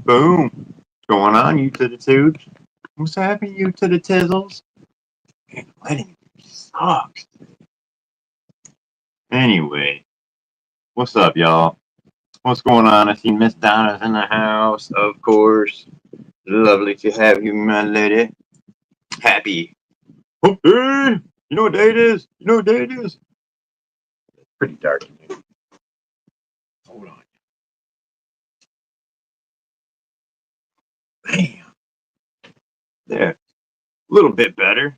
Boom. What's going on, you to the tubes? What's happening, you to the tizzles? Man, the wedding sucks. Anyway, what's up, y'all? What's going on? I see Miss Donna's in the house, of course. Lovely to have you, my lady. Happy. Hump day! You know what day it is? You know what day it is? It's pretty dark in here. Hold on. Bam. There. A little bit better.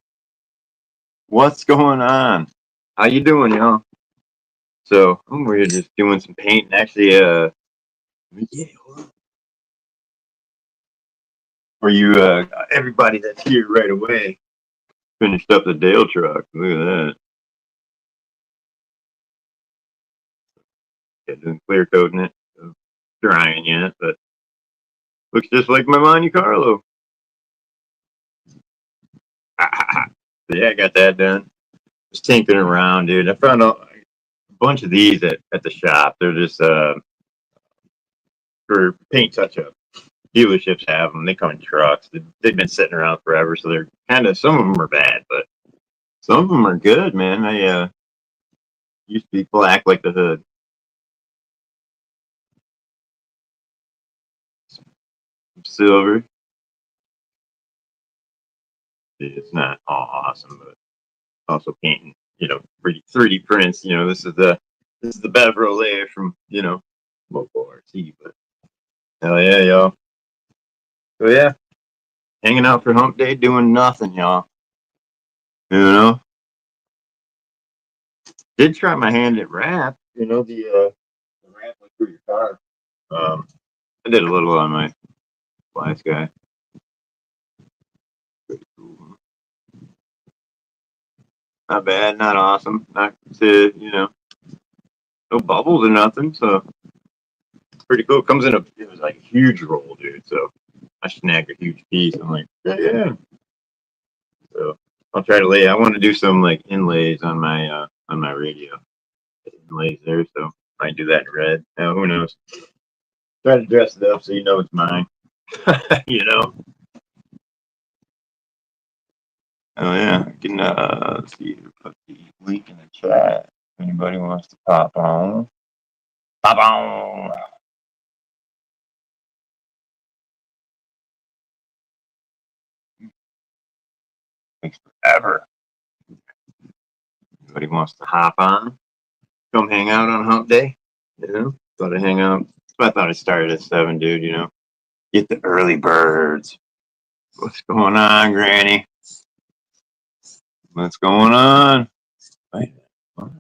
What's going on? How you doing, y'all? So we're just doing some painting. Actually, yeah, hold on. For you, everybody that's here right away, finished up the Dale truck. Look at that. Yeah, doing clear coating it, so drying yet, but looks just like my Monte Carlo. So yeah, I got that done. Just tinkering around, dude. I found a bunch of these at the shop. They're just for paint touch-up. Dealerships have them. They come in trucks. They've been sitting around forever, so they're kind of, some of them are bad, but some of them are good, man. They used to be black like the hood. Silver. It's not all awesome, but also painting, 3D prints. This is the Beverly from, local RT, but hell yeah, y'all. So yeah, hanging out for Hump Day, doing nothing, y'all. Did try my hand at wrap, the wrap went through your car. I did a little on my last guy. Pretty cool. Not bad, not awesome, not to, no bubbles or nothing, so pretty cool. It comes in it was like a huge roll, dude, so I snagged a huge piece. I'm like, yeah. So I'll try to I want to do some like inlays on my radio. Inlays there, so might do that in red. Who knows? Try to dress it up so you know it's mine. you know. Oh yeah, I can let's see, put the link in the chat. If anybody wants to pop on. Pop on. Takes forever. Anybody wants to hop on? Come hang out on Hump Day? Thought I'd hang out. I thought I started at 7, dude, Get the early birds. What's going on, Granny? What's going on? Wait, what's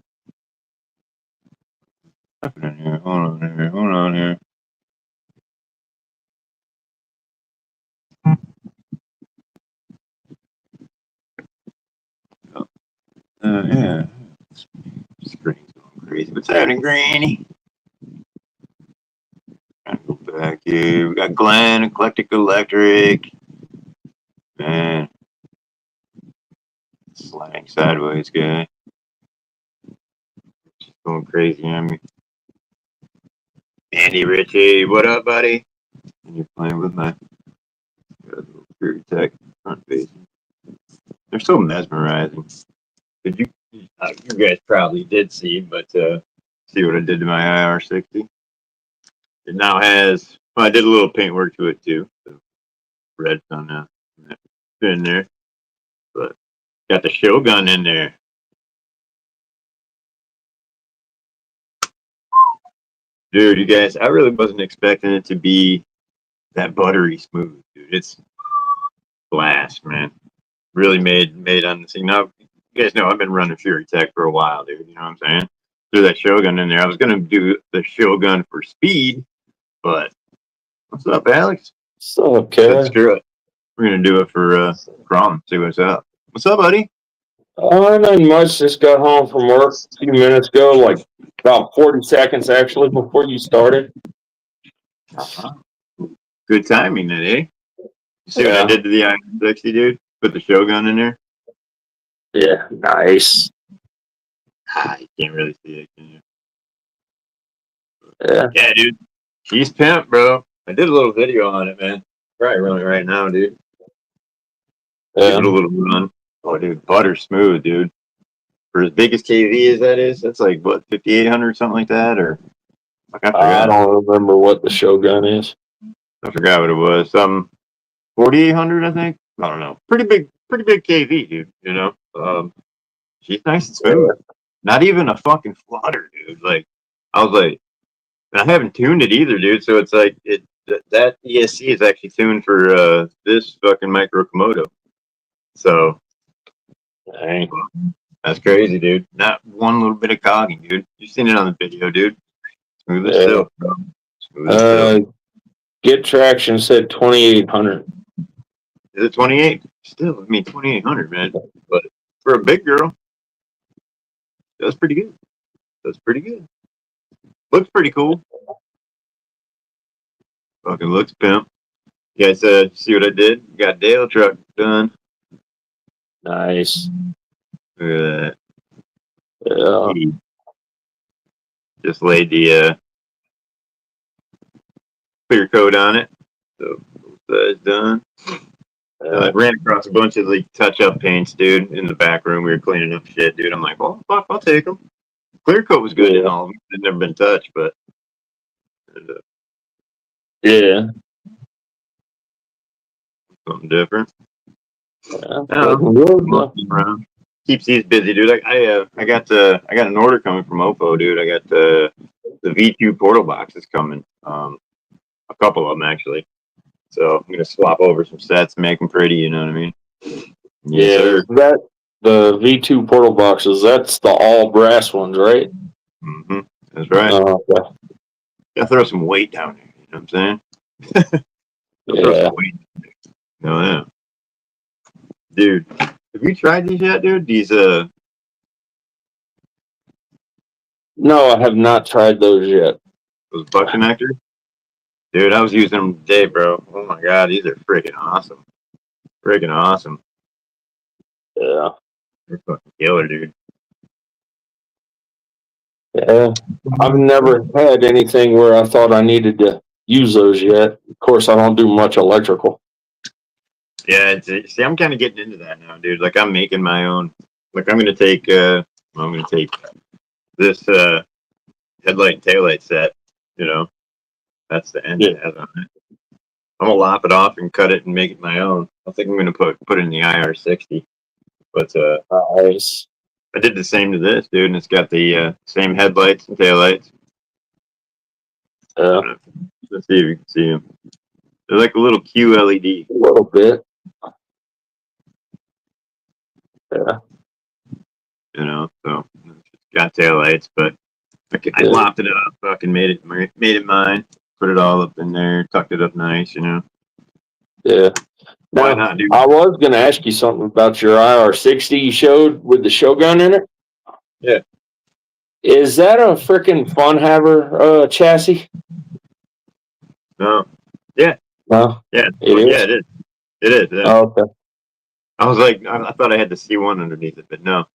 happening here? Hold on here. Yeah. Screen's going crazy. What's happening, Granny? Trying to go back here. We got Glenn, Eclectic Electric. Man. Sliding sideways guy. Just going crazy on me. Andy Ritchie, what up, buddy? And you're playing with my little Fury Tech front facing. They're so mesmerizing. Did you? You guys probably did see, but see what I did to my IR60. It now has. Well, I did a little paint work to it too. So red's on that in there, but got the Shogun in there. Dude, you guys, I really wasn't expecting it to be that buttery smooth, dude. It's blast, man. Really made on the scene. Now, you guys know I've been running Fury Tech for a while, dude. You know what I'm saying? Threw that Shogun in there. I was gonna do the Shogun for speed, but what's up, Alex? What's up, Kevin? Screw it. We're gonna do it for Crom. See what's up. What's up, buddy? Nothing much. Just got home from work a few minutes ago, like about 40 seconds actually before you started. Good timing, then, eh? You see what I did to the IM60, dude? Put the Shogun in there. Yeah, nice. You can't really see it, can you? Yeah. Yeah, dude. She's pimp, bro. I did a little video on it, man. Probably running right now, dude. Give Yeah. it a little run. Oh, dude, butter smooth, dude. For as big as KV as that is, that's like what 5,800 something like that, or I I forgot. don't remember what the Shogun is. I forgot what it was. 4,800, I think. I don't know. Pretty big KV, dude. You know, she's nice and smooth. Not even a fucking flutter, dude. Like, I was like, and I haven't tuned it either, dude. So it's like that ESC is actually tuned for this fucking micro Komodo. So Dang. that's crazy, dude. Not one little bit of cogging, dude. You've seen it on the video, dude. Smooth as silk, bro. Smooth as silk. Get Traction said 2,800. Is it 28? Still, I mean 2,800, man. But for a big girl, that's pretty good. That's pretty good. Looks pretty cool. Fucking looks pimp. You guys see what I did? Got Dale truck done. Nice. Look at that. Yeah. He just laid the clear coat on it. So that's done. I ran across a bunch of like touch-up paints, dude, in the back room. We were cleaning up shit, dude. I'm like, well, fuck, I'll take them. Clear coat was good in all of them. They'd never been touched, but Yeah. something different. Yeah. Around. Keeps these busy, dude. I got an order coming from Oppo, dude. I got the V2 portal boxes coming. A couple of them actually. So I'm gonna swap over some sets, make them pretty. You know what I mean? Yes, that the V2 portal boxes. That's the all brass ones, right? Mm-hmm. That's right. Okay. Gotta throw some weight down there. You know what I'm saying? Throw some weight. No, yeah. Dude, have you tried these yet, dude? These No, I have not tried those yet. Those butt connectors? Dude, I was using them today, bro. Oh my god, these are freaking awesome. Freaking awesome. Yeah. They're fucking killer, dude. Yeah. I've never had anything where I thought I needed to use those yet. Of course, I don't do much electrical. Yeah, see, I'm kind of getting into that now, dude. Like, I'm making my own. Like, I'm gonna take this headlight and taillight set. You know, that's the end it has on it. I'm gonna lop it off and cut it and make it my own. I think I'm gonna put it in the IR60. But nice. I did the same to this, dude, and it's got the same headlights and taillights. Yeah. Let's see if you can see them. They're like a little QLED. A little bit. Yeah. You know, so got taillights, but I lopped it up, fucking made it mine, put it all up in there, tucked it up nice, you know. Yeah. Why not, dude? I was going to ask you something about your IR60 you showed with the Shogun in it. Yeah. Is that a freaking Fun Haver chassis? No. Yeah. No. Yeah. It is? Yeah, it is. It is. Yeah. Oh, okay. I was like, I thought I had the C1 underneath it, but no.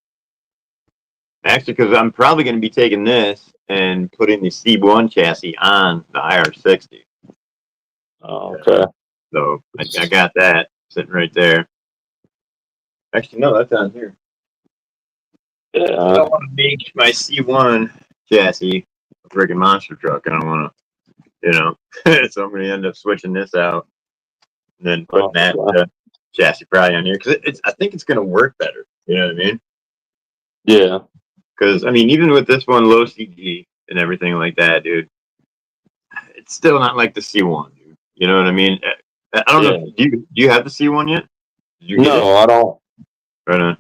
Actually, because I'm probably going to be taking this and putting the C1 chassis on the IR60. Oh, okay. So I got that sitting right there. Actually, no, that's on here. Yeah. I don't want to make my C1 chassis a freaking monster truck. I don't want to, you know. So I'm going to end up switching this out and then putting that chassis probably on here because I think it's going to work better. You know what I mean? Yeah. Because I mean, even with this one low CG and everything like that, dude, it's still not like the C1, dude. You know what I mean? I don't know. Do you have the C1 yet? Did you get it? I don't. Right on.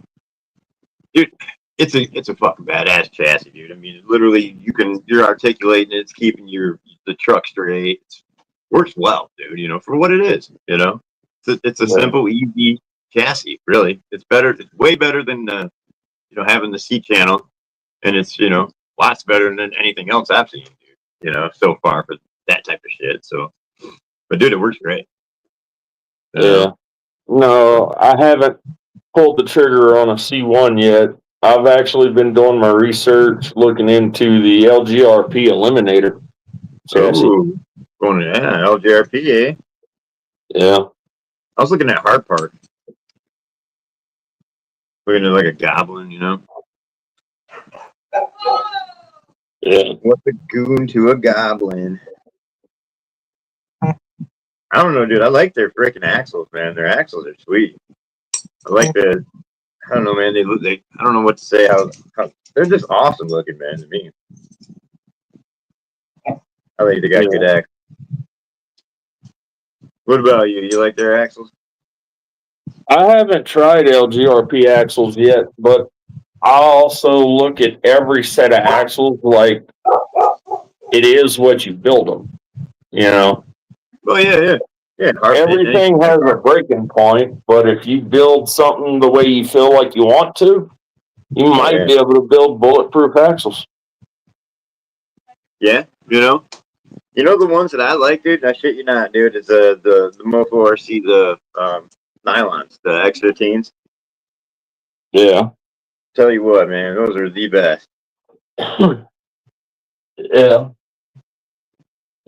Dude, it's a fucking badass chassis, dude. I mean, literally, you're articulating it, it's keeping the truck straight. It works well, dude. You know, for what it is. You know, it's a simple, easy chassis. Really, it's better. It's way better than having the C channel, and it's lots better than anything else I've seen, dude. You know, so far for that type of shit. So, but dude, it works great. Yeah. No, I haven't pulled the trigger on a C1 yet. I've actually been doing my research, looking into the LGRP Eliminator chassis. Ooh. Going to LJRP, eh? Yeah. I was looking at Hard Park. Looking at like a goblin, you know? Yeah. What's a goon to a goblin? I don't know, dude. I like their freaking axles, man. Their axles are sweet. I like the. I don't know, man. They look. I don't know what to say. How they're just awesome looking, man. To me, I think they got good axles. What about you? You like their axles? I haven't tried LGRP axles yet, but I also look at every set of axles like it is what you build them. You know, Oh yeah. everything has a breaking point, but if you build something the way you feel like you want to, you might be able to build bulletproof axles. Yeah, you know the ones that I like, dude. I shit you not, dude. Is the Mofo RC, the nylons, the X15s. Yeah. Tell you what, man, those are the best. Yeah.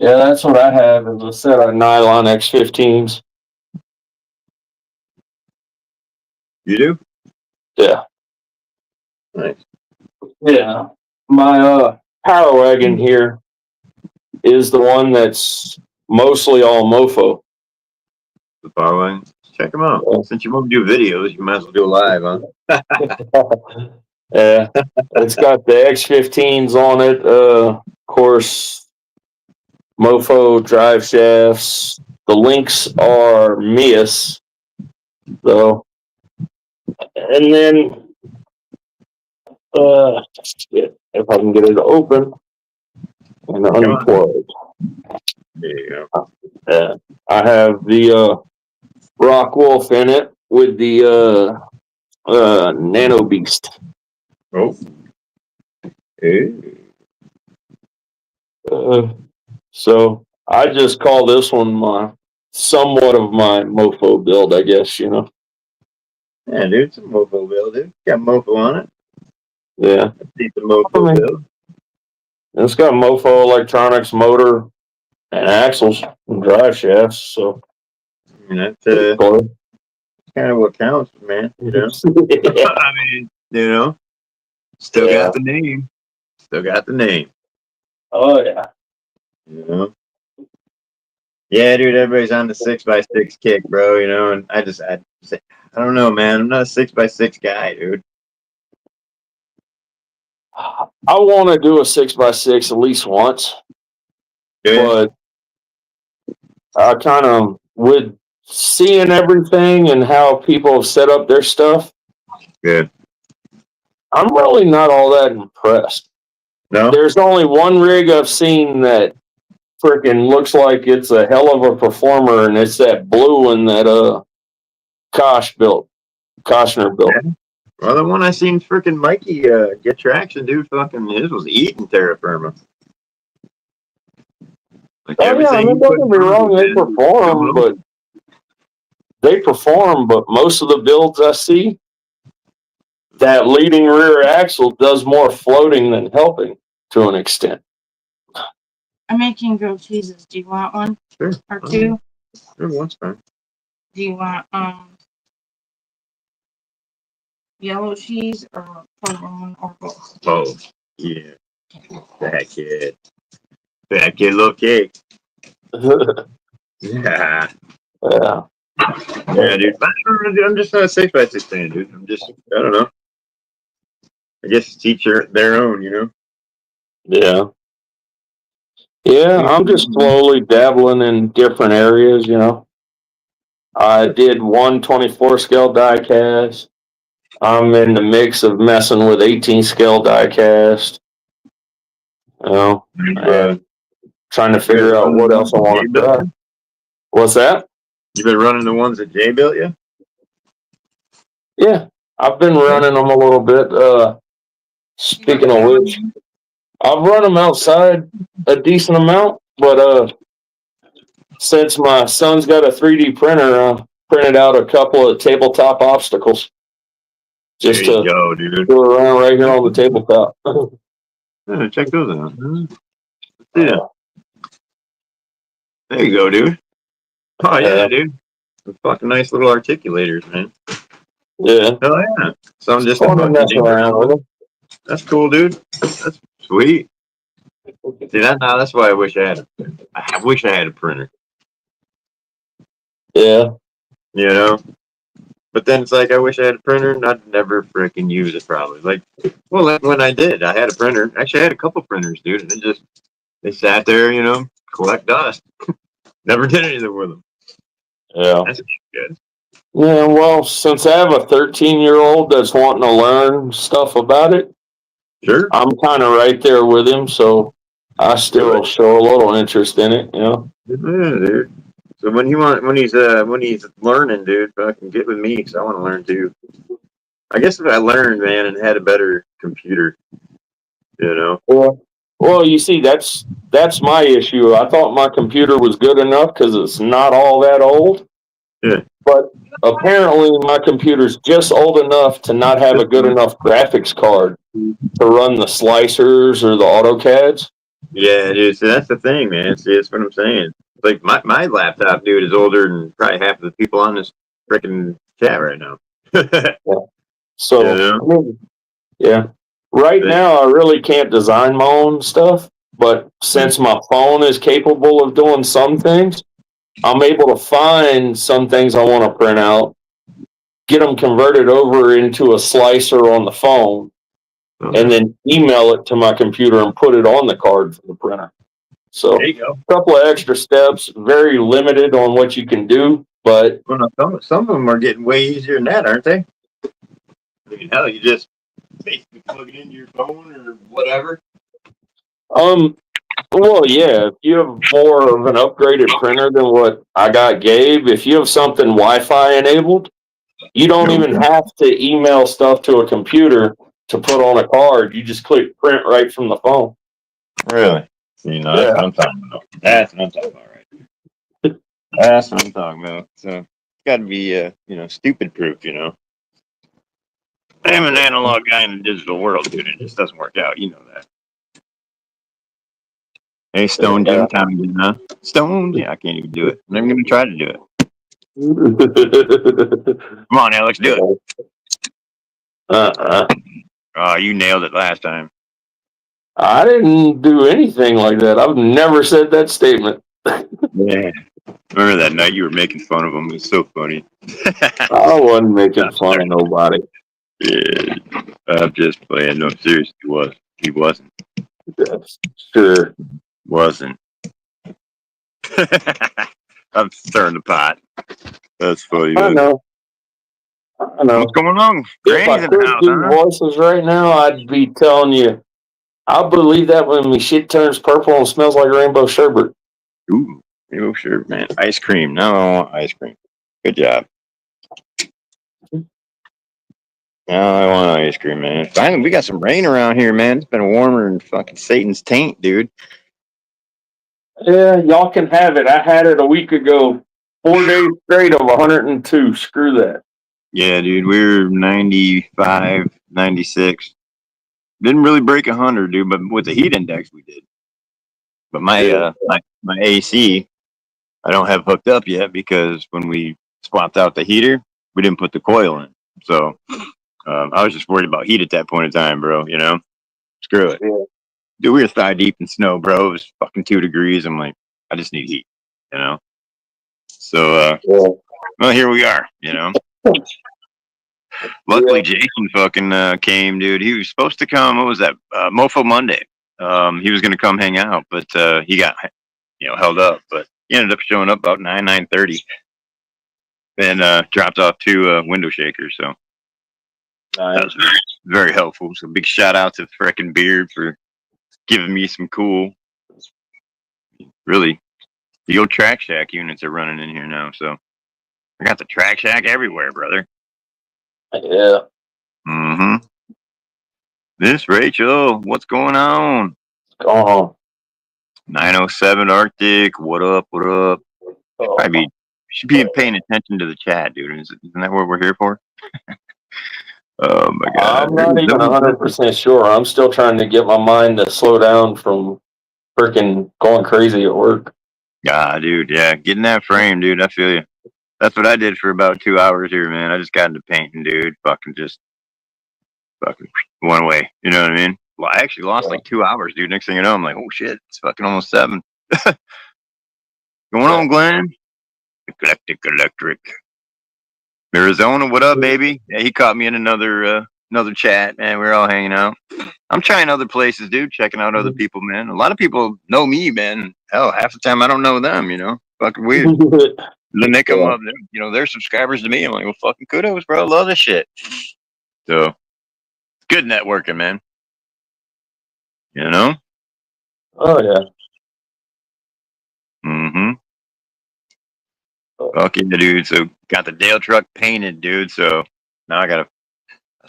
Yeah, that's what I have is a set of nylon X15s. You do? Yeah. Nice. Yeah. My power wagon here is the one that's mostly all mofo. The power line. Check them out. Yeah. Since you won't do videos, you might as well do live, huh? Yeah. It's got the X15s on it. Of course, mofo drive shafts. The links are Mias. So, and then, if I can get it open and unplug. There you go. I have the Rock Wolf in it with the Nano Beast. Oh. Hey. So I just call this one somewhat of my mofo build, I guess, you know. Yeah, dude, some mofo build, dude. Got mofo on it. Yeah. See the mofo build. It's got mofo electronics, motor, and axles and drive shafts. So that's kind of what counts, man. You know. I mean, still got the name. Still got the name. Oh yeah. You know. Yeah, dude. Everybody's on the 6x6 kick, bro. You know, and I don't know, man. I'm not a 6x6 guy, dude. I want to do a 6x6 at least once, but I kind of with seeing everything and how people have set up their stuff. Good. I'm really not all that impressed. No, there's only one rig I've seen that freaking looks like it's a hell of a performer, and it's that blue one that Koshner built. Yeah. Well, the one I seen freaking Mikey get traction, dude. Fucking his was eating terra firma. Like don't get me wrong, they perform, but most of the builds I see, that leading rear axle does more floating than helping to an extent. I'm making grilled cheeses. Do you want one? Sure. Or two? Sure, one's fine. Do you want yellow cheese or provolone or both? Both. Yeah. That kid. Little cake. Yeah. Yeah. Yeah, dude. I'm just not a 6x6 fan, dude. I don't know. I guess each their own, you know? Yeah. Yeah, I'm just slowly dabbling in different areas, you know. I did 124 scale die cast. I'm in the mix of messing with 18 scale die cast. You know, and trying to figure out what else I want to try. What's that? You been running the ones that Jay built you? Yeah, I've been running them a little bit. Speaking of which, I've run them outside a decent amount, but since my son's got a 3D printer, I printed out a couple of tabletop obstacles. Just to go around right here on the tabletop. Yeah, check those out. Yeah. There you go, dude. Oh yeah, Yeah. dude. The fucking nice little articulators, man. Yeah. Hell yeah. So I'm just a Fun to fucking mess digger. around with them. That's cool, dude. That's sweet. See that now? That's why I wish I had. I wish I had a printer. Yeah. You know. But then it's like I wish I had a printer and I'd never freaking use it probably. Like, well, like when I did, I had a printer. Actually, I had a couple printers, dude, and they sat there, collect dust. Never did anything with them. Yeah. That's good. Yeah, well, since I have a 13-year-old that's wanting to learn stuff about it, Sure. I'm kind of right there with him, so I still show a little interest in it, Yeah, dude. So when he's learning, dude, fucking get with me because I want to learn too. I guess if I learned, man, and had a better computer, you know. Well, you see, that's my issue. I thought my computer was good enough because it's not all that old. Yeah. But apparently, my computer's just old enough to not have a good enough graphics card to run the slicers or the AutoCADs. Yeah, dude. So that's the thing, man. See, that's what I'm saying. Like my laptop, dude, is older than probably half of the people on this freaking chat right now. So, Yeah. I mean, yeah. Right now, I really can't design my own stuff, but since my phone is capable of doing some things, I'm able to find some things I want to print out, get them converted over into a slicer on the phone, and then email it to my computer and put it on the card for the printer. So, There you go. a couple of extra steps, very limited on what you can do, but Well, no, some of them are getting way easier than that, aren't they? I mean, hell, you just basically plug it into your phone or whatever. well, yeah, if you have more of an upgraded printer than what I got Gabe, if you have something Wi-Fi enabled, you don't even have to email stuff to a computer to put on a card. You just click print right from the phone. Really? See, no, that's what I'm talking about. That's what I'm talking about, right? That's what I'm talking about. So it's got to be, stupid proof, I'm an analog guy in the digital world, dude. It just doesn't work out. You know that. Hey, Stone Jim Tommy, huh? Stone? Yeah, I can't even do it. I'm never going to try to do it. Come on, Alex, do it. Oh, you nailed it last time. I didn't do anything like that. I've never said that statement. Yeah. Remember that night you were making fun of him? It was so funny. I wasn't making fun of nobody. Yeah, I'm just playing. No, seriously, he wasn't. Yes, sure. Wasn't. I'm stirring the pot. That's funny. I know. What's going on? If I Granny's in the could house, do huh? voices right now, I'd be telling you, I believe that when my shit turns purple and smells like rainbow sherbet. Ooh, rainbow sherbet, man. Ice cream. Now I want ice cream. Good job. Now I want ice cream, man. Finally, we got some rain around here, man. It's been warmer than fucking Satan's taint, dude. Yeah, y'all can have it. I had it a week ago. 4 days straight of 102. Screw that. Yeah, dude. We're 95, 96. Didn't really break 100, dude, but with the heat index, we did. But my AC, I don't have hooked up yet because when we swapped out the heater, we didn't put the coil in. So I was just worried about heat at that point in time, bro. Screw it. Yeah. Dude, we were thigh deep in snow, bro. It was fucking 2 degrees. I'm like, I just need heat, So, well, here we are, Luckily, Jason fucking came, dude. He was supposed to come. What was that? Mofo Monday. He was going to come hang out, but he got, held up. But he ended up showing up about 9:30, and dropped off 2 window shakers. So that was very, very helpful. So big shout out to frickin' Beard for giving me some cool. Really, the old Track Shack units are running in here now. So I got the Track Shack everywhere, brother. Yeah. Mm-hmm. This Rachel, what's going on? Go on. 907 Arctic, what up? What up? Should be paying attention to the chat, dude. Isn't that what we're here for? Oh my god. I'm not even 100% sure. I'm still trying to get my mind to slow down from freaking going crazy at work. Ah, dude, yeah, get in that frame, dude. I feel you. That's what I did for about 2 hours here, man. I just got into painting, dude. Fucking went away. You know what I mean? Well, I actually lost like 2 hours, dude. Next thing you know, I'm like, oh shit, it's fucking almost 7. Going on, Glenn? Eclectic Electric. Arizona, what up, baby? Yeah, he caught me in another chat, man. We're all hanging out. I'm trying other places, dude. Checking out other people, man. A lot of people know me, man. Hell, half the time I don't know them. You know, fucking weird. Then they come up, they're subscribers to me. I'm like, well, fucking kudos, bro. Love this shit. So good networking, man. You know. Oh yeah. Mm-hmm. Okay, dude. So got the Dale truck painted, dude. So now I was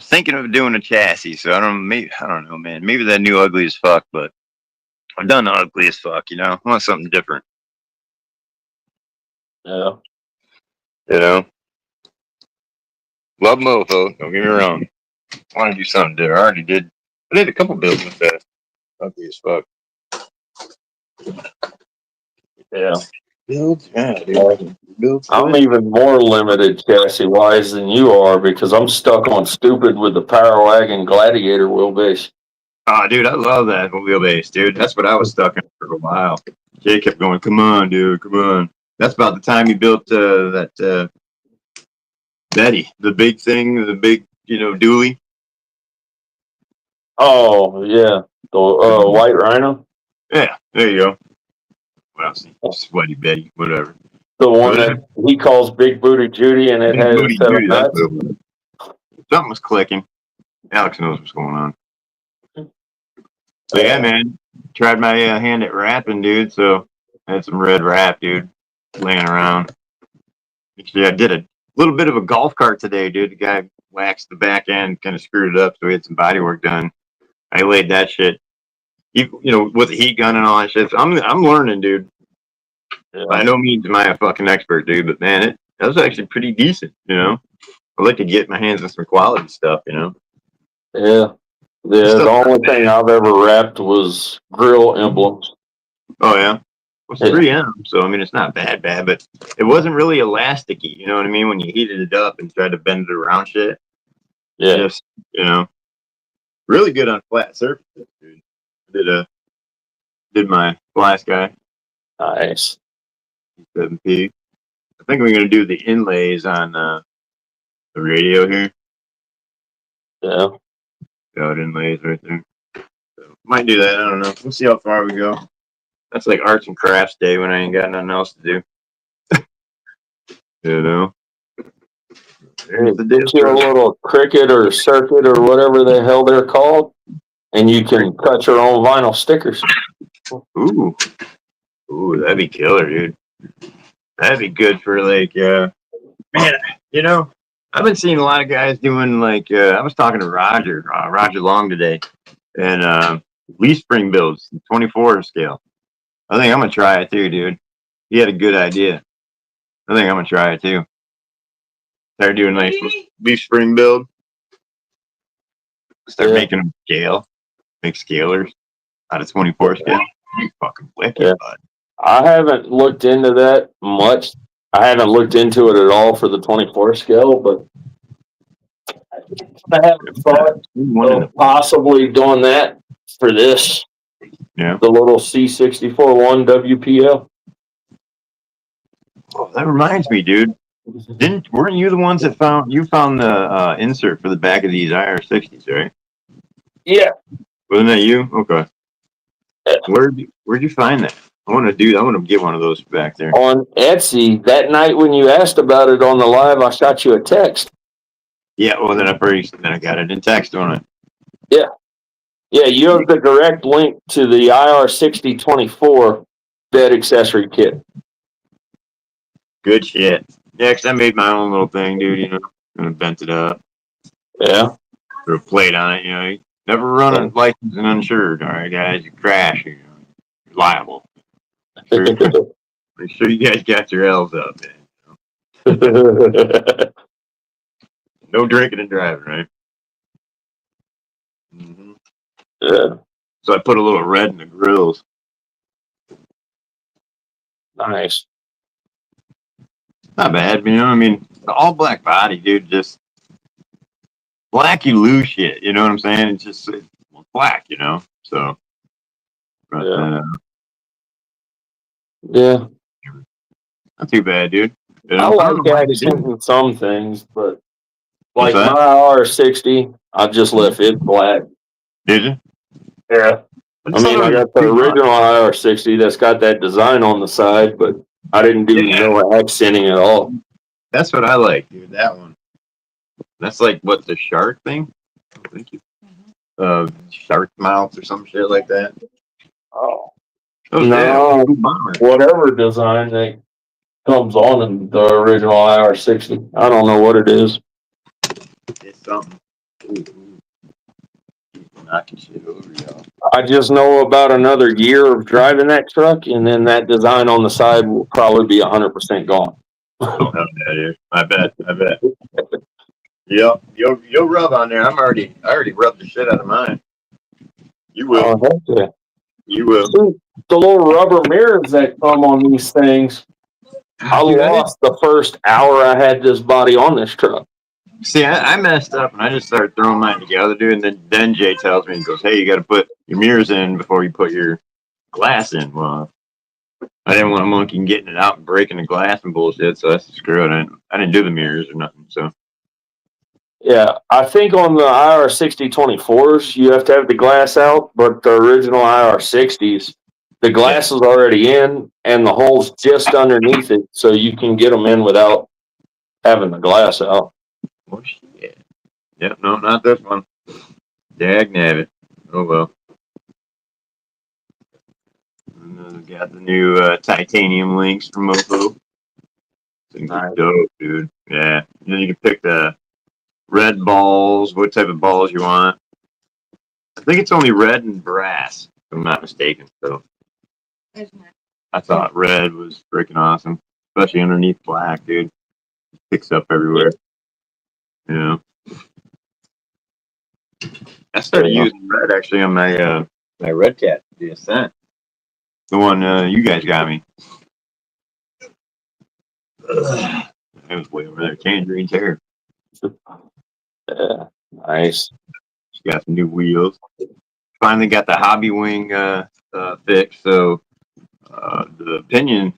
thinking of doing a chassis. So I don't know, man. Maybe that new ugly as fuck, but I've done the ugly as fuck. You know, I want something different. Yeah. You know, love mofo. Don't get me wrong. I want to do something different. I already did. I did a couple builds with that. Ugly as fuck. Yeah. Builds, yeah, dude. Builds. I'm even more limited chassis wise than you are because I'm stuck on stupid with the Power Wagon Gladiator wheelbase. Oh, dude, I love that wheelbase, dude. That's what I was stuck in for a while. Jay kept going, "Come on, dude, come on." That's about the time he built that Betty, the big thing, the big, dually. Oh yeah, the White Rhino, Yeah, there you go. What else? Sweaty Betty, whatever. the one that he calls Big Booty Judy, and it Big has booty 7 Judy, that's nuts. what it was. Something was clicking. Alex knows what's going on. So yeah, man, tried my hand at rapping, dude. So I had some red rap, dude, laying around. Actually, I did a little bit of a golf cart today, dude. The guy waxed the back end, kind of screwed it up, so we had some body work done. I laid that shit, with the heat gun and all that shit. So I'm learning, dude. Yeah. By no means am I a fucking expert, dude, but man, that was actually pretty decent. I like to get my hands on some quality stuff. Yeah. The only thing I've ever wrapped was grill emblems. Oh yeah. Well, it's 3M, so I mean it's not bad, but it wasn't really elasticy. You know what I mean? When you heated it up and tried to bend it around shit. Yeah. Just really good on flat surfaces, dude. Did my glass guy Nice. 7P. I think we're gonna do the inlays on the radio here. Yeah. Got inlays right there. So might do that. I don't know. We'll see how far we go. That's like arts and crafts day when I ain't got nothing else to do. There's the Get you a little cricket or circuit or whatever the hell they're called, and you can cut your own vinyl stickers. Ooh, that'd be killer, dude. That'd be good for like, man. I've been seeing a lot of guys doing like. I was talking to Roger Long today, and leaf spring builds, 24 scale. I think I'm gonna try it too, dude. He had a good idea. I think I'm gonna try it too. Start doing like leaf spring build. Start making them scale. Make scalers out of 24 scale. You fucking wicked, bud. I haven't looked into that much. I haven't looked into it at all for the 24 scale, but I haven't thought of possibly doing that for this. Yeah. The little C64-1 WPL. Oh, that reminds me, dude. Weren't you the ones that found the insert for the back of these IR60s, right? Yeah. Wasn't that you? Okay. Where'd you find that? I want to get one of those back there. On Etsy, that night when you asked about it on the live, I shot you a text. Yeah, well then I got it in text, don't I? Yeah. Yeah, you have the direct link to the IR6024 bed accessory kit. Good shit. Yeah, 'cause I made my own little thing, dude, and bent it up. Yeah. Threw a plate on it, you never run a license and uninsured, all right, guys. You crash, you're liable. Make sure you guys got your L's up, man. No drinking and driving, right? Mm-hmm. Yeah. So I put a little red in the grills. Nice. Not bad, you know. I mean, the all black body, dude. Just black, you lose shit. You know what I'm saying? It's black, you know. So, but, Yeah. Yeah. not too bad, dude. You I know, I don't like know why they accenting some things, but What's like my that? R60, I just left it black. Did you? Yeah. I I just thought mean, it I was got the too much. original IR60 that's got that design on the side, but I didn't do Yeah. no accenting at all. That's what I like, dude. That one. That's like what the shark thing. Thank you. Shark mouth or some shit like that. Oh. Oh yeah. No, Bomber. whatever design that comes on in the original IR60. I don't know what it is. It's something. Ooh. Knocking shit over, y'all. I just know about another year of driving that truck, and then that design on the side will probably be 100% gone. Oh hell yeah, dude. I bet. Yep. You'll rub on there. I already rubbed the shit out of mine. You will. Oh, heck yeah. You will. See, the little rubber mirrors that come on these things, I Dude, lost the first hour I had this body on this truck. See, I messed up and I just started throwing mine together, dude. And then Jay tells me, he goes, "Hey, you got to put your mirrors in before you put your glass in." Well, I didn't want a monkey getting it out and breaking the glass and bullshit, so that's screw it. I didn't do the mirrors or nothing. So Yeah, I think on the IR6024s, you have to have the glass out, but the original IR60s, the glass is already in and the hole's just underneath it, so you can get them in without having the glass out. oh shit. Yep, no, not this one. Dag nabbit. Oh well. And then we got the new titanium links from Mofo. Things are Nice. dope, dude. Yeah. And then you can pick the red balls, what type of balls you want. I think it's only red and brass, if I'm not mistaken. So I thought red was freaking awesome, especially underneath black, dude. Picks up everywhere. You know. I started using red actually on my red cat, the Ascent. The one you guys got me. Ugh. It was way over there. Tangerine Terror. Yeah, nice. She got some new wheels. Finally got the hobby wing fixed, so the pinion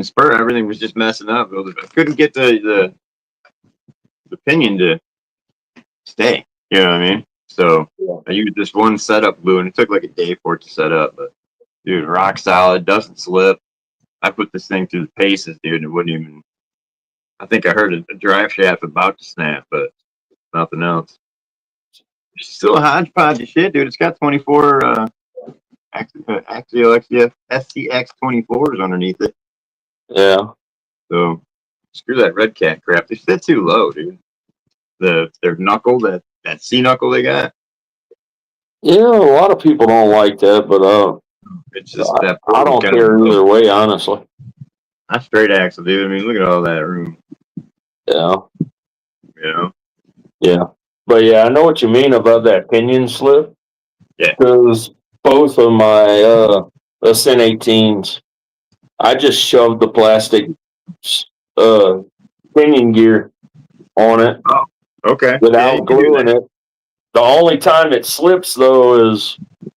spur, everything was just messing up. I couldn't get the pinion to stay. You know what I mean? So I used this one setup glue, and it took like a day for it to set up. But dude, rock solid, doesn't slip. I put this thing through the paces, dude, and it wouldn't even. I think I heard a drive shaft about to snap, but nothing else. Still a hodgepodge of shit, dude. It's got 24 Axial SCX 24s underneath it. Yeah. So screw that red cat crap. They sit too low, dude. Their knuckle, that C knuckle they got. Yeah, a lot of people don't like that, but It's just that I don't kind care of either way, honestly. not straight axle, dude. I mean, look at all that room. Yeah. You know? Yeah. But yeah, I know what you mean about that pinion slip. Yeah. Because both of my Ascent 18s, I just shoved the plastic pinion gear on it Okay. without gluing it. The only time it slips, though, is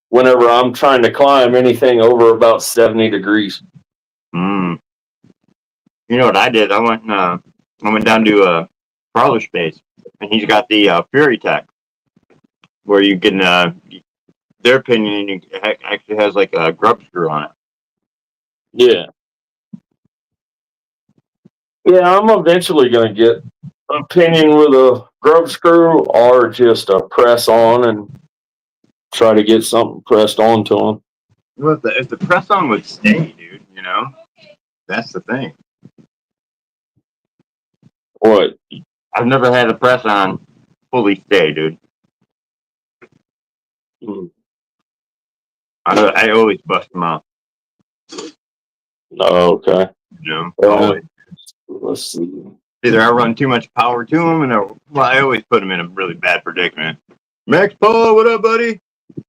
whenever I'm trying to climb anything over about 70 degrees. You know what I did? I went down to Crawler Space, and he's got the Fury Tech, where you can their pinion actually has like a grub screw on it. Yeah. Yeah, I'm eventually going to get a pinion with a grub screw or just a press on and try to get something pressed onto them. Well, if the press on would stay, dude, you know, that's the thing. What? I've never had a press on fully stay, dude. I always bust them out. Oh, okay. You know, always. Let's see. Either I run too much power to them, I always put them in a really bad predicament. Max Paul, what up, buddy?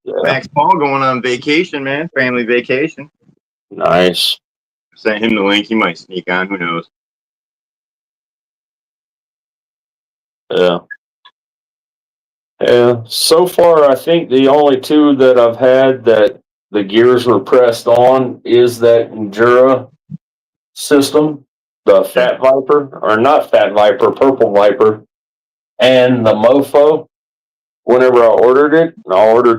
Yeah. Max Paul going on vacation, man. Family vacation. Nice. Sent him the link. He might sneak on. Who knows? Yeah. Yeah. So far, I think the only two that I've had that the gears were pressed on is that Endura system, the Fat Viper, or not Fat Viper, Purple Viper, and the Mofo. Whenever I ordered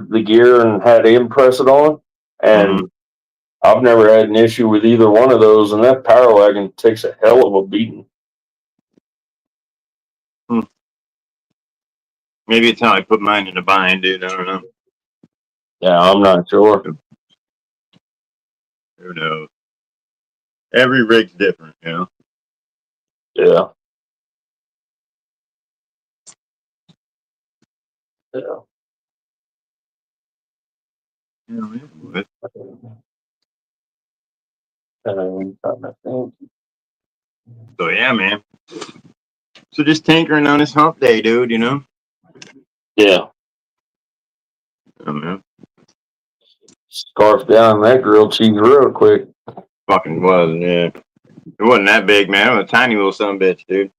the gear and had him press it on, and I've never had an issue with either one of those. And that Power Wagon takes a hell of a beating. Maybe it's how I put mine in a bind, dude. I don't know. Yeah, I'm not sure. Who knows? Every rig's different, you know. Yeah. Yeah. Yeah, so yeah, man. So just tinkering on this hump day, dude. You know. Yeah. Oh man. Scarf down that grilled cheese real quick. Fucking was, yeah. It wasn't that big, man. It was a tiny little son of a bitch, dude.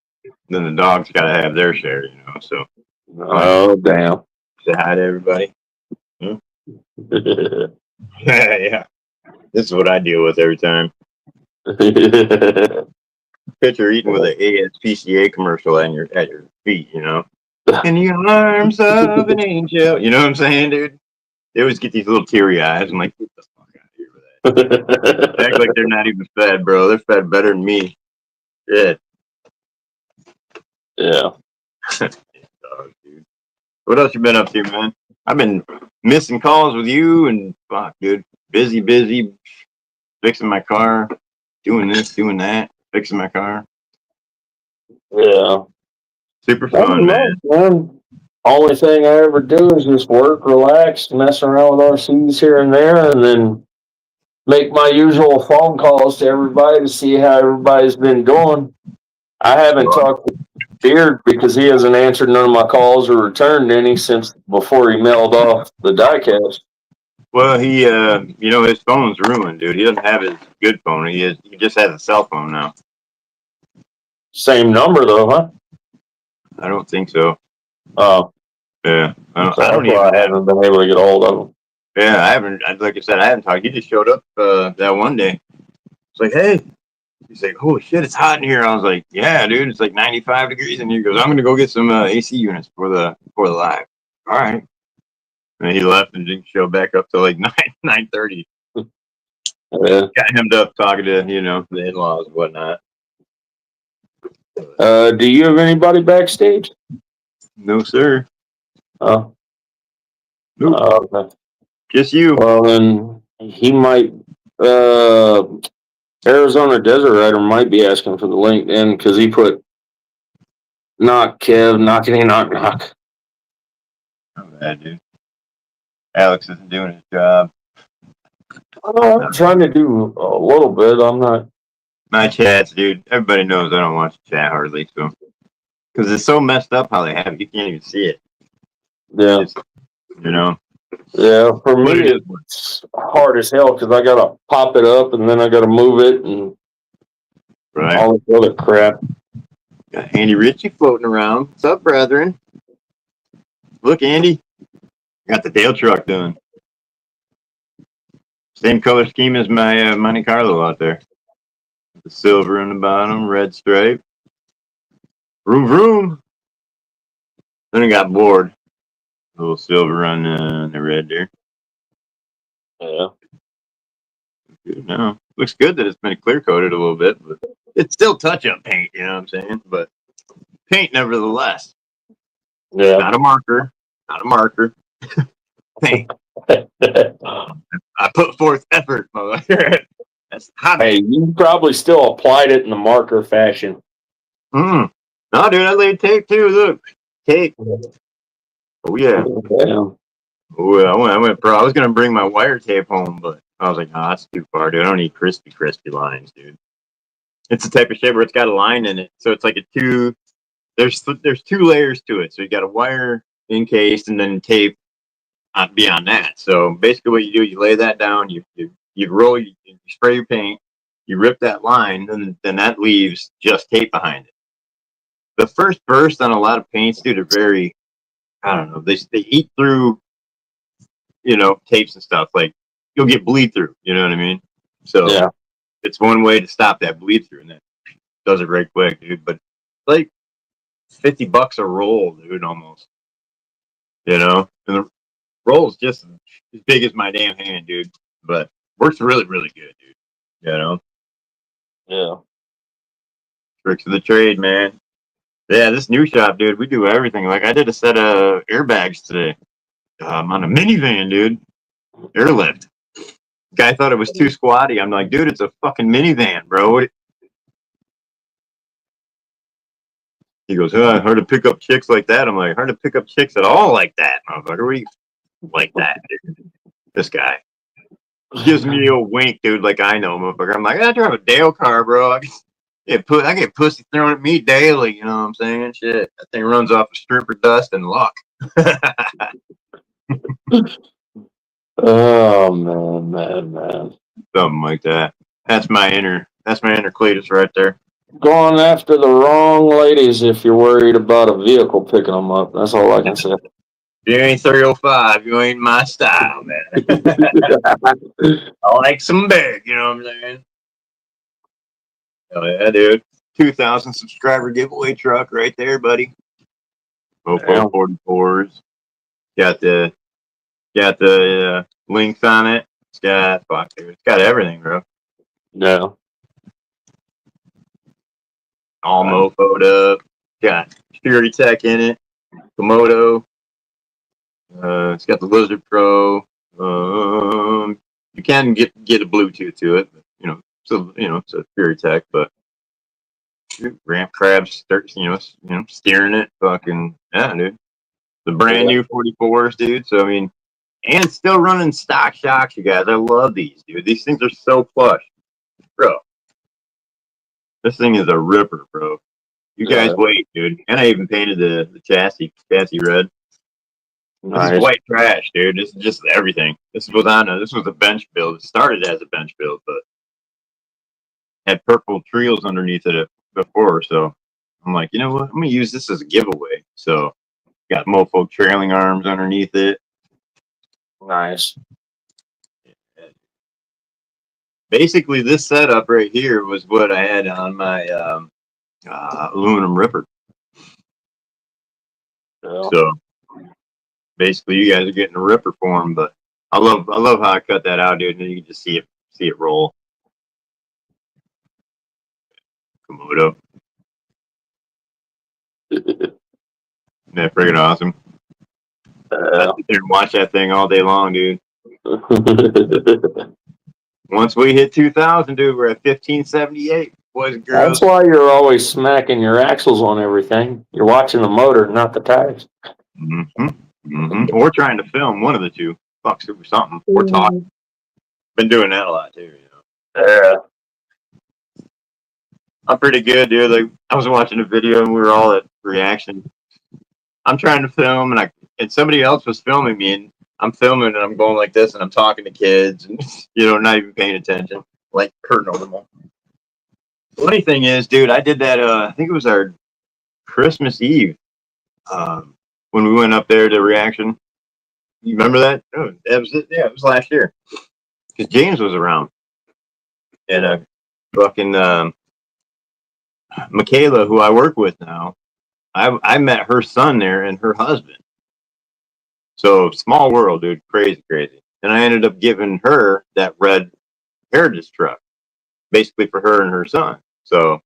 Then the dogs gotta have their share, you know. So. Oh damn. Say hi to everybody. Hmm? Yeah. This is what I deal with every time. Picture eating with an ASPCA commercial at your feet, you know. In the arms of an angel. You know what I'm saying, dude? They always get these little teary eyes. I'm like, get the fuck out of here with that. They act like they're not even fed, bro. They're fed better than me. Shit. Yeah. Oh, dude. What else you been up to, man? I've been missing calls with you and fuck, dude. Busy. Fixing my car. Doing this, doing that. Fixing my car. Yeah. Super fun, man. Only thing I ever do is just work, relax, mess around with RCs here and there, and then make my usual phone calls to everybody to see how everybody's been doing. I haven't talked to Beard because he hasn't answered none of my calls or returned any since before he mailed off the diecast. Well, he, his phone's ruined, dude. He doesn't have his good phone. He just has a cell phone now. Same number though, huh? I don't think so. Oh, yeah. I that's why I haven't been able to get a hold of him. Yeah, I haven't. Like I said, I haven't talked. He just showed up that one day. It's like, hey. He's like, holy shit, it's hot in here. I was like, yeah, dude, it's like 95 degrees in here. He goes, I'm gonna go get some AC units for the live. All right. And he left and didn't show back up till like 9:30. Yeah. Got hemmed up talking to the in-laws and whatnot. Do you have anybody backstage? No, sir. Oh. Nope. Okay. Just you. Well, then he might. Arizona Desert Rider might be asking for the link then because he put knock Kev, knockity knock. Not bad, dude. Alex isn't doing his job. I'm trying to do a little bit. I'm not. My chats, dude. Everybody knows I don't watch the chat hardly, so because it's so messed up how they have it. You can't even see it. Yeah. Yeah, for me it's hard as hell because I gotta pop it up and then I gotta move it and all this other crap. Got Andy Ritchie floating around. What's up, brethren? Look, Andy. Got the tail truck done. Same color scheme as my Monte Carlo out there. The silver on the bottom, red stripe. Vroom, vroom. Then I got bored. A little silver on the red there. Yeah. Good now. Looks good that it's been clear coated a little bit, but it's still touch up paint, you know what I'm saying? But paint nevertheless. Yeah. Not a marker. Paint. I put forth effort, motherfucker. That's hot. Hey, you probably still applied it in the marker fashion. No, dude, I laid tape too. Look, tape. Oh yeah. Damn. Oh yeah. I went pro. I was gonna bring my wire tape home, but I was like, nah, that's too far, dude. I don't need crispy lines, dude. It's the type of shape where it's got a line in it, so it's like a two. There's 2 layers to it. So you got a wire encased and then tape beyond that. So basically, what you do, you lay that down, you you roll, you spray your paint, you rip that line, and then that leaves just tape behind it. The first burst on a lot of paints, dude, are very, I don't know, they eat through, tapes and stuff. Like, you'll get bleed through, you know what I mean? So Yeah. it's one way to stop that bleed through, and that does it right quick, dude. But like $50 a roll, dude, almost. And the roll's just as big as my damn hand, dude. But works really, really good, dude. Yeah. Tricks of the trade, man. Yeah, this new shop, dude, we do everything. Like, I did a set of airbags today. On a minivan, dude. Airlift. Guy thought it was too squatty. I'm like, dude, it's a fucking minivan, bro. He goes, hard to pick up chicks like that. I'm like, hard to pick up chicks at all like that, motherfucker. What are you like that, dude? This guy gives me a wink, dude, like I know, motherfucker. I'm like, I drive a Dale car, bro. I get pussy thrown at me daily, you know what I'm saying? Shit. That thing runs off of stripper dust and luck. Oh man. Something like that. That's my inner Cletus right there. Going after the wrong ladies if you're worried about a vehicle picking them up. That's all I can say. If you ain't 305, you ain't my style, man. I like some big, you know what I'm saying? Oh yeah, dude. 2,000 subscriber giveaway truck right there, buddy. Oppo 44s. Got the links on it. It's got everything, bro. No. All mofoed up. Got Security Tech in it. Komodo. It's got the Lizard Pro. You can get a Bluetooth to it, but, it's a Security Tech, but ramp crabs, steering it. Fucking yeah, dude. The brand new 44s, dude. So I mean, and still running stock shocks, you guys. I love these, dude. These things are so plush, bro. This thing is a ripper, bro. You guys wait, dude. And I even painted the chassis red. Nice. This is white trash, dude. This is just everything. This was a bench build. It started as a bench build, but had purple trios underneath it before. So I'm like, you know what? I'm gonna use this as a giveaway. So got mofo trailing arms underneath it. Nice. Basically, this setup right here was what I had on my aluminum ripper. Yeah. So basically, you guys are getting a ripper form, but I love how I cut that out, dude. And you can just see it roll. Komodo. Yeah, freaking awesome. I sit there and watch that thing all day long, dude. Once we hit 2,000, dude, we're at 1578, boys and girls. That's why you're always smacking your axles on everything. You're watching the motor, not the tires. Mm-hmm. Mm-hmm. Or trying to film, one of the two. Fuck, or something. Or talking. Been doing that a lot, too, Yeah. I'm pretty good, dude. Like, I was watching a video and we were all at reaction. I'm trying to film and somebody else was filming me, and I'm filming and I'm going like this and I'm talking to kids and not even paying attention, like per normal. Funny thing is, dude, I did that. I think it was our Christmas Eve when we went up there to reaction. You remember that? Oh, that was it. Yeah, it was last year because James was around, and fucking Michaela, who I work with now. I met her son there and her husband. So small world, dude. Crazy. And I ended up giving her that red Heritage truck, basically for her and her son. So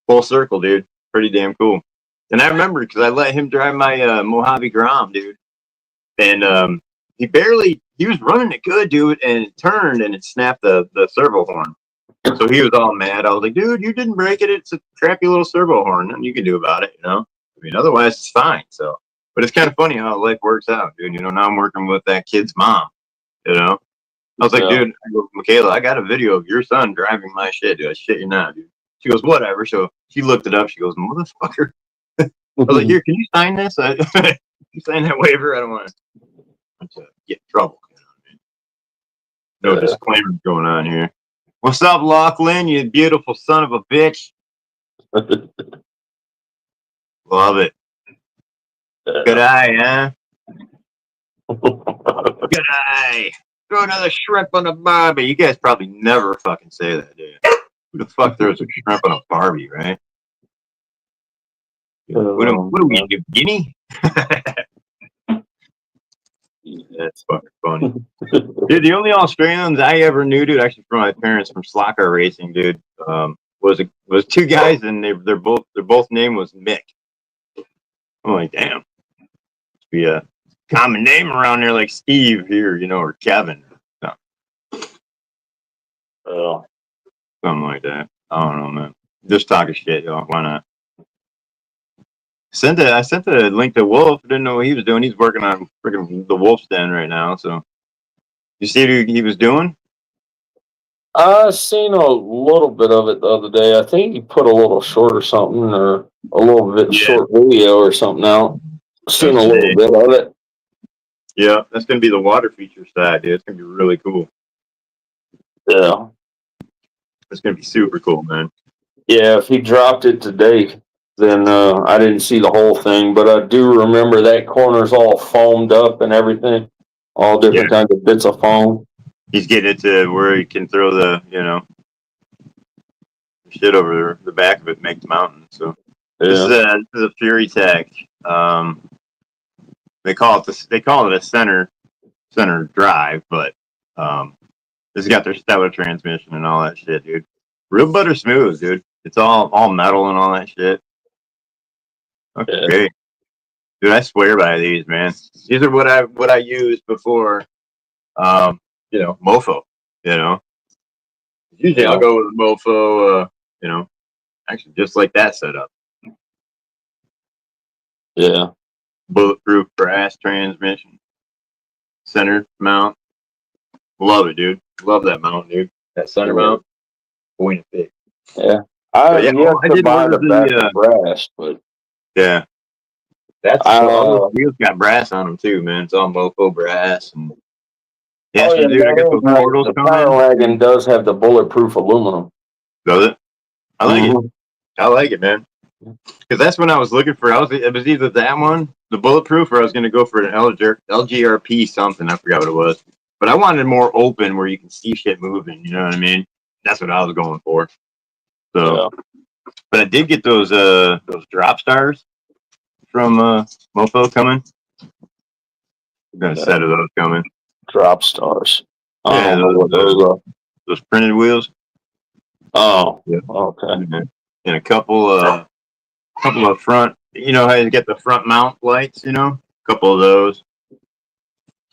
full circle, dude. Pretty damn cool. And I remember because I let him drive my Mojave Grom, dude. And he was running it good, dude, and it turned and it snapped the servo horn. So he was all mad. I was like, dude, you didn't break it. It's a crappy little servo horn. Nothing you can do about it, I mean, otherwise it's fine. So, but it's kind of funny how life works out, dude. Now I'm working with that kid's mom, I was like, dude, I go, Michaela, I got a video of your son driving my shit, dude. I shit you not, dude. She goes, whatever. So she looked it up. She goes, motherfucker. I was like, here, can you sign this? You sign that waiver? I don't want to get in trouble. No disclaimers going on here. What's up, Lachlan? You beautiful son of a bitch. Love it. Good eye, huh? Good eye. Throw another shrimp on the barbie. You guys probably never fucking say that, do you? Who the fuck throws a shrimp on a barbie, right? What do we do, guinea? That's fucking funny. Dude, the only Australians I ever knew, dude, actually from my parents from slot car racing, dude, was two guys, and their both name was Mick. I'm like, damn, must be a common name around there, like Steve here, or Kevin, Oh, something like that. I don't know, man. Just talking shit, y'all. Why not? I sent the link to Wolf. Didn't know what he was doing. He's working on freaking the Wolf's Den right now. So, you see what he was doing? I seen a little bit of it the other day. I think he put a little short or something, or a little bit short video or something out. Seen a little bit of it. Yeah, that's gonna be the water feature side, dude. It's gonna be really cool. Yeah, it's gonna be super cool, man. Yeah, if he dropped it today, then I didn't see the whole thing, but I do remember that corner's all foamed up and everything, all different kinds of bits of foam. He's getting it to where he can throw the shit over the back of it, make the mountain. So this is a Fury Tech. They call it a center drive, but it's got their stellar transmission and all that shit, dude. Real butter smooth, dude. It's all metal and all that shit. Okay, dude, I swear by these, man. These are what I used before. Mofo. Usually I'll go with a Mofo. Actually just like that setup. Yeah. Bulletproof brass transmission. Center mount. Love it, dude. Love that mount, dude. That center mount. Point big. Yeah. I didn't buy the back of brass, but yeah. That's all those wheels got brass on them too, man. It's all Mofo brass and dude, I got those portals the coming Power Wagon does have the bulletproof aluminum. Does it? I like it. I like it, man. Because that's when I was looking for. It was either that one, the bulletproof, or I was going to go for an LGRP something. I forgot what it was. But I wanted more open where you can see shit moving. You know what I mean? That's what I was going for. So, but I did get those drop stars from Mofo coming. We've got a set of those coming. Drop stars. Yeah, those printed wheels. Oh, yeah. Okay. And a couple of front. You know how you get the front mount lights? A couple of those.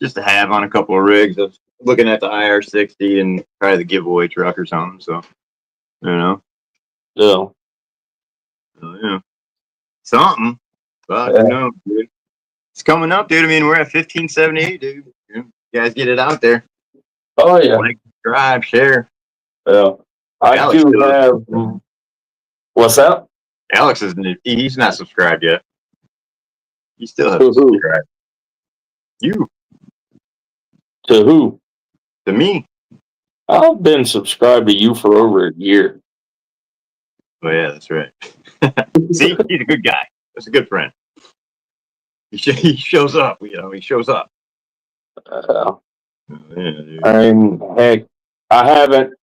Just to have on a couple of rigs. I was looking at the IR60 and probably the giveaway truck or something. So, Yeah. Something. But who knows, dude? It's coming up, dude. I mean, we're at 1578, dude. You guys get it out there. Oh, yeah. Like, subscribe, share. Yeah. I do have. What's that? Alex he's not subscribed yet. He still hasn't subscribed. You. To who? To me. I've been subscribed to you for over a year. Oh, yeah, that's right. See, he's a good guy. That's a good friend. He shows up. He shows up. I mean, heck, I haven't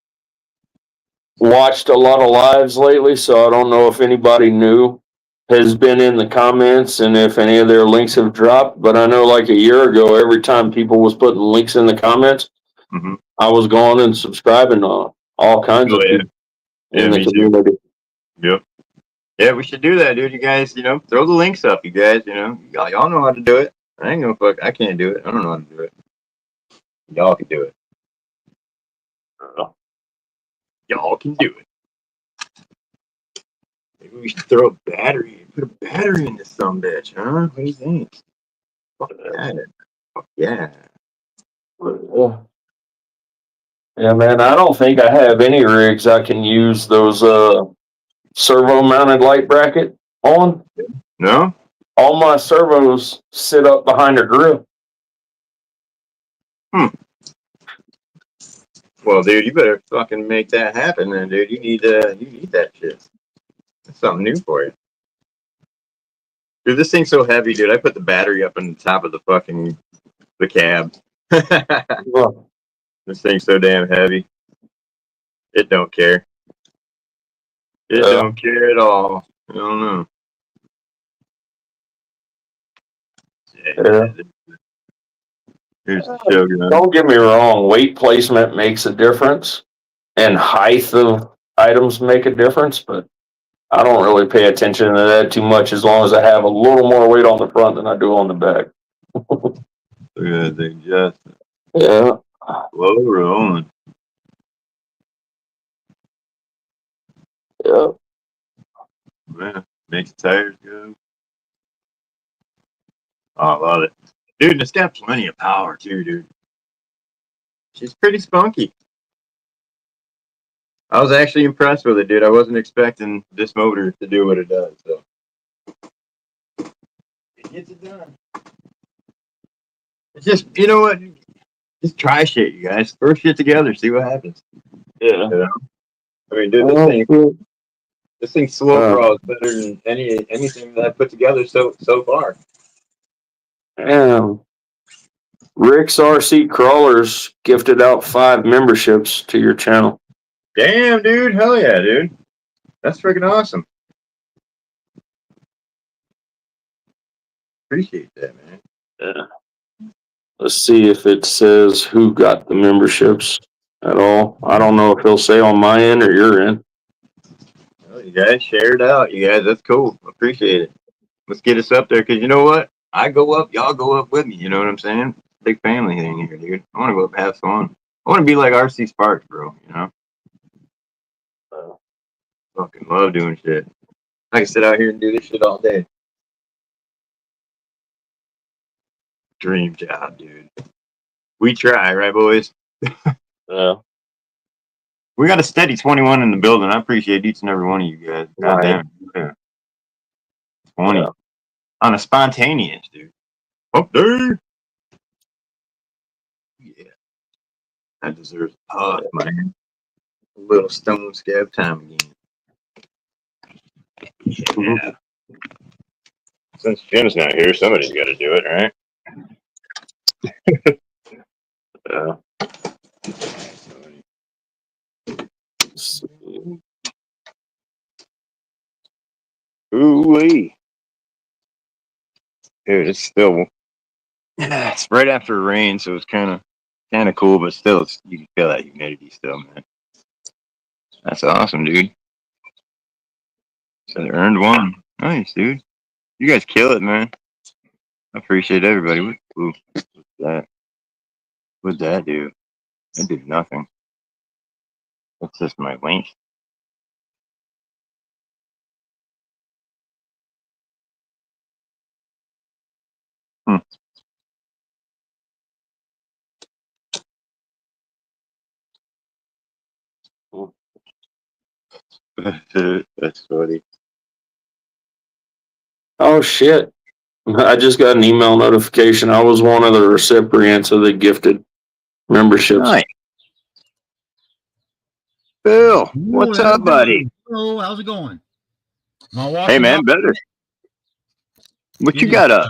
watched a lot of lives lately, so I don't know if anybody new has been in the comments and if any of their links have dropped. But I know like a year ago, every time people was putting links in the comments, I was going and subscribing to all kinds of people in the community. Yep. Yeah, we should do that, dude. You guys, throw the links up, you guys. Y'all know how to do it. I ain't gonna fuck. I can't do it. I don't know how to do it. Y'all can do it. Y'all can do it. Maybe we should throw a battery. Put a battery in this sumbitch, huh? What do you think? Fuck that. Fuck yeah. Yeah, man. I don't think I have any rigs I can use those servo-mounted light bracket on. No? All my servos sit up behind the grill. Well, dude, you better fucking make that happen, then, dude. You need that shit. That's something new for you. Dude, this thing's so heavy, dude. I put the battery up on the top of the cab. Well, This thing's so damn heavy. It don't care. It don't care at all. I don't know. yeah. Here's the Shogun. Don't get me wrong, weight placement makes a difference, and height of items make a difference, but I don't really pay attention to that too much as long as I have a little more weight on the front than I do on the back. Look at that thing, just Yeah. slow rolling. Yeah. Man, makes the tires go. Oh, I love it. Dude, and it's got plenty of power, too, dude. She's pretty spunky. I was actually impressed with it, dude. I wasn't expecting this motor to do what it does, so. It gets it done. It's just, you know what? Just try shit, you guys. Throw shit together, see what happens. Yeah. You know? I mean, dude, this thing slow crawls better than anything that I put together so far. Rick's RC Crawlers gifted out 5 memberships to your channel. Damn, dude. Hell yeah, dude. That's freaking awesome. Appreciate that, man. Yeah. Let's see if it says who got the memberships at all. I don't know if it'll say on my end or your end. Well, you guys share it out. You guys, that's cool. Appreciate it. Let's get us up there, because you know what? I go up, y'all go up with me. You know what I'm saying? Big family thing here, dude. I want to go up and have fun. I want to be like RC Sparks, bro. You know? Fucking love doing shit. I can sit out here and do this shit all day. Dream job, dude. We try, right, boys? Yeah. We got a steady 21 in the building. I appreciate each and every one of you guys. God damn it. Yeah. 20. Yeah. On a spontaneous, dude. Up there. Yeah. That deserves a puff, man. A little stone scab time again. Yeah. Since Jim's not here, somebody's got to do it, right? Yeah. Ooh-wee. Dude, it's still... It's right after rain, so it's kind of cool, but still, you can feel that humidity still, man. That's awesome, dude. So they earned one. Nice, dude. You guys kill it, man. I appreciate everybody. Ooh, what's that? What'd that do? That did nothing. That's just my link. That's funny. Oh, shit. I just got an email notification. I was one of the recipients of the gifted memberships. Nice. Bill, what's up, buddy? Hello, how's it going? Hey, man, better. What you got up?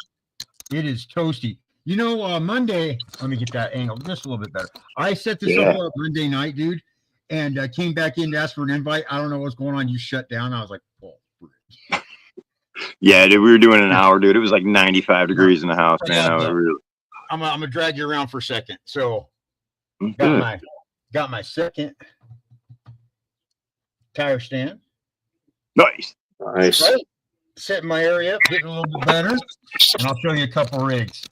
It is toasty. You know, Monday, let me get that angle just a little bit better. I set this up Monday night, dude, and came back in to ask for an invite. I don't know what's going on. You shut down. I was like, oh. Yeah, dude, we were doing an hour, dude. It was like 95 degrees in the house, man. I'm gonna drag you around for a second. So, got my second tire stand. Nice. Nice. Right? Setting my area up, getting a little bit better, and I'll show you a couple rigs.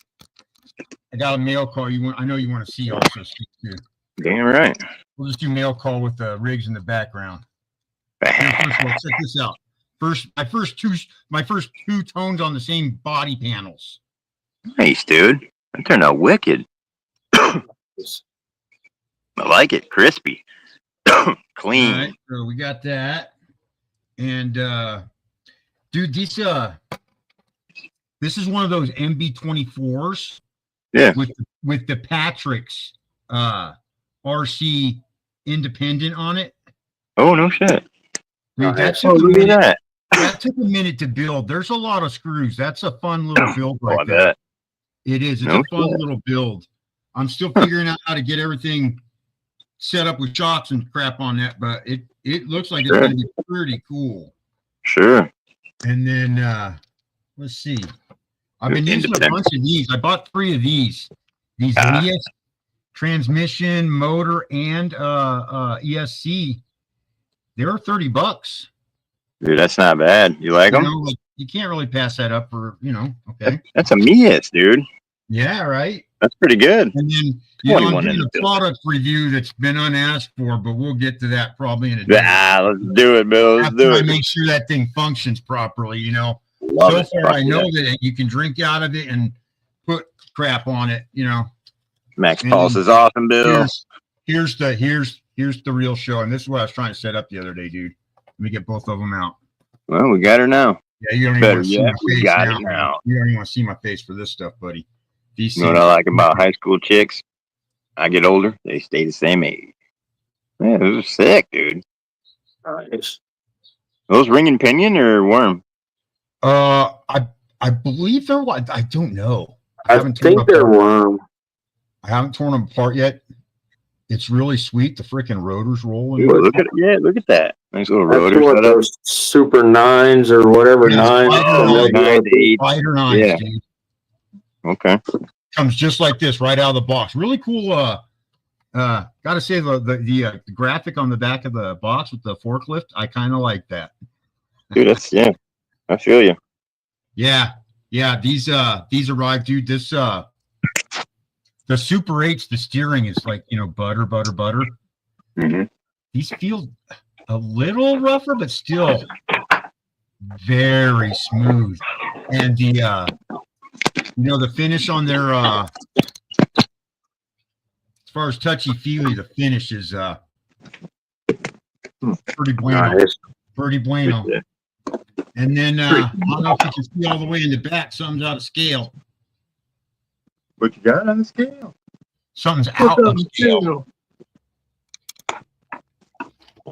I got a mail call. I know you want to see also, too. Damn right. We'll just do mail call with the rigs in the background. First of all, check this out. My first two tones on the same body panels. Nice, dude. That turned out wicked. I like it. Crispy. Clean. All right, so we got that. And dude, this is one of those MB24s. Yeah. With the Patrick's RC independent on it. Oh, no shit. Dude, that Oh, took a look at minute. that. That took a minute to build. There's a lot of screws. That's a fun little build Oh, I right there. bet. It is. It's No a fun shit. little build. I'm still figuring out how to get everything set up with shocks and crap on that, but it looks like it's Sure. going to be pretty cool. Sure. And then let's see. I've been using a Independent. bunch of these. I bought 3 of these. These Ah. Leas transmission, motor, and ESC. They were $30. Dude, that's not bad. You like You them? know, like you can't really pass that up for, okay. That's a Mias, dude. Yeah, right. That's pretty good. And then, I'm 21 in doing the a building. product review that's been unasked for, but we'll get to that probably in a day. Let's do it, Bill. Let's After do I it. make sure that thing functions properly, Love so it. far, Fuck I know yeah. that you can drink out of it and put crap on it, Max and Pulse then is awesome, Bill. Here's the real show, and this is what I was trying to set up the other day, dude. Let me get both of them out. Well, we got her now. Yeah, you don't even Better want to see yet, my we face got now. it now. Man. You don't even want to see my face for this stuff, buddy. DC. You know what I like about high school chicks? I get older, they stay the same age. Yeah, those are sick, dude. Nice. Those ringing pinion or worm? I believe they're what I don't know. I think they're worm. I haven't torn them apart yet. It's really sweet. The freaking rotors rolling. Ooh, look at that. Nice little That's rotor what setup. those Super 9s or whatever Yeah, 9s. Spider 9 to 8. Spider 9s, Yeah. dude. Okay. Comes just like this right out of the box. Really cool. Gotta say the graphic on the back of the box with the forklift, I kind of like that. Dude, I feel you. Yeah. These arrived, dude. This the Super 8s, the steering is like butter. Mm-hmm. These feel a little rougher, but still very smooth. And the finish on their as far as touchy feely, the finish is pretty bueno. Nice. Pretty bueno. Yeah. And then I don't know if you can see all the way in the back, something's out of scale. What you got on the scale? Something's out of scale.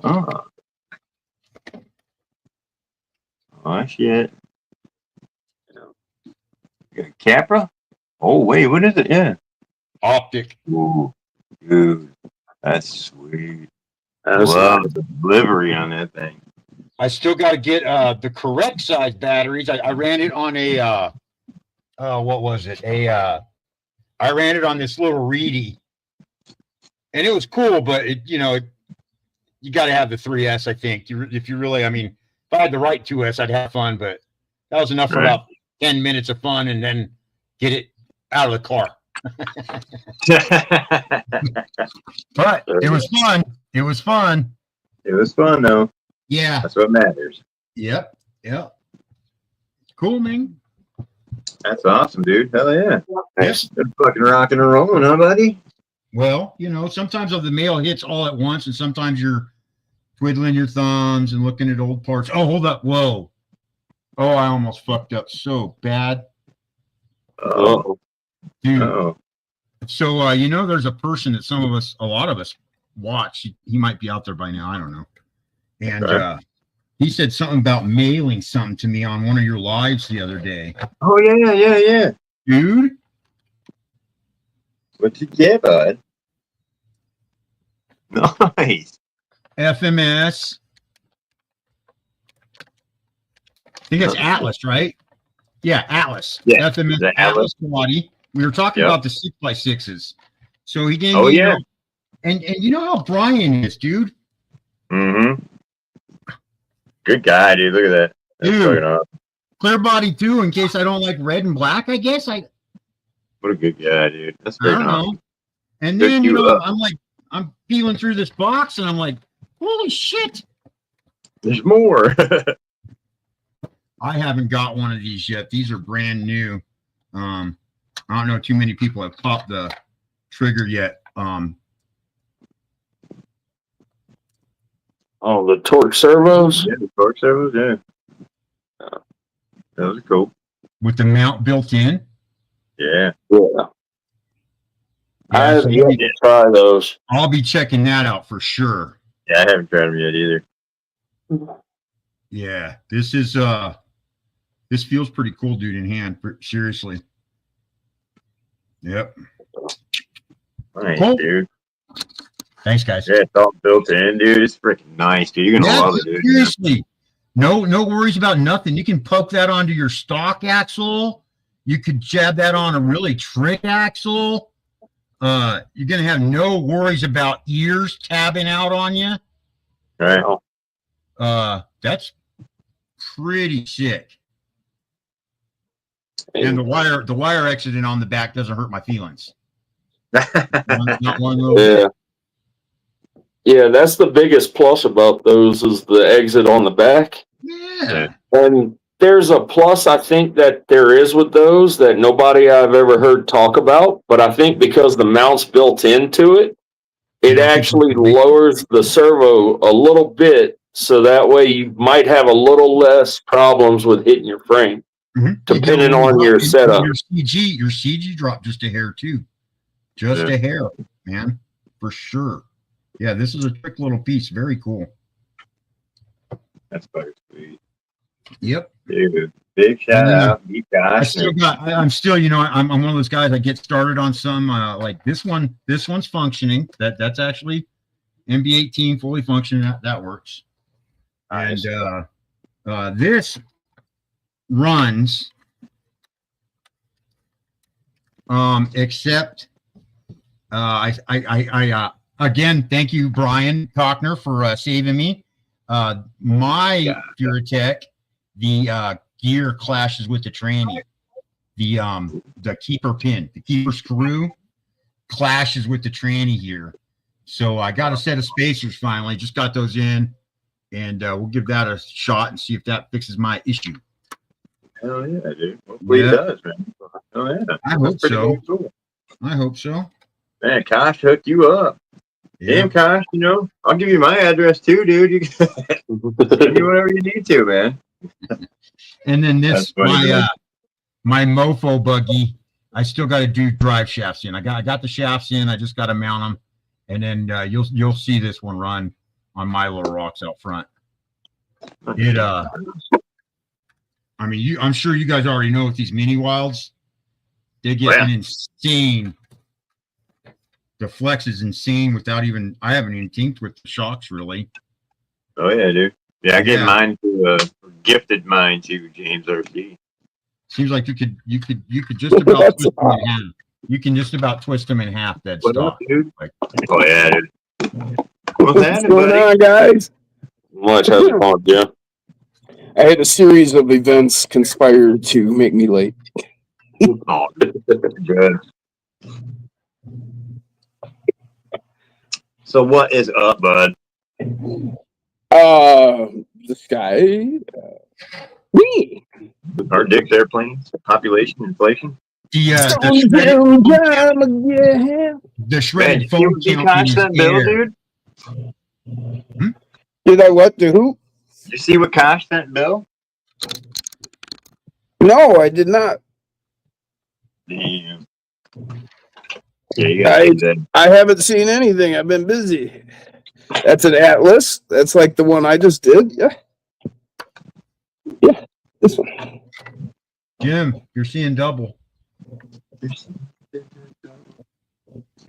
Oh. Oh, shit. Capra? Oh, wait, what is it? Yeah. Optic. Ooh, dude, that's sweet. That's Love nice. the livery on that thing. I still got to get the correct size batteries. I ran it on a what was it? I ran it on this little Reedy, and it was cool. But you got to have the 3S. I think if you really, if I had the right 2S, I'd have fun. But that was enough for Right. about 10 minutes of fun, and then get it out of the car. But it was fun. It was fun. It was fun though. Yeah. That's what matters. Yep. Cool, man. That's awesome, dude. Hell yeah. Yes. They're fucking rocking and rolling, huh, buddy? Well, sometimes the mail hits all at once, and sometimes you're twiddling your thumbs and looking at old parts. Oh, hold up. Whoa. Oh, I almost fucked up so bad. Oh. Dude. Oh. So, there's a person that a lot of us watch. He might be out there by now. I don't know. And Okay. he said something about mailing something to me on one of your lives the other day. Oh, yeah. Dude. What you get, bud? Nice. FMS. I think it's Atlas, right? Yeah, Atlas. Yeah, FMS the Atlas Quaddy. We were talking Yep. about the 6x6s. So he gave Oh, me, yeah. and you know how Brian is, dude. Mm-hmm. Good guy, dude. Look at that. That's Dude. fucking awesome. Clear body too, in case I don't like red and black, I guess. I What a good guy, dude. That's I very don't awesome. know. And Hook then, you up. I'm peeling through this box and I'm like, holy shit. There's more. I haven't got one of these yet. These are brand new. I don't know too many people have popped the trigger yet. Oh, the torque servos. Yeah, the torque servos, yeah. Those are cool. With the mount built in. Yeah. Yeah. I Yeah, have so yet to try those. I'll be checking that out for sure. Yeah, I haven't tried them yet either. Yeah, this feels pretty cool, dude, in hand. Seriously. Yep. Nice, Cool. dude. Thanks, guys. Yeah, it's all built in, dude. It's freaking nice, dude. You're gonna love it, dude. Seriously. No worries about nothing. You can poke that onto your stock axle. You could jab that on a really trick axle. You're gonna have no worries about ears tabbing out on you. Right. That's pretty sick. And the wire exiting on the back doesn't hurt my feelings. Not one little bit. Yeah, that's the biggest plus about those is the exit on the back. Yeah. And there's a plus I think that there is with those that nobody I've ever heard talk about, but I think because the mount's built into it, it actually lowers the servo a little bit, so that way you might have a little less problems with hitting your frame, depending on your setup. Your CG dropped just a hair too. Just a hair, man, for sure. Yeah, this is a trick little piece. Very cool. That's very sweet. Yep. Dude, big shout out. I'm still, I'm one of those guys. I get started on some like this one. This one's functioning. That's actually MB18 fully functioning. That works. Nice. And this runs. Except I again, thank you, Brian Cochner, for saving me. My Furatech, the gear clashes with the tranny. The keeper pin, the keeper screw clashes with the tranny here. So I got a set of spacers finally. Just got those in, and we'll give that a shot and see if that fixes my issue. Hell yeah, dude. Hopefully it does, man. Oh yeah. I hope so. Cool. I hope so. Man, Kosh hooked you up. Yeah. Damn, Kosh, I'll give you my address too, dude. You can give me whatever you need to, man. And then this, my mofo buggy, I still got to do drive shafts in. I got the shafts in. I just got to mount them, and then you'll see this one run on my little rocks out front. I mean, I'm sure you guys already know with these mini wilds, they get an insane. The flex is insane without even. I haven't even tinked with the shocks really. Oh yeah, dude. Yeah, I get mine to gifted mine to James RC. Seems like you could just about twist them in half. You can just about twist them in half. That stock, dude. Oh yeah, dude. What's going on, guys? Much how's it going, Jim? I had a series of events conspire to make me late. Oh, good. So what is up, bud? This guy, me. Our dicks, airplanes, population, inflation. The shredded phone count. Bill, dude. Did I what? To who? Did you see what Kosh sent Bill? No, I did not. Damn. Yeah, you got I haven't seen anything. I've been busy. That's an Atlas. That's like the one I just did. Yeah. Yeah, this one. Jim, you're seeing double.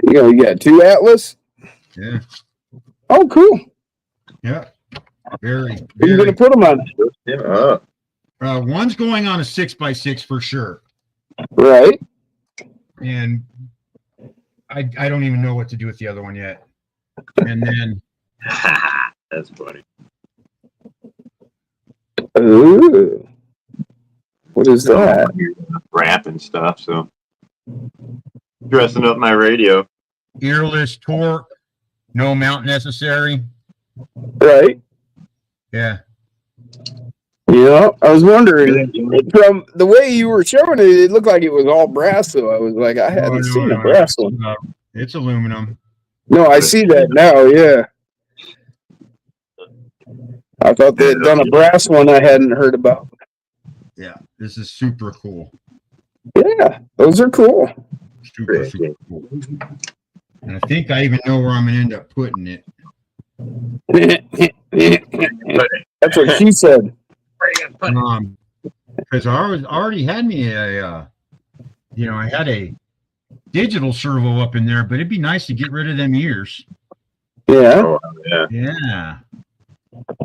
You got two Atlas? Yeah. Oh, cool. Yeah. Very. Where are you going to put them on? One's going on a 6x6 for sure. Right. And I don't even know what to do with the other one yet. And then that's funny. Ooh. What is that? Rap and stuff, so dressing up my radio. Earless torque, no mount necessary. Right. Yeah. Yeah, I was wondering from the way you were showing it, it looked like it was all brass. So I was like, I hadn't seen a brass one. It's aluminum. No, I see that now. Yeah, I thought they had done a brass one I hadn't heard about. Yeah, this is super cool. Yeah, those are cool. Super, super cool. And I think I even know where I'm gonna end up putting it. That's what she said. Because I already had me I had a digital servo up in there, but it'd be nice to get rid of them ears. Yeah. Oh, yeah. Yeah.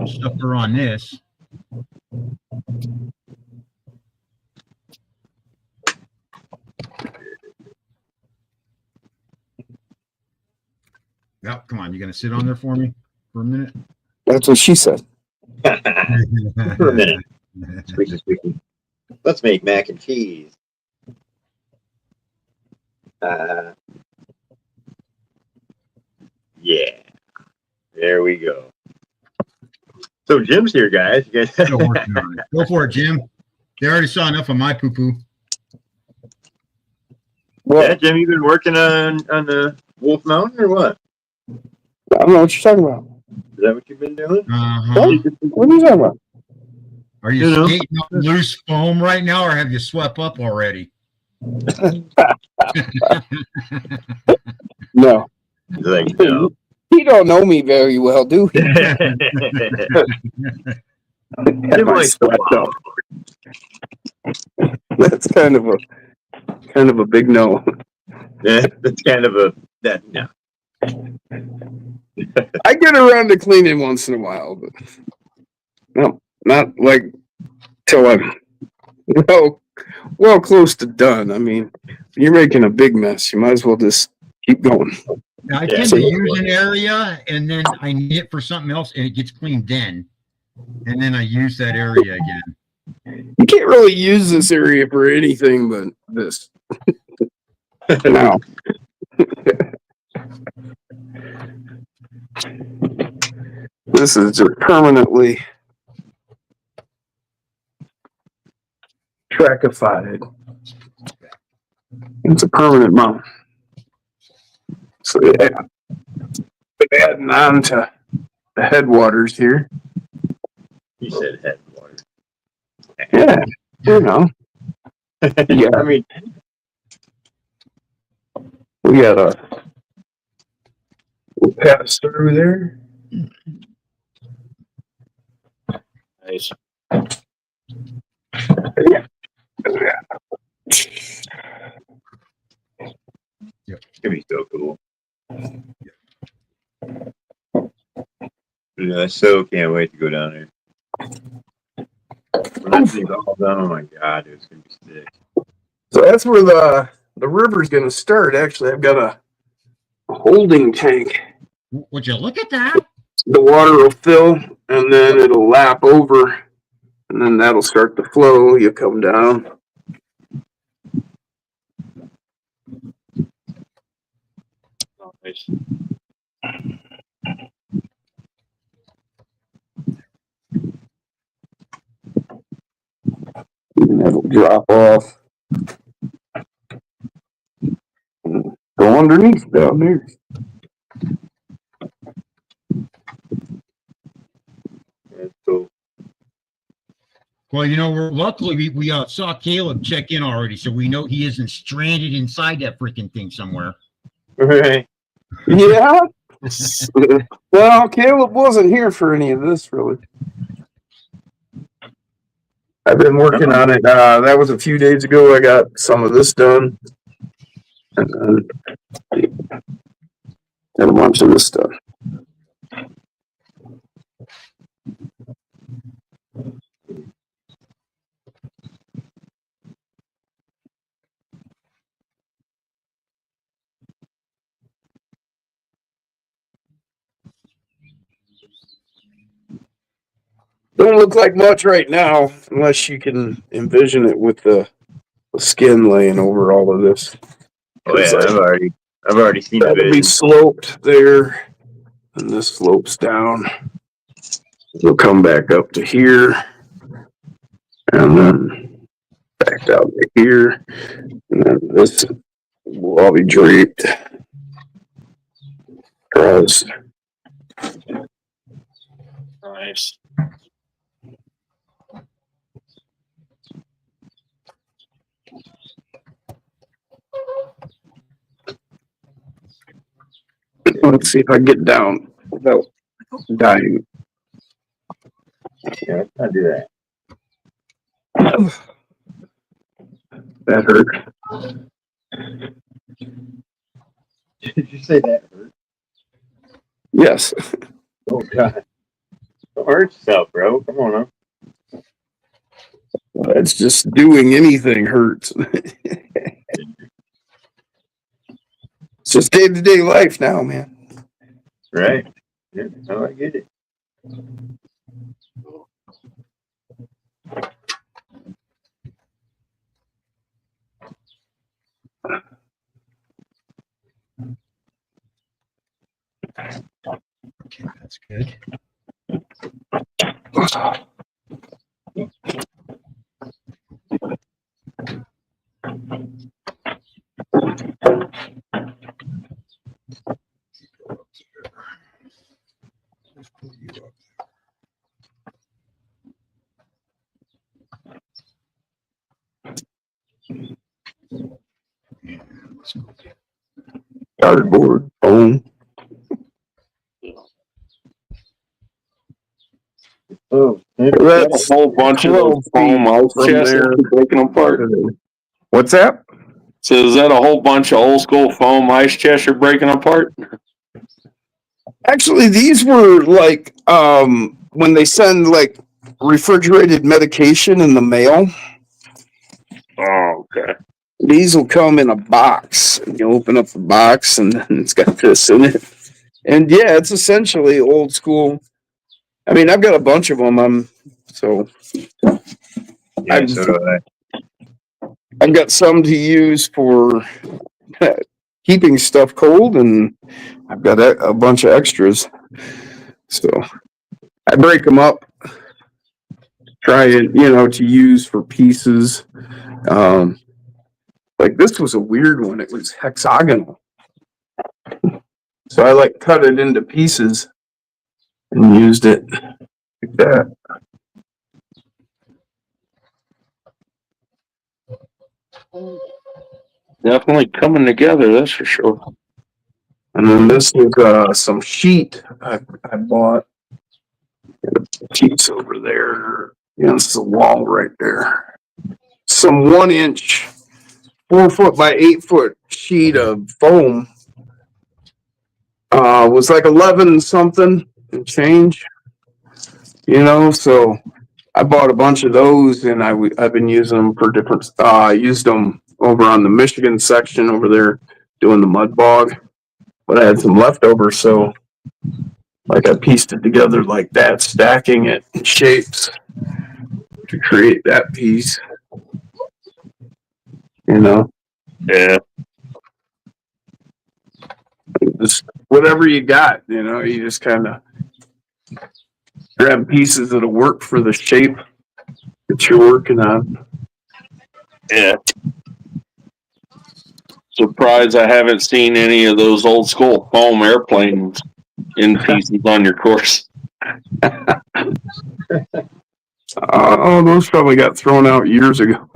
Stuff are on this. Yep, come on, you gonna sit on there for me for a minute? That's what she said. For a minute. Squeaky, squeaky. Let's make mac and cheese. Yeah. There we go. So Jim's here, guys. You guys Still working on it. Go for it, Jim. They already saw enough of my poo-poo. What? Yeah, Jim, you been working on the Wolf Mountain or what? I don't know what you're talking about. Is that what you've been doing? Uh-huh. What are you talking about? Are you skating on loose foam right now, or have you swept up already? No. He's like, no. You don't know me very well, do you? Jim likes the wow. That's kind of a big no. Yeah, that's kind of a that no. I get around to cleaning once in a while, but no, not like till I'm well close to done. I mean, you're making a big mess. You might as well just keep going. I tend to use an area, and then I need it for something else, and it gets cleaned then. And then I use that area again. You can't really use this area for anything but this. No. This is just permanently trackified. It's a permanent mount. So yeah, adding on to the headwaters here. He said headwater. Yeah, you know. Yeah, I mean, we got we'll pass through there. Nice. Yeah. it's gonna be so cool. Yeah, I so can't wait to go down there. When that thing's all done, oh my god, it's gonna be sick. So that's where the river's gonna start. Actually, I've got a holding tank. Would you look at that? The water will fill and then it'll lap over and then that'll start to flow. You come down. Nice. And it'll drop off. Go underneath down there. That's cool. Well, we're luckily we saw Caleb check in already, so we know he isn't stranded inside that freaking thing somewhere. Right. Yeah. Well, Caleb wasn't here for any of this, really. I've been working on it. That was a few days ago. I got some of this done. And then a bunch of this stuff. Don't look like much right now, unless you can envision it with the skin laying over all of this. Oh yeah, I've already seen the That'll be vision. sloped there, and this slopes down. It'll come back up to here, and then back down to here, and then this will all be draped across. Nice. let's see if I can get down without dying. Yeah, let's not do that. That hurt. Did you say that hurt? Yes. Oh God! Don't hurt yourself, bro. Come on, now. It's just doing anything hurts. It's just day-to-day life now, man. Right? Yeah, no, I get it. Okay, that's good. Let's pull you up. Yeah, let's go. Cardboard, bone. Oh, That's A whole bunch of those 12 foam feet ice from chests there. that you're breaking apart. What's that? So is that a whole bunch of old school foam ice chests you're breaking apart? Actually, these were like when they send like refrigerated medication in the mail. Oh, okay. These will come in a box. You open up the box and then it's got this in it. And yeah, it's essentially old school. I mean, I've got a bunch of them. yeah, so do I. I've got some to use for keeping stuff cold, and I've got a bunch of extras. So I break them up, try it, to use for pieces. Like this was a weird one. It was hexagonal. So I like cut it into pieces and used it like that. Definitely coming together, that's for sure. And then this is some sheet I bought. Sheets over there against the wall right there. Some 1 inch, 4 foot by 8 foot sheet of foam. Was like 11 something and change. So I bought a bunch of those and I've been using them for different. I used them over on the Michigan section over there doing the mud bog, but I had some leftovers, so like I pieced it together like that, stacking it in shapes to create that piece. Yeah. Just whatever you got, you just kind of grab pieces that'll work for the shape that you're working on. Yeah. Surprised I haven't seen any of those old school foam airplanes in pieces on your course. Those probably got thrown out years ago.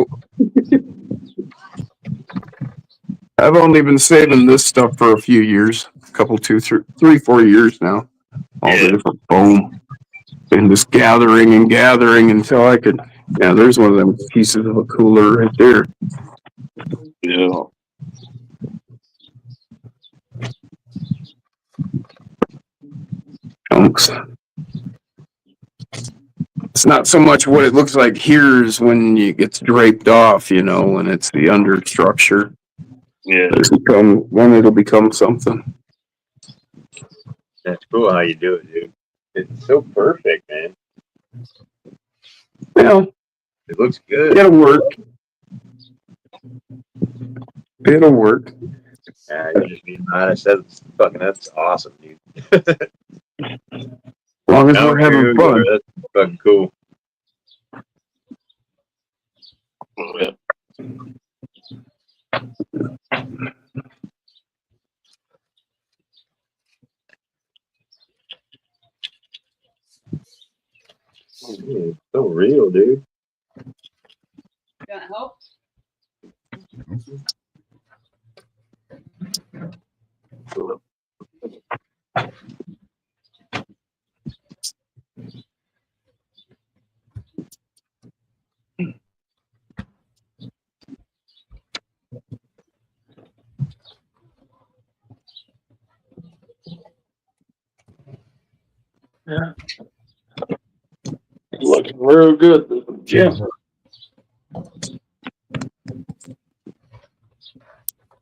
I've only been saving this stuff for a few years, a couple, 2, 3, 4 years now. All the different foam, and just gathering and gathering until I could. Yeah, there's one of them pieces of a cooler right there. Yeah. Chunks. It's not so much what it looks like here is when it gets draped off, when it's the under structure. Yeah. Then it'll become something. That's cool how you do it, dude. It's so perfect, man. Yeah, It looks good. it'll work. It'll work. You're just being honest. That's awesome, dude. As long as we're having fun. That's fucking cool. Yeah. It's so real, dude. Got help? Yeah. Looking real good. Yeah.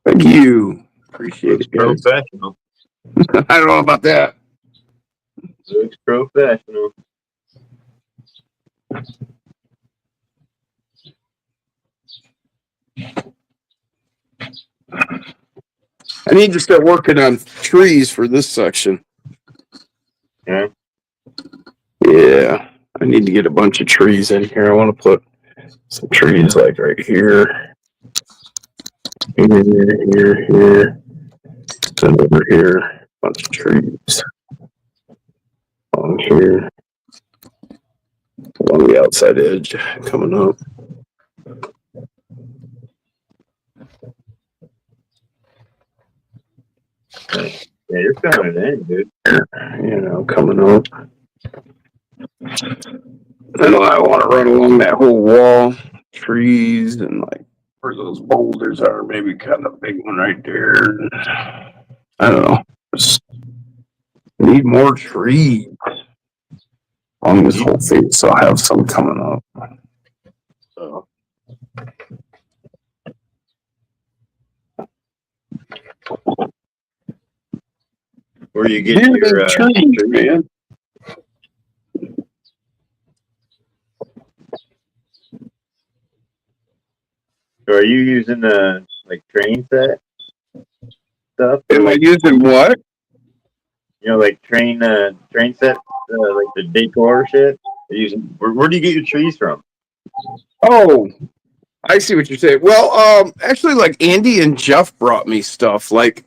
Thank you. Appreciate Looks it, guys. professional. I don't know about that. Looks professional. I need to start working on trees for this section. Yeah. Yeah. I need to get a bunch of trees in here. I want to put some trees like right here. Here. And over here. A bunch of trees. Along here. Along the outside edge coming up. Yeah, you're filling it in, dude. You know, coming up. Then I want to run along that whole wall, trees, and like where those boulders are, maybe kind of big one right there. I don't know. Just need more trees on this whole thing, so I have some coming up. So. Where you get your trees, man. So are you using the like train set stuff? Am I using what? You know, like train set, like the decor shit. Are you using where do you get your trees from? Oh, I see what you're saying. Well, actually, like Andy and Jeff brought me stuff like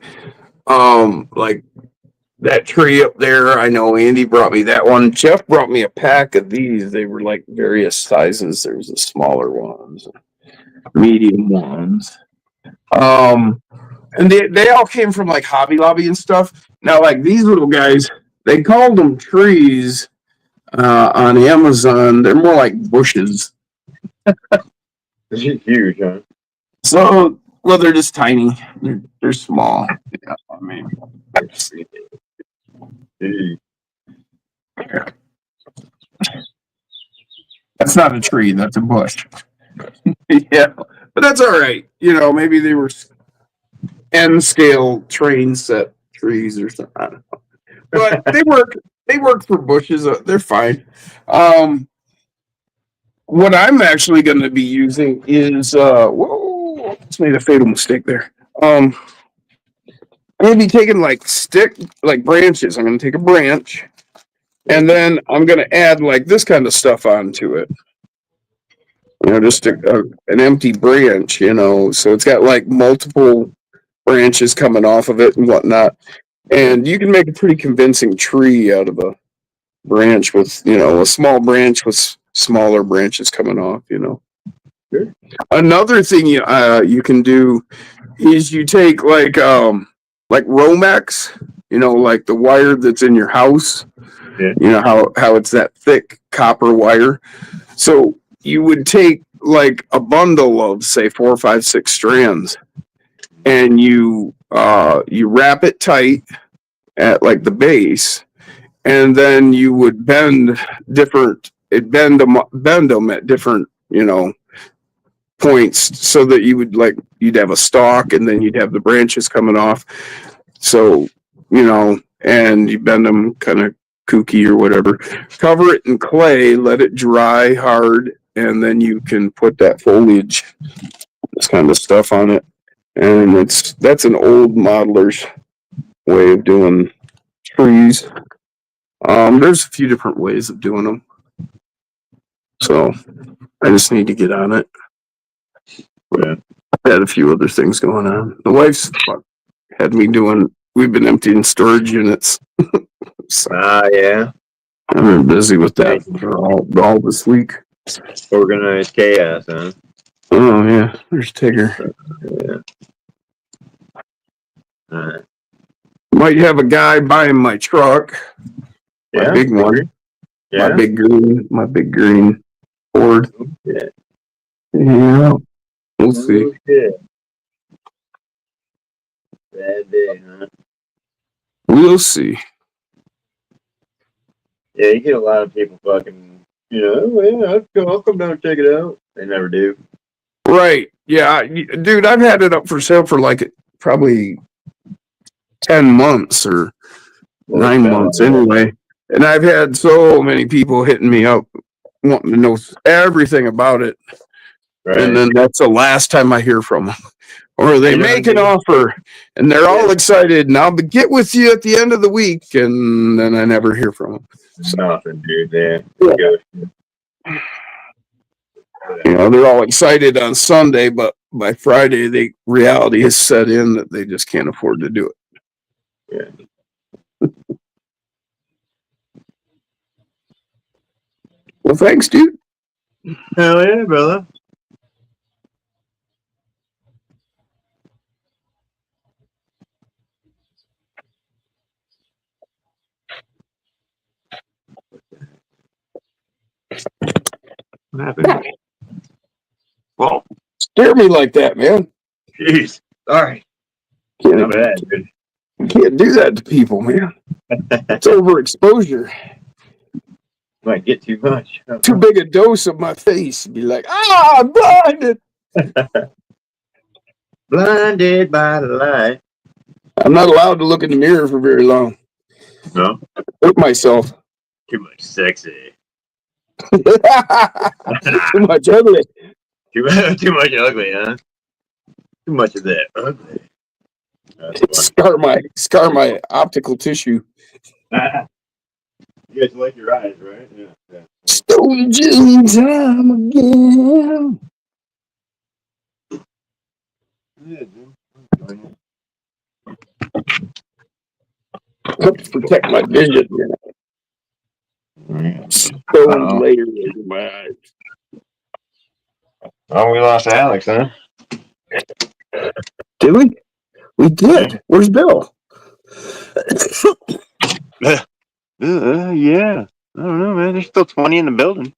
that tree up there. I know Andy brought me that one. Jeff brought me a pack of these. They were like various sizes. There was the smaller ones, medium ones. And they all came from like Hobby Lobby and stuff. Now, like these little guys, they called them trees on Amazon. They're more like bushes. This is huge, huh? So, well, they're just tiny. They're small. Yeah, I mean, Dude. that's not a tree. That's a bush. Yeah, but that's all right. You know, maybe they were N scale train set trees or something. I don't know. But they work. They work for bushes. They're fine. What I'm actually going to be using is whoa, I just made a fatal mistake there. I'm going to be taking like branches. I'm going to take a branch, and then I'm going to add like this kind of stuff onto it. You know, just an empty branch. You know, so it's got like multiple branches coming off of it and whatnot, and you can make a pretty convincing tree out of a branch with, you know, a small branch with smaller branches coming off, you know. Sure. Another thing you can do is you take like Romex, you know, like the wire that's in your house. Yeah. You know how it's that thick copper wire. So you would take like a bundle of say 4, 5, 6 strands, and you wrap it tight at like the base, and then you would bend them at different, you know, points, so that you'd have a stalk, and then you'd have the branches coming off. So, you know, and you bend them kind of kooky or whatever. Cover it in clay, let it dry hard, and then you can put that foliage, this kind of stuff on it. And that's an old modeler's way of doing trees. There's a few different ways of doing them. So I just need to get on it. Yeah. I had a few other things going on. The wife's had me we've been emptying storage units. So Yeah. I've been busy with that for all this week. Organized chaos, huh? Oh yeah, there's Tigger. Yeah. Alright. Might have a guy buying my truck. My big one. Yeah. My big green Ford. Yeah. Yeah. We'll see. Oh, shit. Bad day, huh? We'll see. Yeah, you get a lot of people fucking, oh, yeah, I'll come down and check it out. They never do. Right. Yeah. Dude, I've had it up for sale for like probably 10 months or 9 months anyway. And I've had so many people hitting me up wanting to know everything about it. Right. And then that's the last time I hear from them. Or they You know make what I an mean? offer and they're all excited and I'll get with you at the end of the week. And then I never hear from them. So, Nothing, dude. Yeah. they're all excited on Sunday, but by Friday, reality has set in that they just can't afford to do it. Yeah. Well, thanks, dude. Hell yeah, brother. What happened? Whoa. Scare me like that, man. Jeez. Sorry. Can't, Not bad, dude. can't do that to people, man. It's overexposure. Might get too much. Too big a dose of my face. Be like, I'm blinded. Blinded by the light. I'm not allowed to look in the mirror for very long. No? Hurt myself. Too much sexy. Too much ugly. Too much ugly, huh? Too much of that ugly. Scar my optical tissue. You guys like your eyes, right? Yeah. Stone June time again. Yeah, dude. Help to protect my vision. Stone layer over my eyes. Oh, we lost Alex, huh? Did we? We did. Where's Bill? Yeah. I don't know, man. There's still 20 in the building.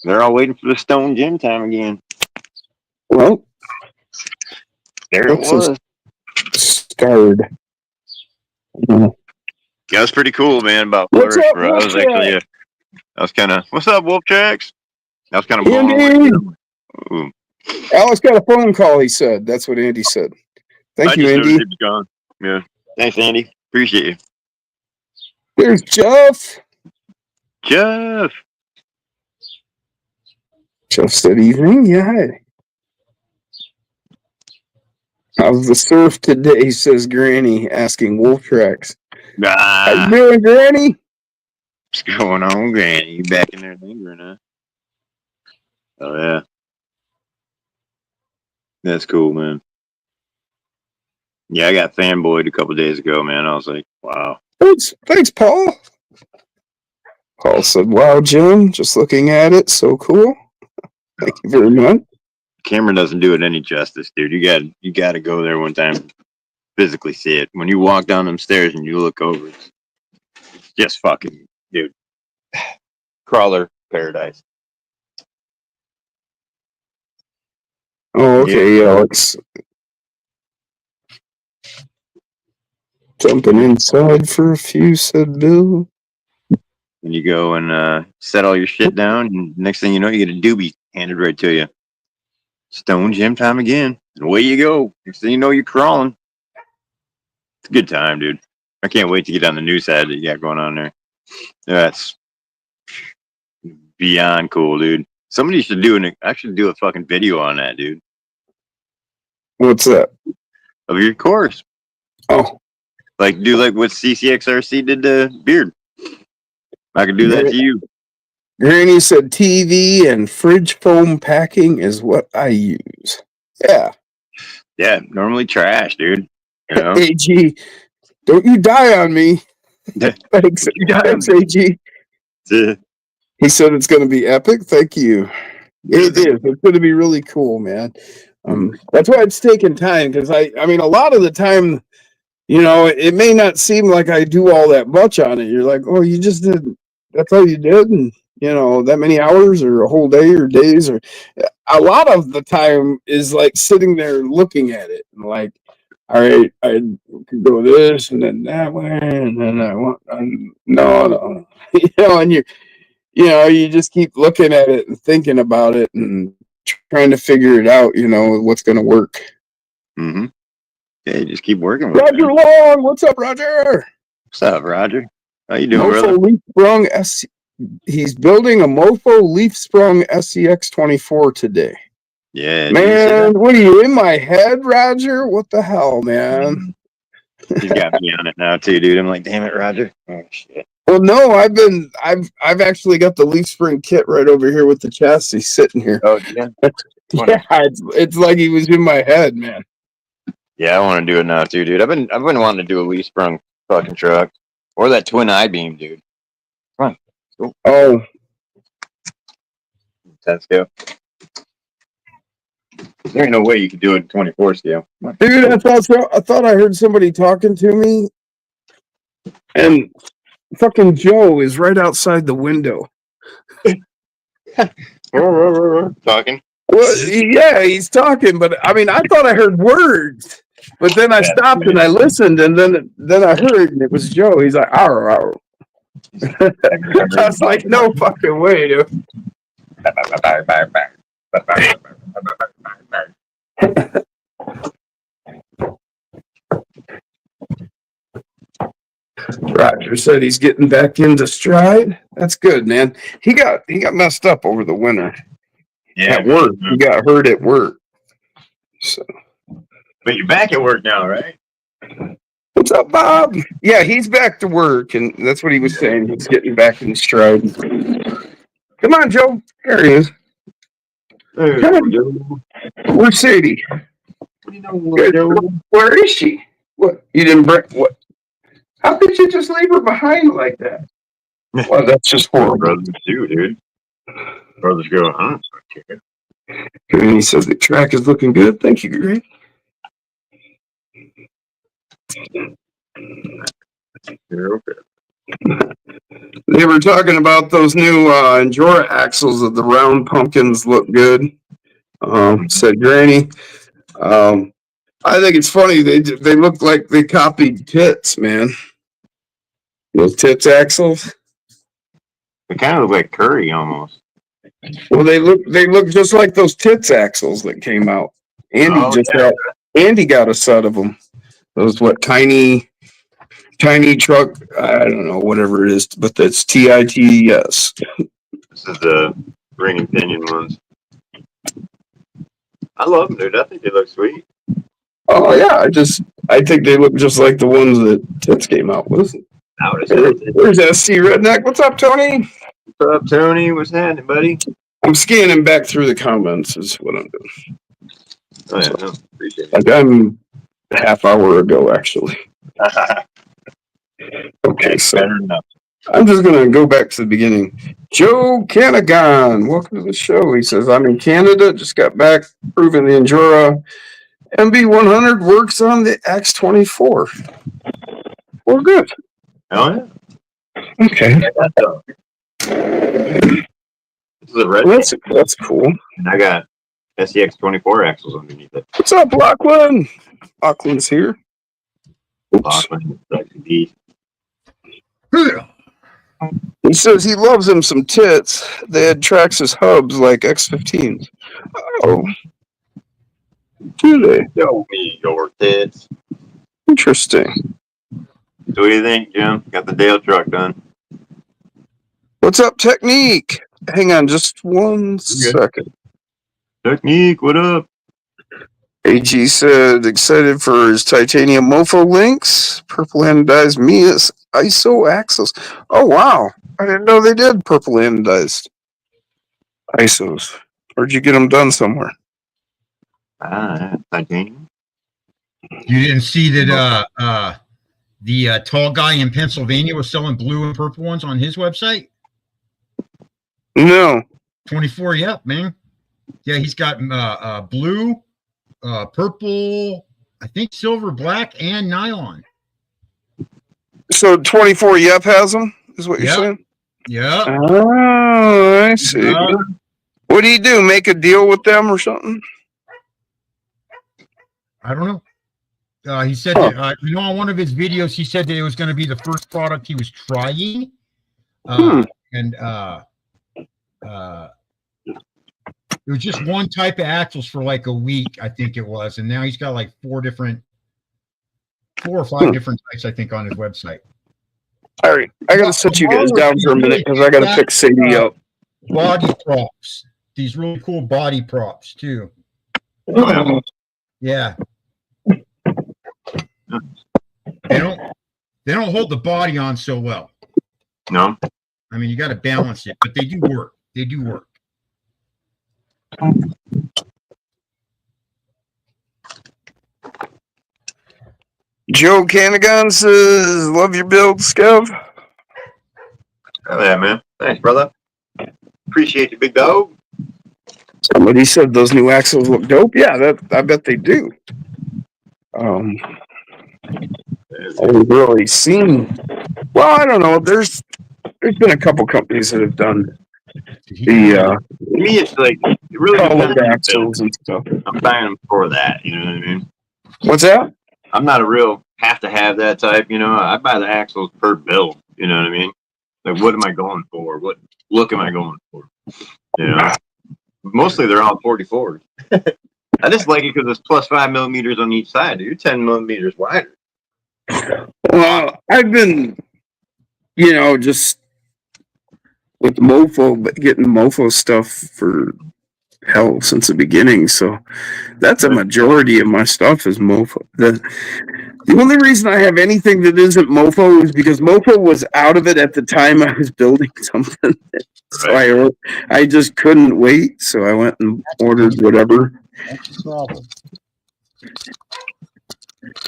They're all waiting for the Stone Gym time again. Well, There it was. Scarred. Yeah, it was pretty cool, man, about What's Flourish, up, bro. I was Wolf actually, Jack? I was kind of, what's up, Wolf Jacks? I was kind of blown Andy! away. Ooh. Alex got a phone call, he said. That's what Andy said. Thank you, I just Andy. noticed he was gone. Yeah. Thanks, Andy. Appreciate you. There's Jeff. Jeff. Jeff said evening. Yeah. How's the surf today, says Granny, asking Wolf Tracks. How you doing, Granny? What's going on, Granny? You back in there lingering, huh? Oh, yeah. That's cool, man. Yeah, I got fanboyed a couple days ago, man. I was like, wow. Thanks, Paul. Paul said, wow, Jim, just looking at it, so cool. Thank you very much. Camera doesn't do it any justice, dude. You got to go there one time, physically see it. When you walk down them stairs and you look over, it's just fucking, dude. Crawler paradise. Oh, okay, Alex. Jumping inside for a few, said Bill. And you go and set all your shit down, and next thing you know, you get a doobie handed right to you. Stone Gym time again. And away you go. Next thing you know, you're crawling. It's a good time, dude. I can't wait to get on the new side that you got going on there. That's beyond cool, dude. Somebody should do a fucking video on that, dude. What's that? Of your course. Oh. Like, do like what CCXRC did to Beard. I could do that to you. Granny said TV and fridge foam packing is what I use. Yeah. Yeah, normally trash, dude. You know? AG, don't you die on me. Thanks, AG. He said it's going to be epic. Thank you. It is. It's going to be really cool, man. That's why it's taking time, because I mean, a lot of the time, it may not seem like I do all that much on it. You're like, oh, you just did, that's all you did, and that many hours or a whole day or days, or a lot of the time is like sitting there looking at it and like, all right, I could go this and then that way, and then I want, no, and you just keep looking at it and thinking about it and trying to figure it out, what's going to work. Mm-hmm. Yeah, you just keep working with Roger it. Long, what's up, Roger? What's up, Roger? How you doing, Mofo brother? Leaf Sprung he's building a Mofo Leaf Sprung SCX 24 today. Yeah, Man, what are you in my head, Roger? What the hell, man? He's got me on it now too, dude. I'm like, damn it, Roger. Oh shit. Well, no, I've actually got the leaf spring kit right over here with the chassis sitting here. Oh yeah. Yeah, it's like he was in my head, man. Yeah, I want to do it now too, dude. I've been wanting to do a leaf sprung fucking truck or that twin I-beam, dude. Come on. Cool. Oh, Let's go. There ain't no way you could do it in 24 scale. dude, I thought I heard somebody talking to me, and fucking Joe is right outside the window. Talking. Well, yeah, he's talking, but I mean, I thought I heard words, but then I stopped and I listened, and then I heard, and it was Joe. He's like, "Arr, arr." I was like, "No fucking way, dude." Roger said he's getting back into stride. That's good, man. He got messed up over the winter. Yeah, At work. He got hurt at work. So, but you're back at work now, right? what's up, Bob? Yeah, he's back to work, and that's what he was saying. He's getting back in stride. Come on, Joe. There he is. Come on. Where's Sadie? Where is she? What? You didn't bring what? How could you just leave her behind like that? Well, that's just horrible. Brothers do, dude. Brothers go, huh? And he says the track is looking good. Thank you, Greg. You're okay. They were talking about those new Endura axles of the round pumpkins look good. Said Granny. I think it's funny. They look like they copied Tits, man. Those Tits axles. They kind of look like Curry almost. Well, they look just like those Tits axles that came out. Andy got a set of them. Those tiny truck. I don't know, whatever it is, but that's TITS. This is the ring and pinion ones. I love them, dude. I think they look sweet. Oh yeah, I think they look just like the ones that Tits came out with. There's SC Redneck. What's up, Tony? What's up, Tony? What's happening, buddy? I'm scanning back through the comments is what I'm doing. Oh yeah, no, appreciate it. Like I'm a half hour ago, actually. Okay, so better enough. I'm just gonna go back to the beginning. Joe Canagon, welcome to the show. He says, I'm in Canada, just got back, proving the Endura MB100 works on the X24. Well, good. Oh yeah. Okay. This is a red. That's cool. And I got SEX 24 axles underneath it. What's up, Lachlan? Lachlan's here. Lachlan, indeed. He says he loves him some Tits. They had Traxxas hubs like X15s. Oh. Do they? Show me your tits. Interesting. So what do you think, Jim? Got the Dale truck done. What's up, Technique? Hang on just one second. Technique, what up? AG said excited for his titanium mofo links. Purple anodized Mia's ISO axles. Oh wow. I didn't know they did purple anodized ISOs. Where'd you get them done somewhere? Titanium. You didn't see that the tall guy in Pennsylvania was selling blue and purple ones on his website? No. 24, yep, man. Yeah, he's got blue, purple, I think silver, black, and nylon. So 24 Yep has them, is what you're Yep. saying? Yeah. Oh, I see. What do you do? Make a deal with them or something? I don't know. He said that, on one of his videos, he said that it was going to be the first product he was trying. And it was just one type of axles for like a week, I think it was. And now he's got like 4 or 5 different types, I think, on his website. All right. I got to set you guys down for a minute because I got to pick Sadie up. Body props. These really cool body props, too. Yeah. They don't hold the body on so well. No. I mean, you got to balance it, but they do work. They do work. Joe Canagon says, love your build, Skev. Oh, yeah, man. Thanks, brother. Appreciate you, big dog. Somebody said those new axles look dope. Yeah, I bet they do. I've really seen. Well, I don't know. There's been a couple companies that have done the To me, it's like it really colored depends on the axles build. and stuff. I'm buying them for that. You know what I mean? What's that? I'm not a real have to have that type. You know, I buy the axles per build. You know what I mean? Like, what am I going for? What look am I going for? You know, mostly they're all 44s. I just like it because it's plus 5 millimeters on each side. You're 10 millimeters wider. Well, I've been, just with Mofo, but getting Mofo stuff for hell since the beginning. So that's a majority of my stuff is Mofo. The only reason I have anything that isn't Mofo is because Mofo was out of it at the time I was building something. So I just couldn't wait. So I went and ordered whatever. That's the problem.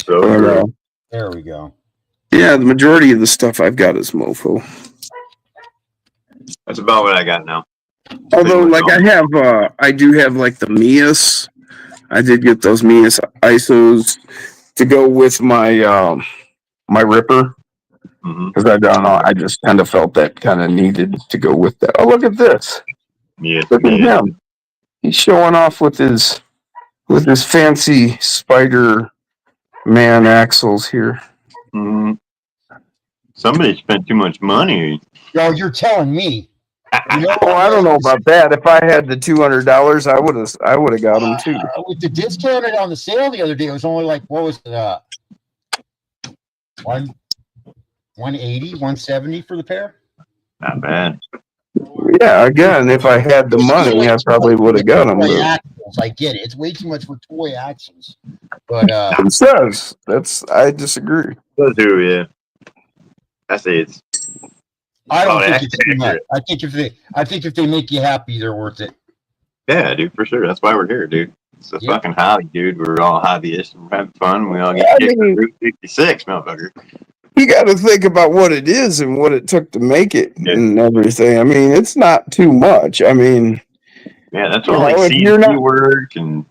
So there we go. Yeah, the majority of the stuff I've got is Mofo. that's about what I got now. Although, like I do have like the Mias. I did get those Mias ISOs to go with my my Ripper because I don't know. I just kind of felt that kind of needed to go with that. Oh, look at this! Yes, Look at him. He's showing off with his fancy Spider Man axles here. Mm-hmm. Somebody spent too much money. Yo, you're telling me. Oh, I don't know about that. If I had the $200, I would have got them too. With the discounted on the sale the other day, it was only like, what was it? 180, 170 for the pair. Not bad. Yeah, again, if I had the money, I probably would have got them. Axles, I get it. It's way too much for toy axles. But it says I disagree. Those do, yeah. I say it's. I don't think it's too much. I think if they make you happy, they're worth it. Yeah, dude, for sure. That's why we're here, dude. It's a fucking hobby, dude. We're all hobbyists and we're having fun. We all get Route 66, motherfucker. You got to think about what it is and what it took to make it and everything. I mean, it's not too much. I mean, yeah, that's all like CNC work, and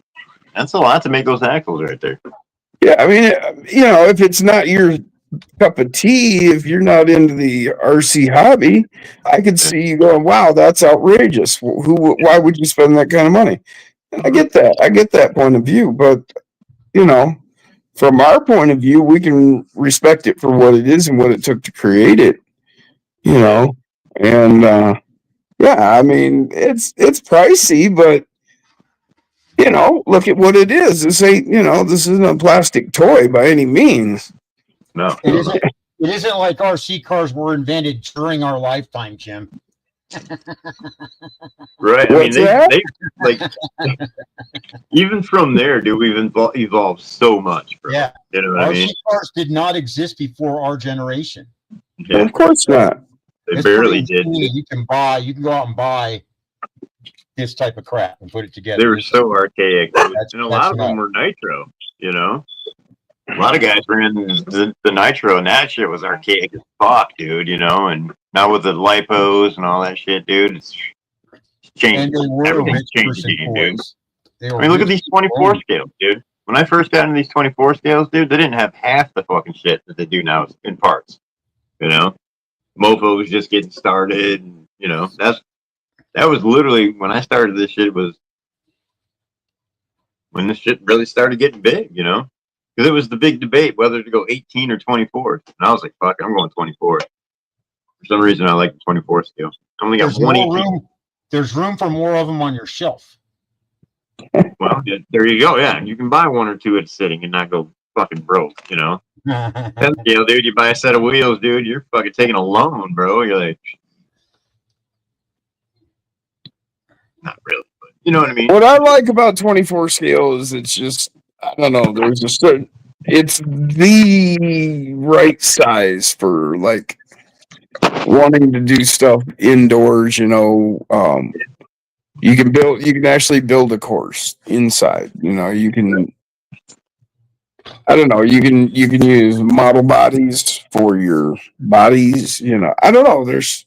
that's a lot to make those axles right there. Yeah, I mean, if it's not your cup of tea, if you're not into the RC hobby, I could see you going, "Wow, that's outrageous. Why would you spend that kind of money?" And I get that. I get that point of view, but from our point of view, we can respect it for what it is and what it took to create it. And I mean, it's pricey, but look at what it is. This ain't, this isn't a plastic toy by any means. No. It isn't like RC cars were invented during our lifetime, Jim. Right. I mean, they like even from there, dude, we've evolved so much. Bro. Yeah. You know what I mean? RC cars did not exist before our generation. Yeah. Of course not. They barely did. You can go out and buy this type of crap and put it together. They were so archaic. And a lot of them were nitro, A lot of guys ran the nitro, and that shit was archaic as fuck, dude, and now with the lipos and all that shit, dude, it's changed. And they were Everything's rich person changing, dude. toys. They were I mean, look at really these 24 strong. scales, dude. When I first got into these 24 scales, dude, they didn't have half the fucking shit that they do now in parts. You know, Mofo was just getting started. And, you know, that was literally when I started this shit. Was when this shit really started getting big. You know, because it was the big debate whether to go 18 or 24. And I was like, fuck, I'm going 24. For some reason, I like the 24 scale. I only got There's one more 18. room. There's room for more of them on your shelf. Well, yeah, there you go. Yeah, you can buy one or two at a sitting and not go fucking broke. You know. That scale, dude, you buy a set of wheels, dude, you're fucking taking a loan, bro. You're like, not really, but you know what I mean? What I like about 24 scale is it's just, I don't know, there's a certain, it's the right size for like wanting to do stuff indoors, you know. You can actually build a course inside, you know, you can, I don't know, you can use model bodies for your bodies, you know, I don't know, there's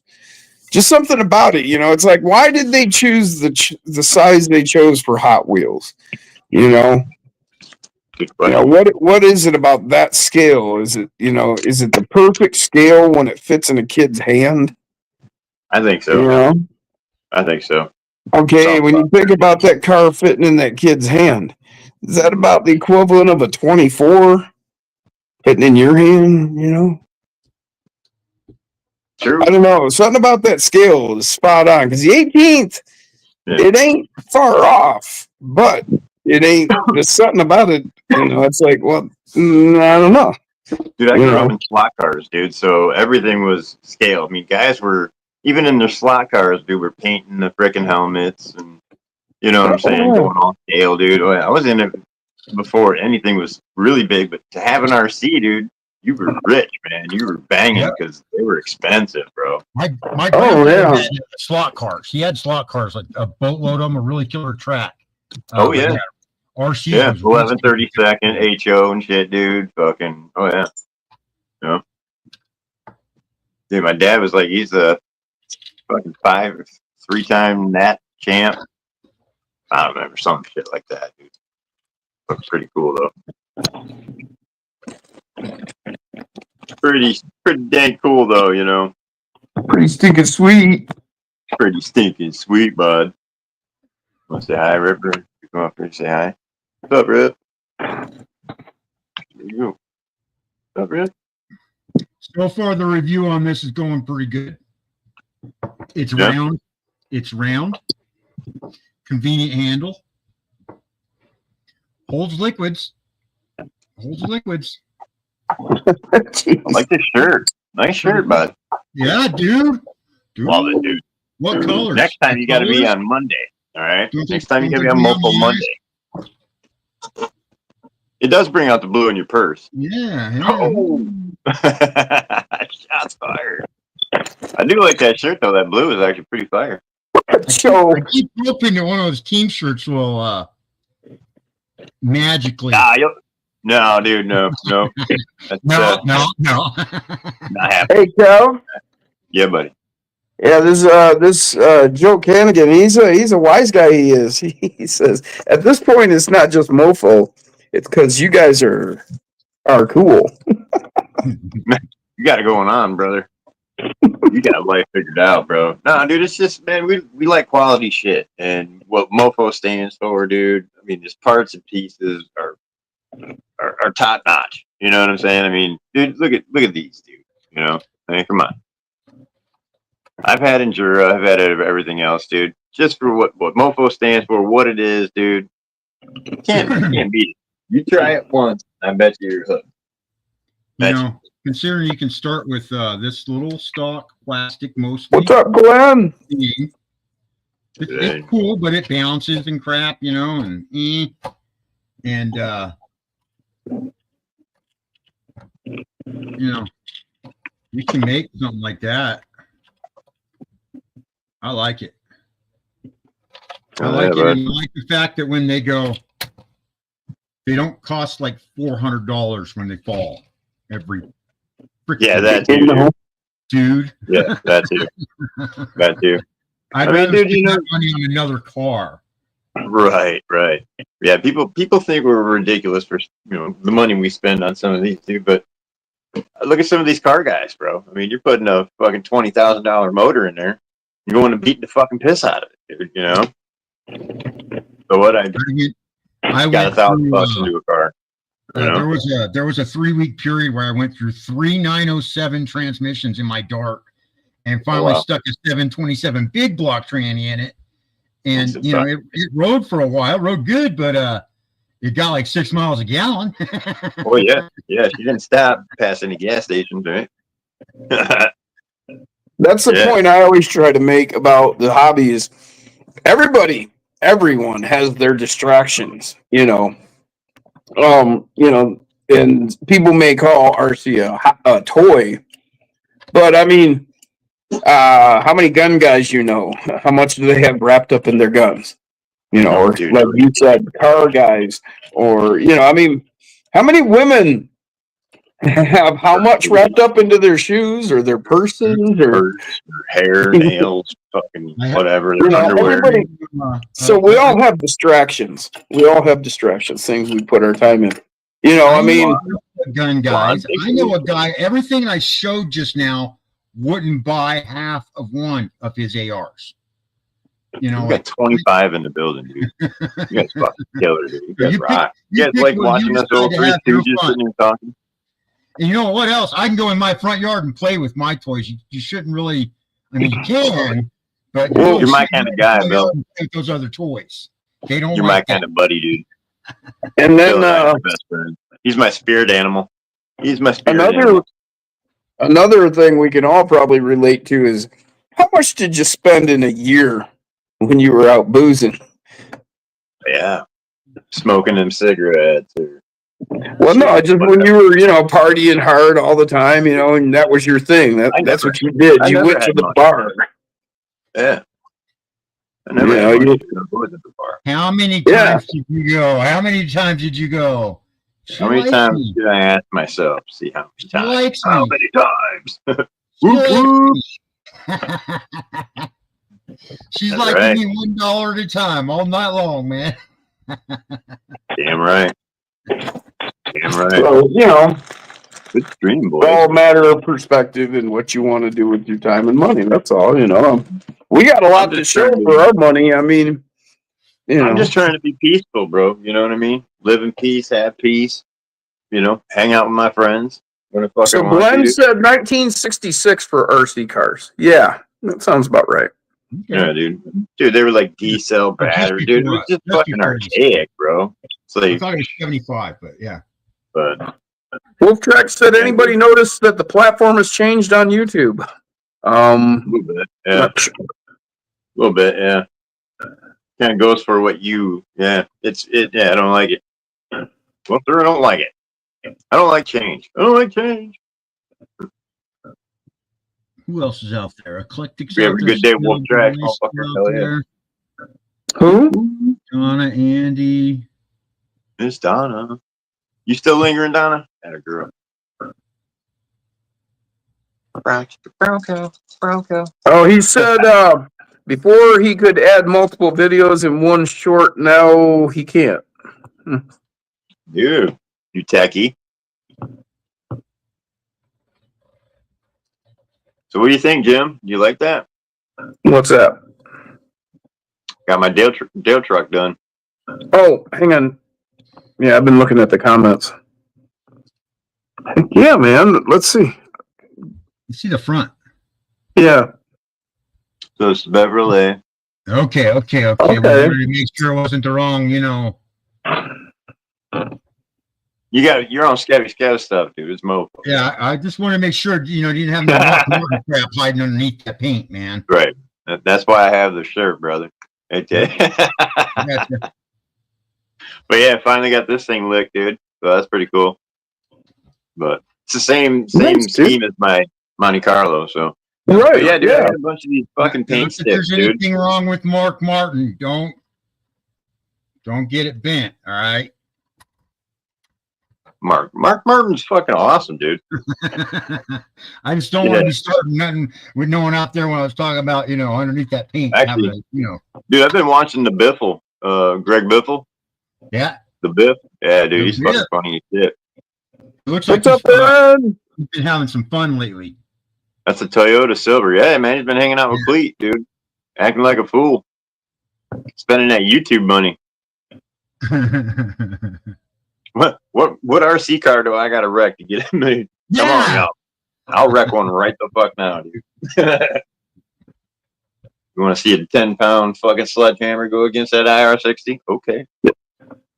just something about it, you know. It's like, why did they choose the size they chose for Hot Wheels? You know, Good you know question. what is it about that scale? Is it, you know, is it the perfect scale when it fits in a kid's hand? I think You so. know, I think so. okay. When you think about that car fitting in that kid's hand, is that about the equivalent of a 24 fitting in your hand? You know, True. I don't know. Something about that scale is spot on because the 18th. Yeah. It ain't far off, but it ain't. There's something about it, you know. It's like, well, I don't know. Dude, I You grew know, up in slot cars, dude, so everything was scale. I mean, guys were, even in their slot cars, dude, were painting the freaking helmets and, you know what I'm saying, going all scale, dude. Oh, yeah, I was in it before anything was really big, but to have an RC, dude, you were rich, man. You were banging because they were expensive, bro. My grandfather yeah. had slot cars. He had slot cars, like a boatload of them, a really killer track. Oh, But yeah. RC Yeah, was 11, basically 32nd, HO and shit, dude. Fucking, oh, yeah. You know? Dude, my dad was like, he's a fucking 3-time Nat champ. I don't remember, some shit like that, dude. Looks pretty cool, though. Pretty dang cool, though, you know? Pretty stinking sweet. Pretty stinking sweet, bud. Want to say hi, Ripper? You come up here and say hi. What's up, Rip? There you go. What's up, Rip? So far, the review on this is going pretty good. It's Yeah. round. It's round. Convenient handle. Holds liquids. Holds liquids. I like this shirt. Nice shirt, bud. Yeah, dude. Love it, dude. What colors? Next time The you got to be colors? on Monday. All right. Don't Next they- time you got don't to be they on bring out Mofo the Monday. It does bring out the blue in your purse. Yeah. Oh. Shots fired. I do like that shirt though. That blue is actually pretty fire. So I keep hoping that one of those team shirts will magically. No, dude, no. That's, No. not happening. hey, Cal. Yeah, buddy. Yeah, this Joe Canigan, he's a wise guy. He is. He says at this point it's not just mofo. It's because you guys are cool. You got it going on, brother. You got life figured out, bro. No, dude, it's just, man, we like quality shit, and what Mofo stands for, dude. I mean, just parts and pieces are top notch. You know what I'm saying? I mean, dude, look at these, dude. You know, I mean, come on. I've had Endura, I've had everything else, dude. Just for what Mofo stands for, what it is, dude. You can't beat it. You try it once, I bet you're hooked. You know, considering you can start with this little stock plastic mostly. What's up, Glenn? It's cool, but it bounces and crap, you know, and you know, you can make something like that. I like it. I like it. And I like the fact that when they go, they don't cost like $400 when they fall. Every yeah, that too, dude. Yeah, that too. That too. I'd rather spend that money on another car Right, right. Yeah, people think we're ridiculous for the money we spend on some of these dude, but look at some of these car guys, bro. I mean, you're putting a fucking $20,000 motor in there. You're going to beat the fucking piss out of it, dude. You know. So what I got $1,000 into a car. There was a 3-week period where I went through 3 907 transmissions in my dark, and finally stuck a 727 big block tranny in it. And it rode for a while, rode good, but it got like 6 miles a gallon. Oh yeah, yeah. She didn't stop past any gas stations, right? That's the point I always try to make about the hobby is everyone has their distractions, and people may call RC a toy, but I mean, how many gun guys how much do they have wrapped up in their guns? Or dude, like you said, car guys, or I mean, how many women have how much wrapped up into their shoes or their purses or hair, nails, fucking whatever, underwear. So we all have distractions. We all have distractions, things we put our time in. I mean, gun guys. I know a guy. Everything I showed just now wouldn't buy half of one of his ARs. We got 25 in the building, dude. You guys fucking killer, dude. You guys rock. You guys like watching us old Three Stooges sitting there talking. And you know what else? I can go in my front yard and play with my toys. You shouldn't really. I mean, you can, but you're my kind of guy, Bill. Take those other toys. They don't. You're my kind of buddy, dude. And then best friend. He's my spirit animal. He's my spirit animal. Another thing we can all probably relate to is how much did you spend in a year when you were out boozing? Yeah, smoking them cigarettes or. Well, no, just when you were, partying hard all the time, and that was your thing. That's what you did. You went to the bar. Yeah. I never had much to go to the bar. How many times did you go? How many times did you go? How many times did I ask myself? See how many times? How many times? She's liking me $1 at a time all night long, man. Damn right. Damn right. So, good dream, boy. It's all a matter of perspective and what you want to do with your time and money. That's all, We got a lot to show for our money. I mean, I'm just trying to be peaceful, bro. You know what I mean? Live in peace, have peace. Hang out with my friends. So Glenn said 1966 for RC cars. Yeah, that sounds about right. Yeah, dude. Dude, they were like D-cell battery, dude. It was just fucking archaic, bro. It's like, I thought it was 75, but yeah. But Wolf Track said, anybody notice that the platform has changed on YouTube? A little bit, yeah. A little bit, yeah. Kind of goes for what you, yeah. I don't like it. Well, I don't like it. I don't like change. Who else is out there? Eclectic. We have a good day, Wolf Track. Hell yeah. Who? Donna, Andy. Miss Donna. You still lingering, Donna? That a girl. Bronco. Oh, he said before he could add multiple videos in one short, now he can't. Dude, you techie. So what do you think, Jim? Do you like that? What's that? Got my Dale truck done. Oh, hang on. Yeah, I've been looking at the comments. Yeah, man. Let's see. You see the front. Yeah. So it's Beverly. Okay. We wanted to make sure it wasn't the wrong, You got your own scabby stuff, dude. It's mofo. Yeah, I just want to make sure, you didn't have no crap hiding underneath that paint, man. Right. That's why I have the shirt, brother. Okay. But yeah, finally got this thing licked, dude. So that's pretty cool. But it's the same scheme as my Monte Carlo, so. Right. But yeah, dude. I got a bunch of these fucking paint sticks, if there's dude. anything wrong with Mark Martin, don't get it bent, all right? Mark Martin's fucking awesome, dude. I just don't want to be starting nothing with no one out there when I was talking about, underneath that paint. Actually, dude, I've been watching the Biffle Greg Biffle, Yeah. the Biff. Yeah, dude, The he's Biff. fucking funny as shit. It looks like What's up, Aaron? he's been having some fun lately. That's a Toyota Silver. Yeah, man, he's been hanging out with Cleet, dude, acting like a fool, spending that YouTube money. What RC car do I got to wreck to get it made? Come on, y'all. I'll wreck one right the fuck now, dude. You want to see a 10-pound fucking sledgehammer go against that IR60? Okay.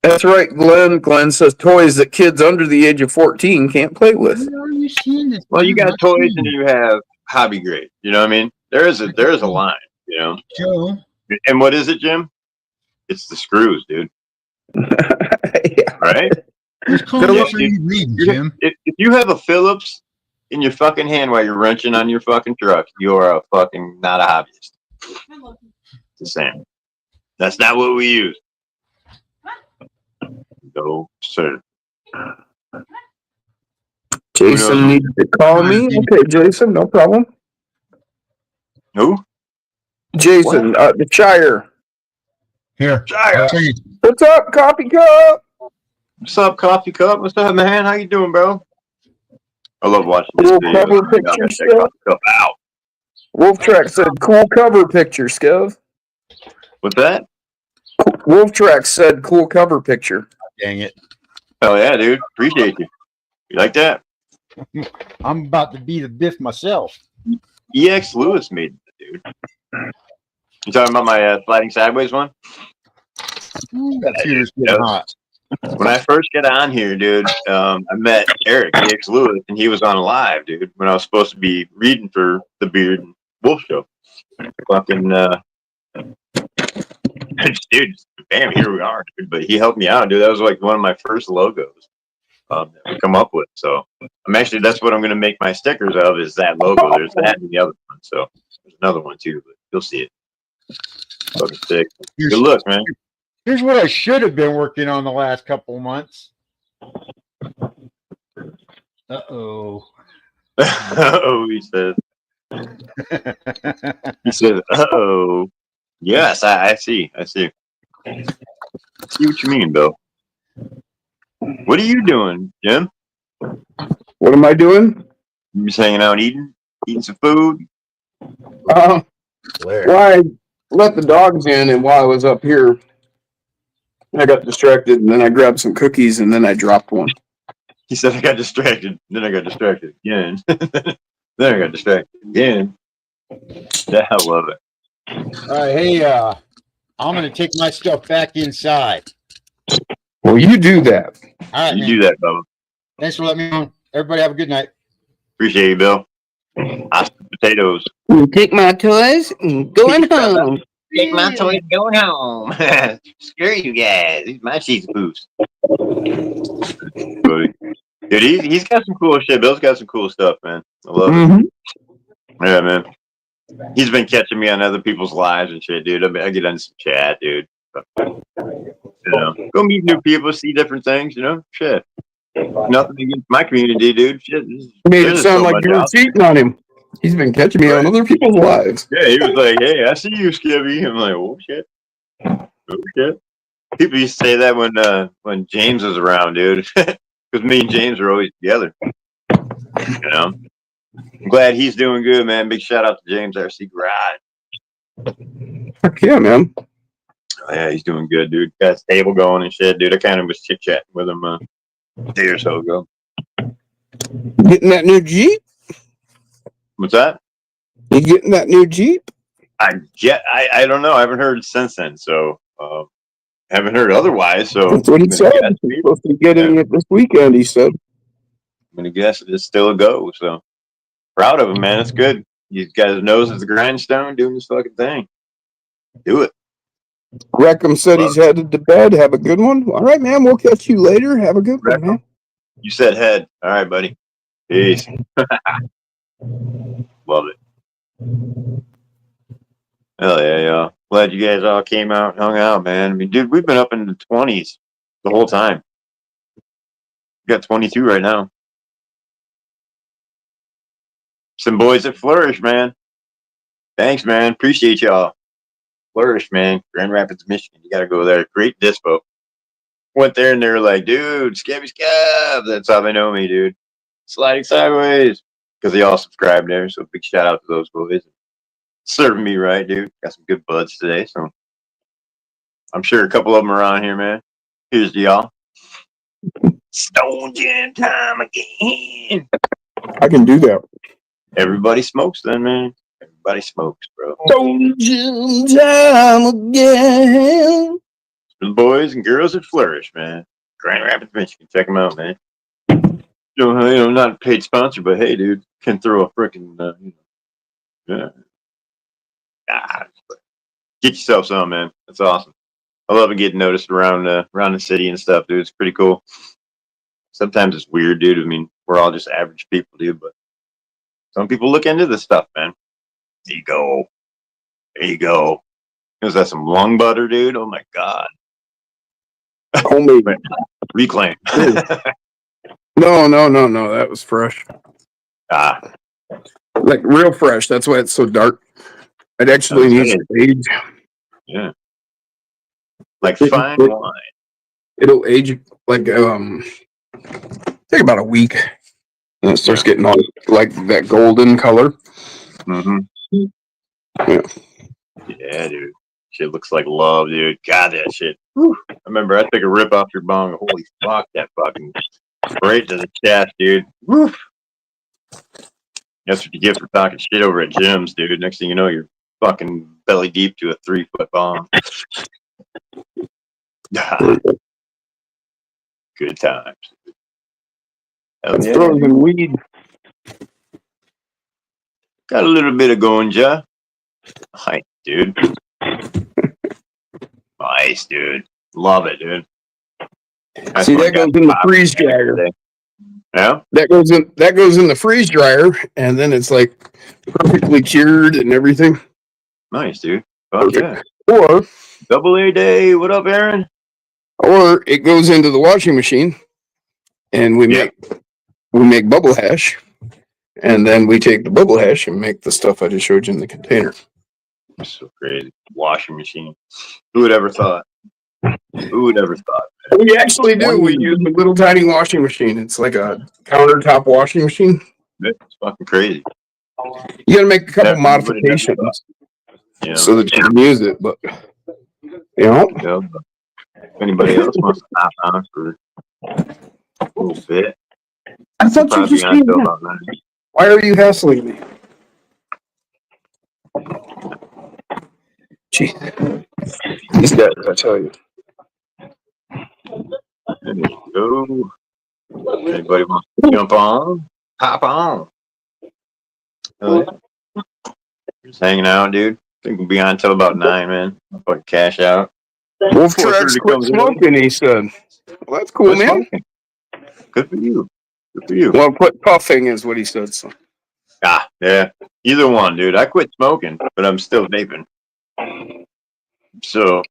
That's right, Glenn. Glenn says toys that kids under the age of 14 can't play with. Where are you seeing this? Well, you man? got I'm toys seeing and it. you have hobby grade. You know what I mean? There is a line, you know. Joe. And what is it, Jim? It's the screws, dude. Yeah. Right? Which comics are you reading, Jim? If you have a Phillips in your fucking hand while you're wrenching on your fucking truck, you are a fucking not a hobbyist. It's the same. That's not what we use. No, sir. Jason needs to call me. Okay, Jason, no problem. Who? Jason, the Shire. Here. Shire. I'll tell you. What's up, Coffee Cup? What's up, Coffee Cup? What's up, man? How you doing, bro? I love watching this Cool video. cover picture, Skev. Ow. Wolf Track said, cool cover picture, Skev. What's that? Wolf Track said, cool cover picture. Dang it. Hell yeah, dude. Appreciate you. You like that? I'm about to be the Biff myself. EX Lewis made it, dude. You talking about my sliding sideways one? That computer's getting hot. When I first got on here, dude, I met Eric EX Lewis, and he was on live, dude, when I was supposed to be reading for the Beard and Wolf show. Fucking, dude, bam, here we are, dude. But he helped me out, dude. That was like one of my first logos that we come up with. So that's what I'm going to make my stickers of is that logo. There's that and the other one. So there's another one too, but you'll see it. Fucking sick. Good look, man. Here's what I should have been working on the last couple of months. Uh-oh. Uh-oh, he says. He says, uh-oh. Yes, I see. I see. I see what you mean, Bill. What are you doing, Jim? What am I doing? You just hanging out eating some food? Well, I let the dogs in, and while I was up here, I got distracted, and then I grabbed some cookies, and then I dropped one. He said, I got distracted. Then I got distracted again. Then I got distracted again. Yeah, I love it. All right, hey, I'm going to take my stuff back inside. Well, you do that. All right, You man. do that, Bubba. Thanks for letting me on. Everybody have a good night. Appreciate you, Bill. Awesome potatoes. Take my toys and going home. Take my toys going home. Screw you guys. These my cheese boots. Dude, he's got some cool shit. Bill's got some cool stuff, man. I love it. Yeah, man. He's been catching me on other people's lives and shit, dude. I get on some chat, dude. You know, go meet new people, see different things, you know? Shit. Nothing against my community, dude. Shit. Made it There's sound so like much you were out there. cheating on him. He's been catching me on other people's lives. Yeah, he was like, hey, I see you, Skibby. I'm like, oh, shit. Oh, shit. People used to say that when James was around, dude. Because me and James are always together. You know? I'm glad he's doing good, man. Big shout out to James RC Garage. Heck yeah, man. Oh, yeah, he's doing good, dude. Got his table going and shit, dude. I kind of was chit-chatting with him a day or so ago. Getting that new Jeep? What's that? You getting that new Jeep? I don't know. I haven't heard since then, so haven't heard otherwise. So That's what he said. He's supposed to be getting it this weekend, he said. I'm gonna guess it's still a go. So proud of him, man. It's good. He's got his nose as the grindstone, doing this fucking thing. Do it. Reckham said he's headed to bed. Have a good one. All right, man. We'll catch you later. Have a good one, man. You said head. All right, buddy. Peace. Love it. Hell yeah, y'all. Glad you guys all came out and hung out, man. I mean, dude, we've been up in the 20s the whole time. We got 22 right now. Some boys that flourish, man. Thanks, man. Appreciate y'all. Flourish, man. Grand Rapids, Michigan. You got to go there. Great dispo. Went there and they were like, dude, Scabby Scab. That's how they know me, dude. Sliding Sideways. Because they all subscribe there. So big shout out to those boys. Serving me right, dude. Got some good buds today. So I'm sure a couple of them are on here, man. Here's to y'all. Stone Gin time again. I can do that. Everybody smokes then, man. Everybody smokes, bro. Stone Gin time again. The boys and girls at Flourish, man. Grand Rapids, Michigan. Check them out, man. Not a paid sponsor, but hey, dude, can throw a freaking, yeah. Get yourself some, man. That's awesome. I love it getting noticed around the city and stuff, dude. It's pretty cool. Sometimes it's weird, dude. I mean, we're all just average people, dude, but some people look into this stuff, man. There you go. There you go. Is that some lung butter, dude? Oh my god. Homemade. Reclaim. No. That was fresh. Like real fresh. That's why it's so dark. It actually needs to age. Yeah. Like fine wine. It'll age like take about a week. And it starts getting all like that golden color. Mm-hmm. Yeah, dude. Shit looks like love, dude. God, that shit. Whew. I remember I took a rip off your bong. Holy fuck, that fucking right to the chest, dude. Woo. That's what you get for talking shit over at gyms, dude. Next thing you know, you're fucking belly deep to a 3-foot bong. Good times. That's frozen weed. Got a little bit of gonja. Nice, dude. Nice, dude. Love it, dude. See, that goes in the freeze dryer. Yeah? That goes in the freeze dryer, and then it's like perfectly cured and everything. Nice, dude. Fuck yeah. Or Double A day. What up, Aaron? Or it goes into the washing machine, and we make bubble hash, and then we take the bubble hash and make the stuff I just showed you in the container. So crazy. Washing machine. Who would ever thought? Who would ever thought? Man? We actually do. We use a little tiny washing machine. It's like a countertop washing machine. It's fucking crazy. You got to make a couple modifications so that you can use it, but if anybody else wants to hop on for a little bit, I thought you just came in. Why are you hassling me? Gee, these guys, I tell you. There you go. Anybody wants to jump on? Hop on. Just hanging out, dude. I think we'll be on until about 9, man. I'll fucking cash out. Wolf Tracks quit smoking, he said. Well, that's cool, man. Good for you. Good for you. Well, quit puffing is what he said. So. Yeah. Either one, dude. I quit smoking, but I'm still vaping. So,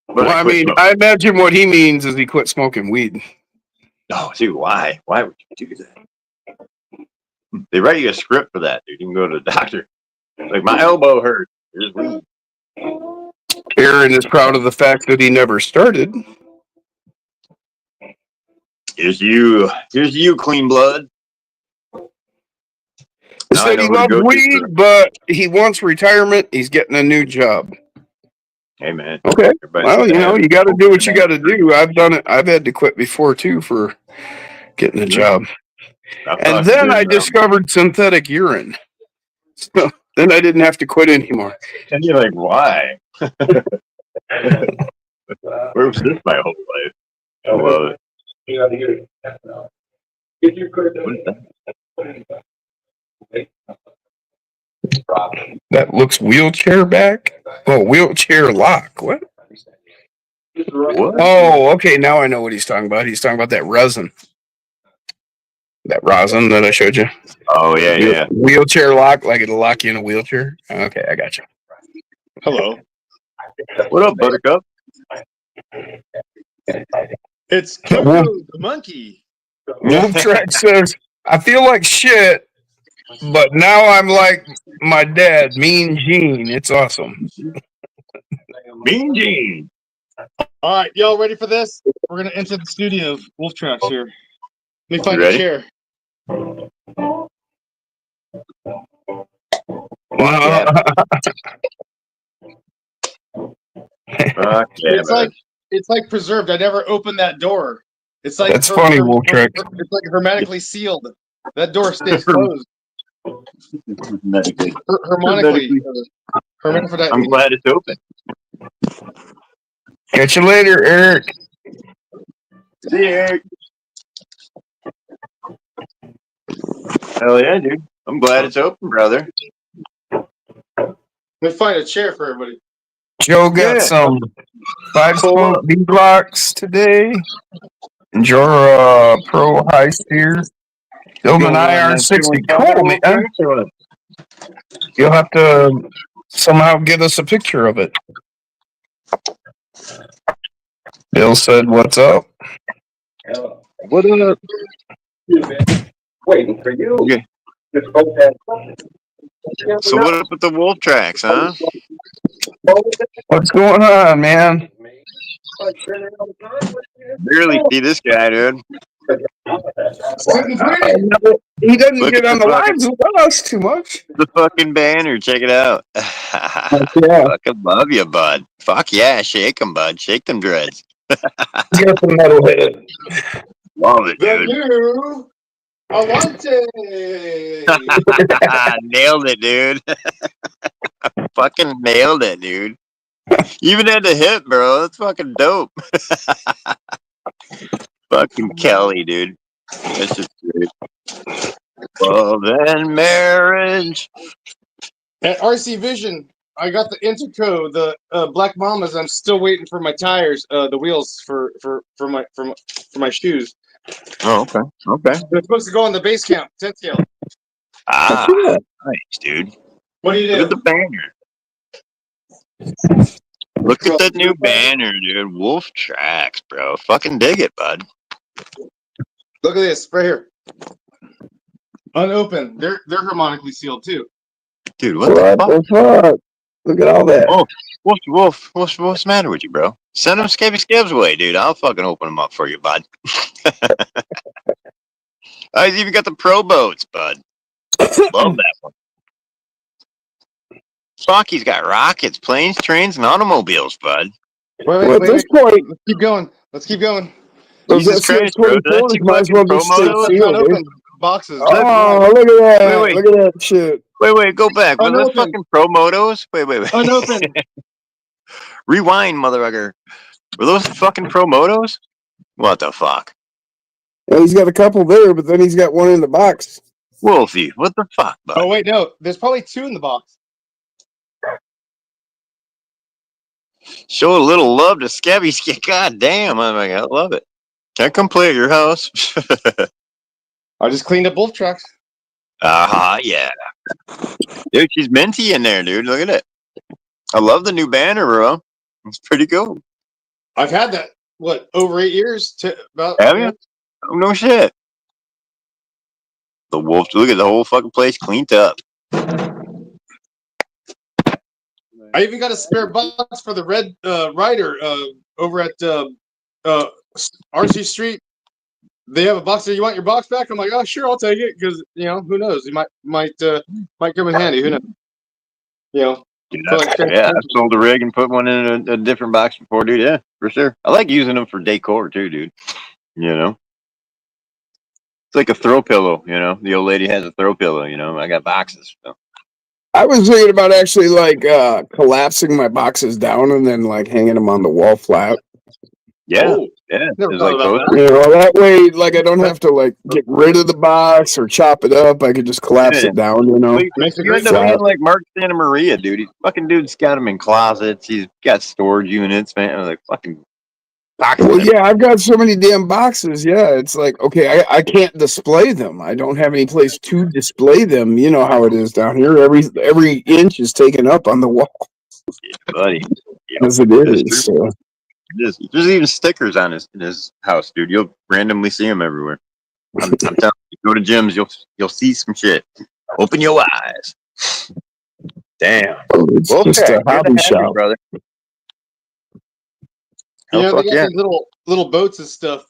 but I mean, smoking. I imagine what he means is he quit smoking weed. Oh, dude, why? Why would you do that? They write you a script for that, dude. You can go to the doctor. Like, my elbow hurts. Here's weed. Aaron is proud of the fact that he never started. Here's you, clean blood. He said he loves weed, but he wants retirement. He's getting a new job. Hey, man. Okay. Well, you got to do what you got to do. I've done it. I've had to quit before, too, for getting a job. And then I discovered synthetic urine. So then I didn't have to quit anymore. And you're like, why? Where was this my whole life? I love it. You got to hear it. Get your That looks wheelchair back? Oh, wheelchair lock. What? Oh, okay. Now I know what he's talking about. He's talking about that resin. That rosin that I showed you. Oh, yeah. Wheelchair lock, like it'll lock you in a wheelchair. Okay, I got you. Hello. What up, Buttercup? It's Coco the monkey. Wolf Track says, I feel like shit, but now I'm like my dad, Mean Gene. It's awesome. Mean Gene. All right, y'all ready for this? We're gonna enter the studio. Wolf Tracks here. Let me find You a ready? chair. Fuck yeah. Fuck yeah, It's like preserved. I never opened that door. It's like That's funny, Wolf Track. It's like hermetically sealed. That door stays closed. Medically. Harmonically. I'm glad it's open. Catch you later, Eric. See you, Eric. Hell yeah, dude. I'm glad it's open, brother. Let me find a chair for everybody. Joe got some 5-spoke B blocks today. And your Pro Heist here. Building an IR60. Cool, man. You'll have to somehow get us a picture of it. Bill said, "What's up?" What up? Waiting for you. Okay. So what up with the Wolf Tracks, huh? What's going on, man? Barely see this guy, dude. He doesn't Look get at on the the fucking- lives with us too much. The fucking banner, check it out. Yeah. Fucking love you, bud. Fuck yeah, shake them, bud. Shake them dreads. He's got the metalhead. Love it, The dude. new Awante. Nailed it, dude. Fucking nailed it, dude. Even at the hip, bro. That's fucking dope. Fucking Kelly, dude. That's just great. Love and marriage. At RC Vision, I got the Interco, the Black Mamas. I'm still waiting for my tires, the wheels for my shoes. Oh, okay. Okay. They're supposed to go on the base camp 10 scale. Ah, nice, dude. What do you Look at do? the banner. Look at that new banner, dude. Wolf Tracks, bro. Fucking dig it, bud. Look at this right here. Unopened. They're harmonically sealed too. Dude, what the fuck? fuck? Look at all that. Oh, what's the matter with you, bro? Send them Scabby Scabs away, dude. I'll fucking open them up for you, bud. I even got the Pro Boats, bud. Love that one. Fuck, he's got rockets, planes, trains, and automobiles, bud. Well, at this point, Let's keep going. those Jesus Christ, bro. S24s That's might as well be state Promotos? sealed, dude. Unopened boxes. Oh, look at that. Wait. Look at that shit. Wait, go back. Were those Unopened. fucking Promotos? Wait. Unopened. Rewind, motherfucker. Were those fucking Promotos? What the fuck? Well, he's got a couple there, but then he's got one in the box. Wolfie, what the fuck, bud? Oh wait, no. There's probably 2 in the box. Show a little love to Scabby. God damn, oh my God, I love it. Can't come play at your house. I just cleaned up Wolf Tracks. Yeah. Dude, she's minty in there, dude. Look at it. I love the new banner, bro. It's pretty cool. I've had that, over 8 years? Have you? Oh, no shit. The wolf, look at the whole fucking place cleaned up. I even got a spare box for the Red Rider over at RC Street. They have a box there. You want your box back? I'm like, oh, sure, I'll take it because who knows? It might come in handy. Who knows? Dude, I sold a rig and put one in a different box before, dude. Yeah, for sure. I like using them for decor too, dude. It's like a throw pillow. The old lady has a throw pillow. I got boxes. So. I was thinking about actually collapsing my boxes down and then hanging them on the wall flat. Yeah, Never It's thought like about those. That way, I don't have to get rid of the box or chop it up. I could just collapse it down. Makes a You great end up flat. being like Mark Santa Maria, dude. Dude's got them in closets. He's got storage units, man. I'm like fucking boxes. Well, yeah, I've got so many damn boxes. Yeah, it's okay, I can't display them. I don't have any place to display them. You know how it is down here. Every inch is taken up on the wall. Buddy. As it is. So. There's even stickers on his house, dude. You'll randomly see them everywhere. I'm telling you, go to gyms, you'll see some shit. Open your eyes. Damn. It's just a hobby shop. brother. Oh, Yeah, they fuck got yeah. these little boats and stuff.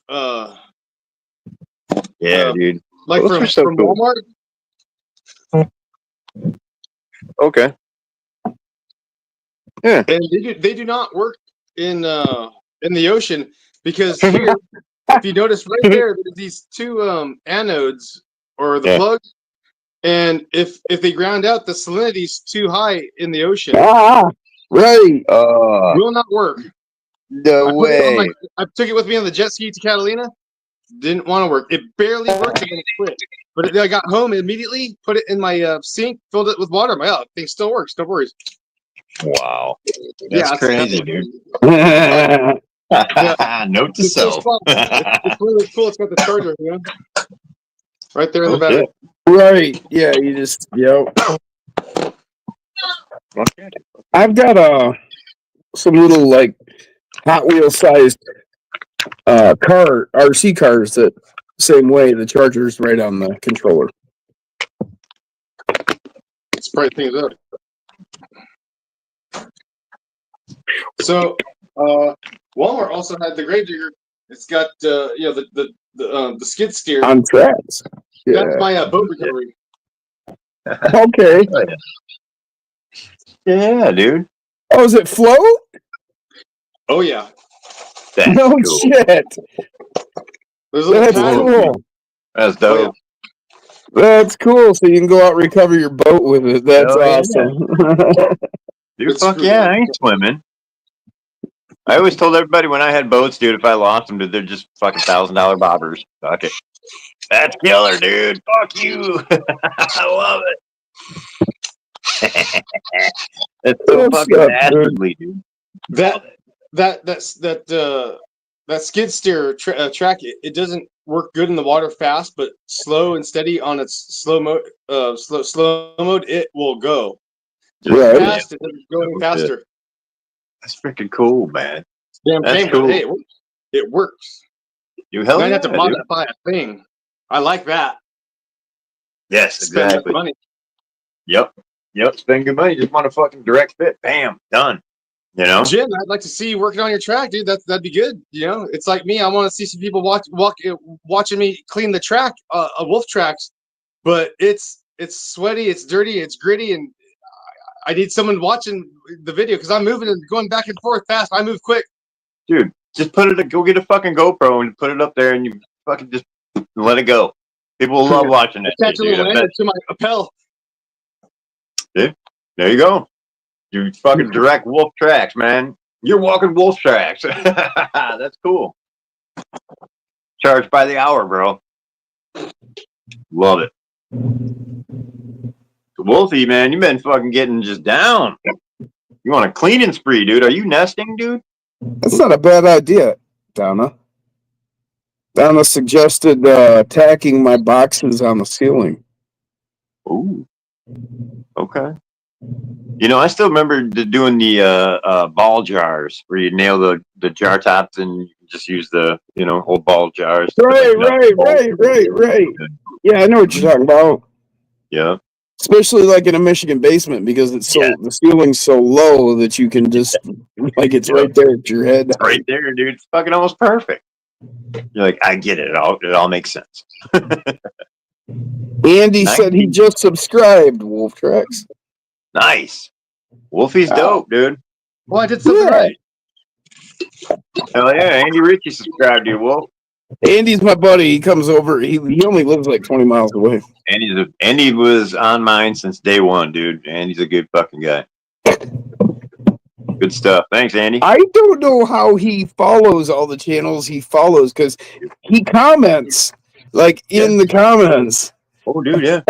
Yeah, dude. Like Those are so from cool. Walmart, Okay. and they do not work in the ocean because here, if you notice right there, there's these two anodes or the Yeah. plugs, and if they ground out, the salinity's too high in the ocean. Ah, right. Will not work. No way. I took it with me on the jet ski to Catalina. Didn't want to work. It barely worked, and then it quit. But I got home immediately, put it in my sink, filled it with water. My thing still works. No worries. Wow. Yeah, That's crazy, dude. Right. Note to It's so self. small. It's really cool. It's got the charger, right there in the Oh, battery. shit. Yeah, you just, yep. Okay. I've got some little like Hot Wheel sized RC cars that same way. The charger's right on the controller. Let's brighten things up. So, Walmart also had the Gravedigger. It's got the skid steer. On tracks. Yeah. That's my boat recovery. Okay. Yeah, dude. Oh, is it float? Oh yeah, That's No cool. shit. there's a little That's paddle. cool. That's Oh, dope. That's cool. So you can go out and recover your boat with it. That's Hell yeah. awesome. Dude, It's fuck screwed yeah, up. I ain't swimming. I always told everybody when I had boats, dude, if I lost them, dude, they're just fucking $1,000 bobbers. Fuck it. That's killer, dude. Fuck you. I love it. It's so That's fucking up, dude. dastardly, dude. That skid steer track, it doesn't work good in the water fast, but slow and steady on its slow mode it will go. Right. Fast, it doesn't go any faster. That's freaking cool, man. Damn That's shame, cool. but hey, it works. You hell I yeah, have to dude. modify a thing. I like that. Yes, Spend that exactly. money. Yep. Spend good money. Just want a fucking direct fit. Bam. Done. You know? Jim, I'd like to see you working on your track, dude. That'd be good. It's like me. I want to see some people watching me clean the track, wolf tracks. But it's sweaty, it's dirty, it's gritty, and I need someone watching the video because I'm moving and going back and forth fast. I move quick. Dude, just go get a fucking GoPro and put it up there and you fucking just let it go. People will love watching that Attach shit, a dude. little I bet. anchor to my lapel. There you go. You fucking direct wolf tracks, man. You're walking wolf tracks. That's cool. Charged by the hour, bro. Love it. Wolfie, man, you've been fucking getting just down. You want a cleaning spree, dude? Are you nesting, dude? That's not a bad idea, Donna. Donna suggested tacking my boxes on the ceiling. Ooh. Okay. I still remember doing the ball jars where you nail the jar tops and you can just use the old ball jars. Right. Yeah, I know what you're talking about. Yeah. Especially like in a Michigan basement because the ceiling's so low that you can just it's right there at your head. It's right there, dude. It's fucking almost perfect. You're like, I get it. It all makes sense. Andy said he just subscribed, Wolf Tracks. Nice. Wolfie's dope, dude. Well, I did something right. Hell yeah, Andy Ritchie subscribed to you, Wolf. Andy's my buddy. He comes over. He only lives like 20 miles away. Andy was on mine since day one, dude. Andy's a good fucking guy. Good stuff. Thanks, Andy. I don't know how he follows all the channels he follows because he comments in the comments. Oh, dude, yeah.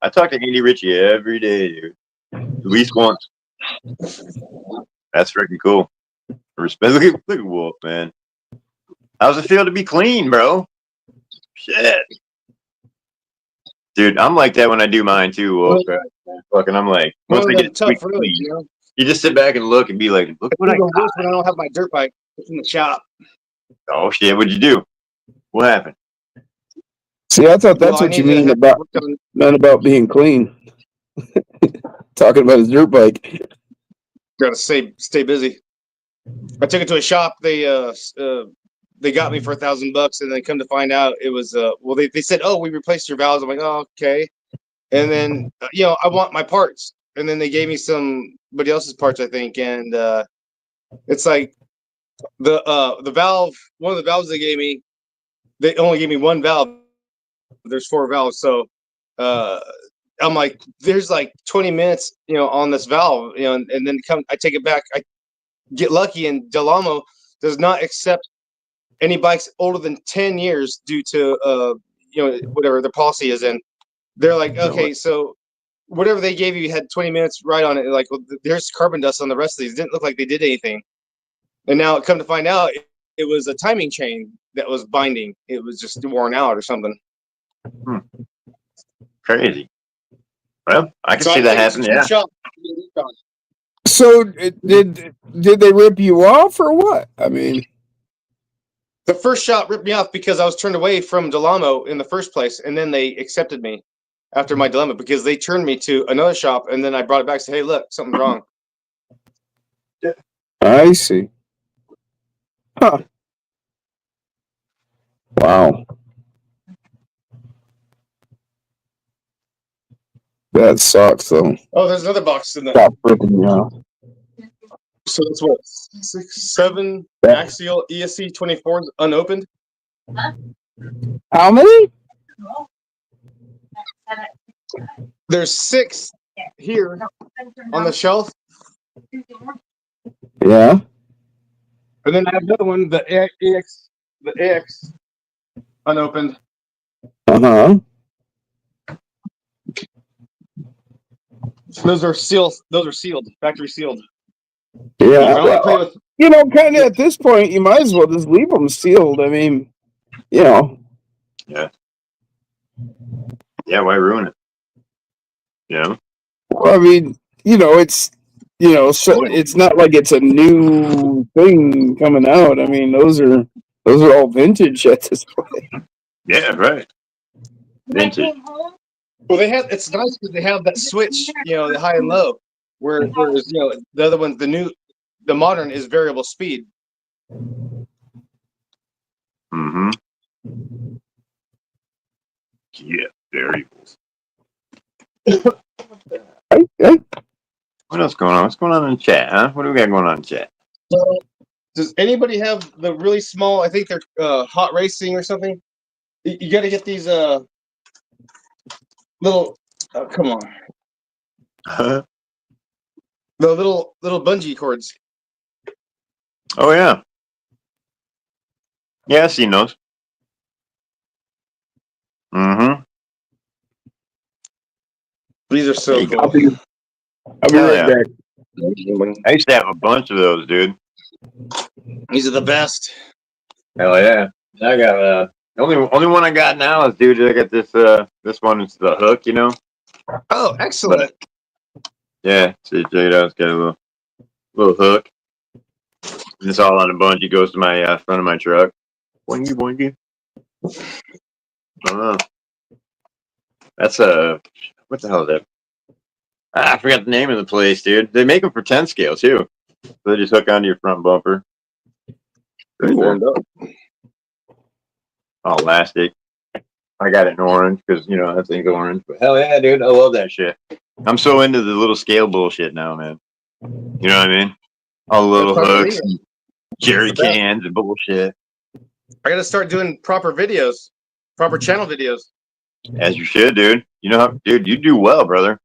I talk to Andy Ritchie every day, dude. At least once. That's freaking cool. Respect. Look at Wolf, man. How's it feel to be clean, bro? Shit. Dude, I'm like that when I do mine too, Wolf. Fucking, I'm like, once I get it squeaked clean, you just sit back and look and be like, look what I got. When I don't have my dirt bike. It's in the shop. Oh, shit, what'd you do? What happened? See, I thought that's what you meant about being clean. Talking about his dirt bike. Gotta stay busy. I took it to a shop. They got me for $1,000, and then come to find out it was they said, oh, we replaced your valves. I'm like, oh, okay. And then I want my parts, and then they gave me somebody else's parts, I think, and it's like the valve, one of the valves they gave me, they only gave me one valve. There's 4 valves, so I'm like, there's like 20 minutes, on this valve, and then I take it back. I get lucky, and Del Amo does not accept any bikes older than 10 years due to whatever their policy is. And they're like, okay, so whatever they gave you had 20 minutes right on it. Like, well, there's carbon dust on the rest of these. It didn't look like they did anything. And now come to find out, it was a timing chain that was binding. It was just worn out or something. Crazy. Well, I can see that happening. Yeah. So did they rip you off or what? I mean, the first shot ripped me off because I was turned away from Del Amo in the first place, and then they accepted me after my dilemma because they turned me to another shop, and then I brought it back and said, hey, look, something's wrong. I see. Huh. Wow. That sucks, though. Oh, there's another box in there. Stop ripping me off. So that's what, 6, 7 axial ESC 24s unopened. How many? There's 6 here on the shelf, Yeah. and then I have another one, the AX unopened. Uh-huh. Those are sealed, factory sealed. Yeah. I only play with, Kind of at this point, you might as well just leave them sealed. I mean, Yeah. Yeah, why ruin it? Well, I mean, it's, so it's not like it's a new thing coming out. I mean, those are all vintage at this point. Yeah, right. Vintage. well, it's nice because they have that switch, the high and low, whereas, the other one, the modern is variable speed. Mm-hmm. Yeah, variables. What else going on? What's going on in chat, huh? What do we got going on in chat? Does anybody have the really small, I think they're hot racing or something? You got to get these little, come on, the little bungee cords. Oh, yeah. Yeah, I've seen those. Mm-hmm. These are so There you cool. go. I'll be Hell right yeah. back. I used to have a bunch of those, dude. These are the best. Hell yeah. I got the only one I got now is, dude, I got this one. It's the hook, Oh, excellent. But, yeah, see, check it out. It's got a little hook. And it's all on a bungee. Goes to my front of my truck. Boingy, boingy. I don't know. That's what the hell is that? I forgot the name of the place, dude. They make them for 10 scale too. So they just hook onto your front bumper. Right there. All elastic. I got it in orange because that thing's orange. But hell yeah, dude, I love that shit. I'm so into the little scale bullshit now, man. You know what I mean? All the little hooks, and jerry cans, and bullshit. I got to start doing proper videos, proper channel videos. As you should, dude. Dude, you do well, brother.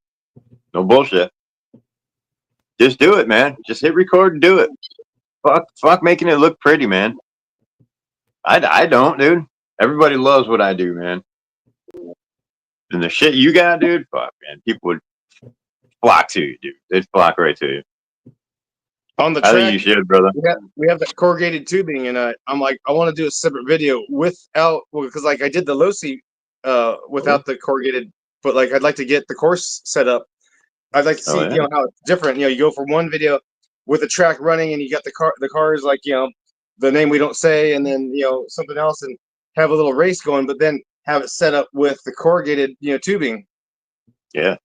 No bullshit. Just do it, man. Just hit record and do it. Fuck making it look pretty, man. I don't, dude. Everybody loves what I do, man. And the shit you got, dude, fuck, man. People would flock to you, dude. They'd flock right to you. On the I track, think you should, brother. we have that corrugated tubing, and I'm like, I want to do a separate video without, because like I did the Losi without the corrugated, but like I'd like to get the course set up. I'd like to see, how it's different. You go for one video with the track running, and you got the cars like the name we don't say, and then something else, and have a little race going, but then have it set up with the corrugated tubing. Yeah.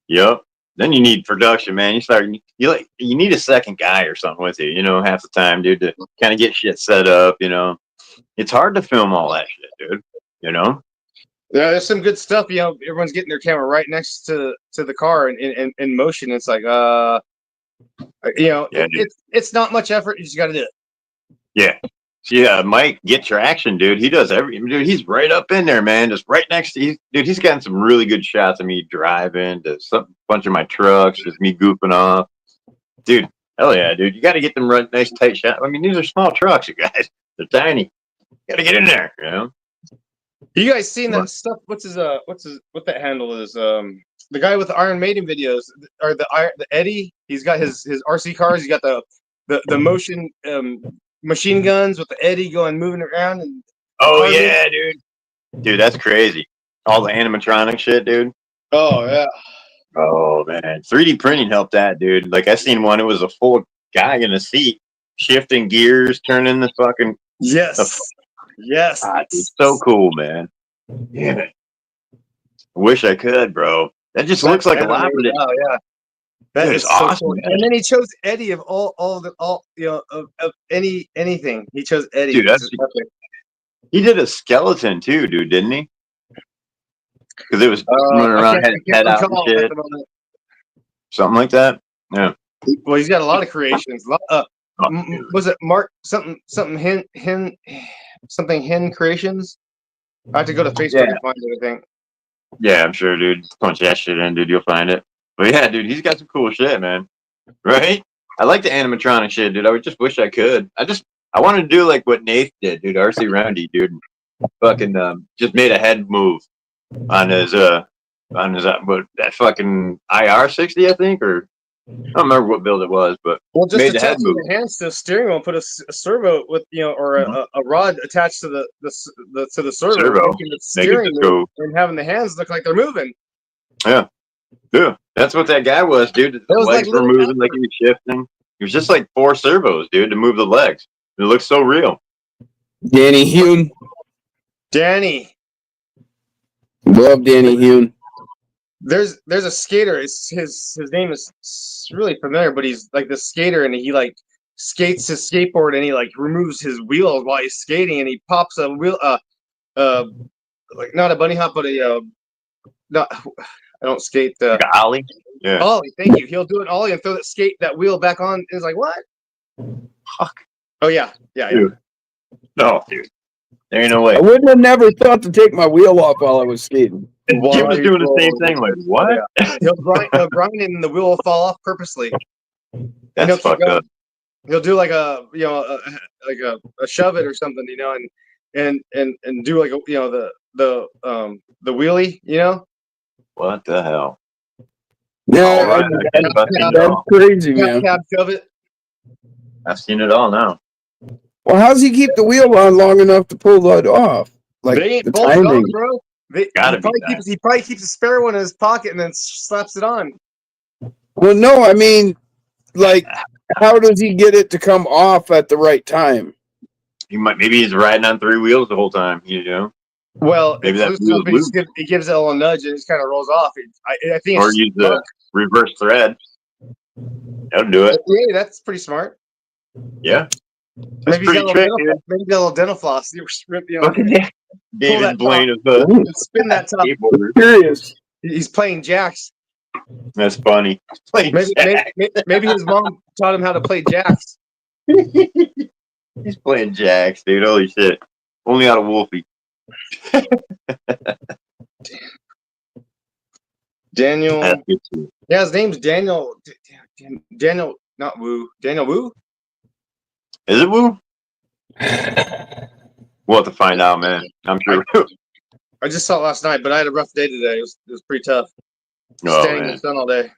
Yep. then you need production, man. You need a second guy or something with you, you know, half the time, dude, to kind of get shit set up, you know. It's hard to film all that shit, dude. You know? Yeah, there's some good stuff. You know, everyone's getting their camera right next to the car in motion. It's like, you know, Yeah, it's not much effort. You just got to do it. Yeah. Yeah, Mike, get traction, dude. He does dude, he's right up in there, man. Just right next to you. Dude, he's gotten some really good shots of me driving to some bunch of my trucks, just me goofing off. Dude, hell yeah, dude. You got to get them nice tight shots. I mean, these are small trucks, you guys. They're tiny. You got to get in there, you know? You guys seen that stuff? What that handle is? The guy with the Iron Maiden videos, or the Eddie. He's got his RC cars. He's got the motion machine guns with the Eddie going moving around. And Oh, yeah, dude. Dude, that's crazy. All the animatronic shit, dude. Oh, yeah. Oh, man. 3D printing helped that, dude. Like, I seen one. It was a full guy in a seat, shifting gears, turning the fucking... Yes. Yes. It's so cool, man. Damn it. I wish I could, bro. That just looks like a lot of it. Oh, yeah. That Dude, is it's so awesome. cool. And then he chose Eddie of all you know of anything. He chose Eddie. Dude, he did a skeleton too, dude, didn't he? Because it was running around, head out and shit. Something like that. Yeah. Well, he's got a lot of creations. Was it Mark something Hen creations? I have to go to Facebook and find it, I think. Yeah, I'm sure, dude. Punch that shit in, dude. You'll find it. But yeah, dude, he's got some cool shit, man. Right? I like the animatronic shit, dude. I would just wish I could. I wanted to do like what Nath did, dude. RC Roundy, dude. Fucking just made a head move on his what, that fucking IR60, I think, or I don't remember what build it was, but just made the head attach move. your hands to the steering wheel and put a servo with, you know, or a rod attached to the servo. Making the steering move and having the hands look like they're moving. Yeah. Yeah. That's what that guy was, dude. The legs were moving like he was shifting. It was just like 4 servos, dude, to move the legs. It looks so real. Danny Hune. Danny. Love Danny Hune. There's a skater. His name is really familiar, but he's like the skater, and he like skates his skateboard, and he like removes his wheels while he's skating, and he pops a wheel, like not a bunny hop, but not. I don't skate. Like an ollie. Yeah. Ollie, thank you. He'll do an ollie and throw that wheel back on. It's like, what? Fuck. Oh yeah. Dude. No, dude. There ain't no way. I wouldn't have never thought to take my wheel off while I was skating. Jim was doing the same thing. Like, what? Yeah. He'll grind and the wheel will fall off purposely. That's he'll fucked up. He'll do like a shove it or something, you know, and do like a, you know, the wheelie, you know. What the hell? Yeah, that's crazy, man. Cab shove it. I've seen it all now. Well, how's he keep the wheel on long enough to pull that off? Like they ain't the bolted timing. on, bro. He probably keeps a spare one in his pocket and then slaps it on. Well, no, I mean, like, how does he get it to come off at the right time? Maybe he's riding on 3 wheels the whole time, you know. Well, maybe that's he gives it a little nudge and it just kind of rolls off. I think or use the reverse thread. That'll do it. Yeah, that's pretty smart. Yeah. Maybe he's got a little dental floss. You know, David Blaine of spin that top. Curious. He's playing jacks. That's funny. Maybe his mom taught him how to play jacks. He's playing jacks, dude. Holy shit. Only out of Wolfie. Daniel. Yeah, his name's Daniel. Daniel, not Wu. Daniel Wu? Is it Wu? We'll have to find out, man. I'm sure. I just saw it last night, but I had a rough day today. It was pretty tough. Standing in the sun all day.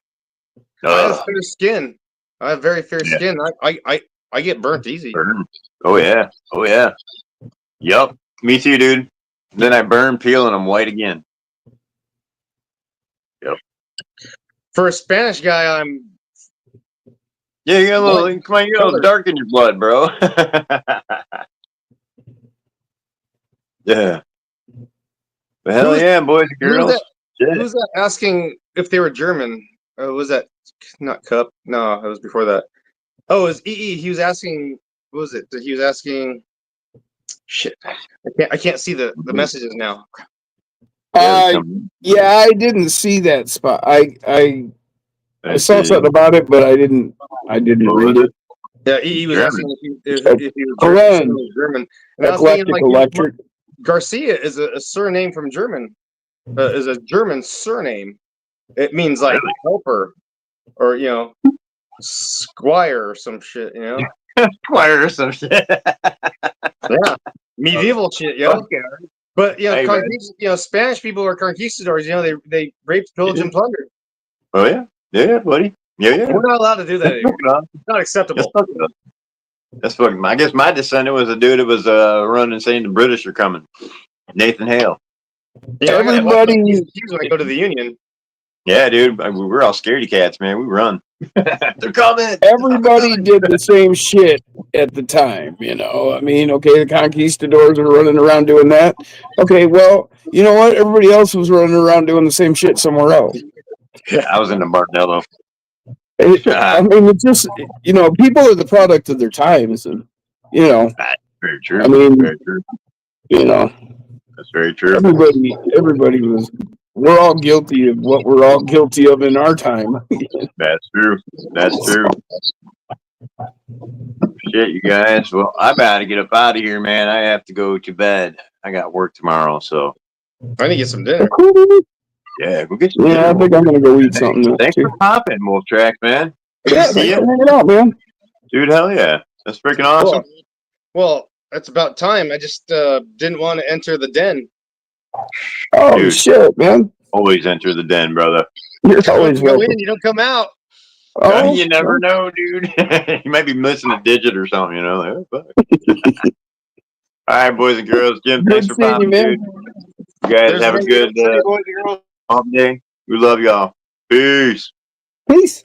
I have fair skin. I have very fair skin. I get burnt easy. Burn. Oh yeah. Oh yeah. Yup. Me too, dude. Then I burn, peel, and I'm white again. Yep. For a Spanish guy, I'm. Yeah, you got a little. Come on, you got a little dark in your blood, bro. Yeah. But hell yeah, boys and girls. Who's that asking if they were German? was that not Cup? No, it was before that. Oh, it was EE. He was asking. What was it? He was asking. Shit, I can't see the messages now. Yeah, I didn't see that spot. I saw see. something about it, but I didn't read it. Yeah, EE was German. asking if he was Glenn, German, and I was Eclectic thinking like Electric. Garcia is a surname from German. Is a German surname. It means like helper, or squire or some shit. Choir or some shit. Yeah, medieval shit, yo. Okay. But Hey, Spanish people are conquistadors. They raped, pillaged, and plundered. Oh yeah, yeah, buddy. Yeah. We're not allowed to do that anymore. It's not acceptable. That's fucking. I guess my descendant was a dude that was running saying the British are coming. Nathan Hale. Everybody, when I go to the Union. Yeah, dude. We're all scaredy cats, man. We run. They're coming. everybody did the same shit at the time. I mean, okay, the conquistadors were running around doing that. Okay, well, you know what? Everybody else was running around doing the same shit somewhere else. I was in the Barnello. I mean, it's just people are the product of their times, and That's very true. I mean, very true. That's very true. Everybody was. We're all guilty of what we're all guilty of in our time. That's true. That's true. Shit, you guys. Well, I about to get up out of here, man. I have to go to bed. I got work tomorrow, so. I need to get some dinner. Yeah, go get some Yeah, dinner. I think I'm gonna go eat something. Thanks for popping, Wolf Track, man. Yeah, See ya. hanging out, man. Dude, hell yeah. That's freaking awesome. Well, it's about time. I just didn't want to enter the den. Oh Dude. shit, man! Always enter the den, brother. You're You always go welcome. in, you don't come out. Oh, You never know, dude. You might be missing a digit or something, Like, oh, fuck. All right, boys and girls. Jim, thanks for Good seeing you, popping, man. dude. You guys have a good off day. We love y'all. Peace. Peace.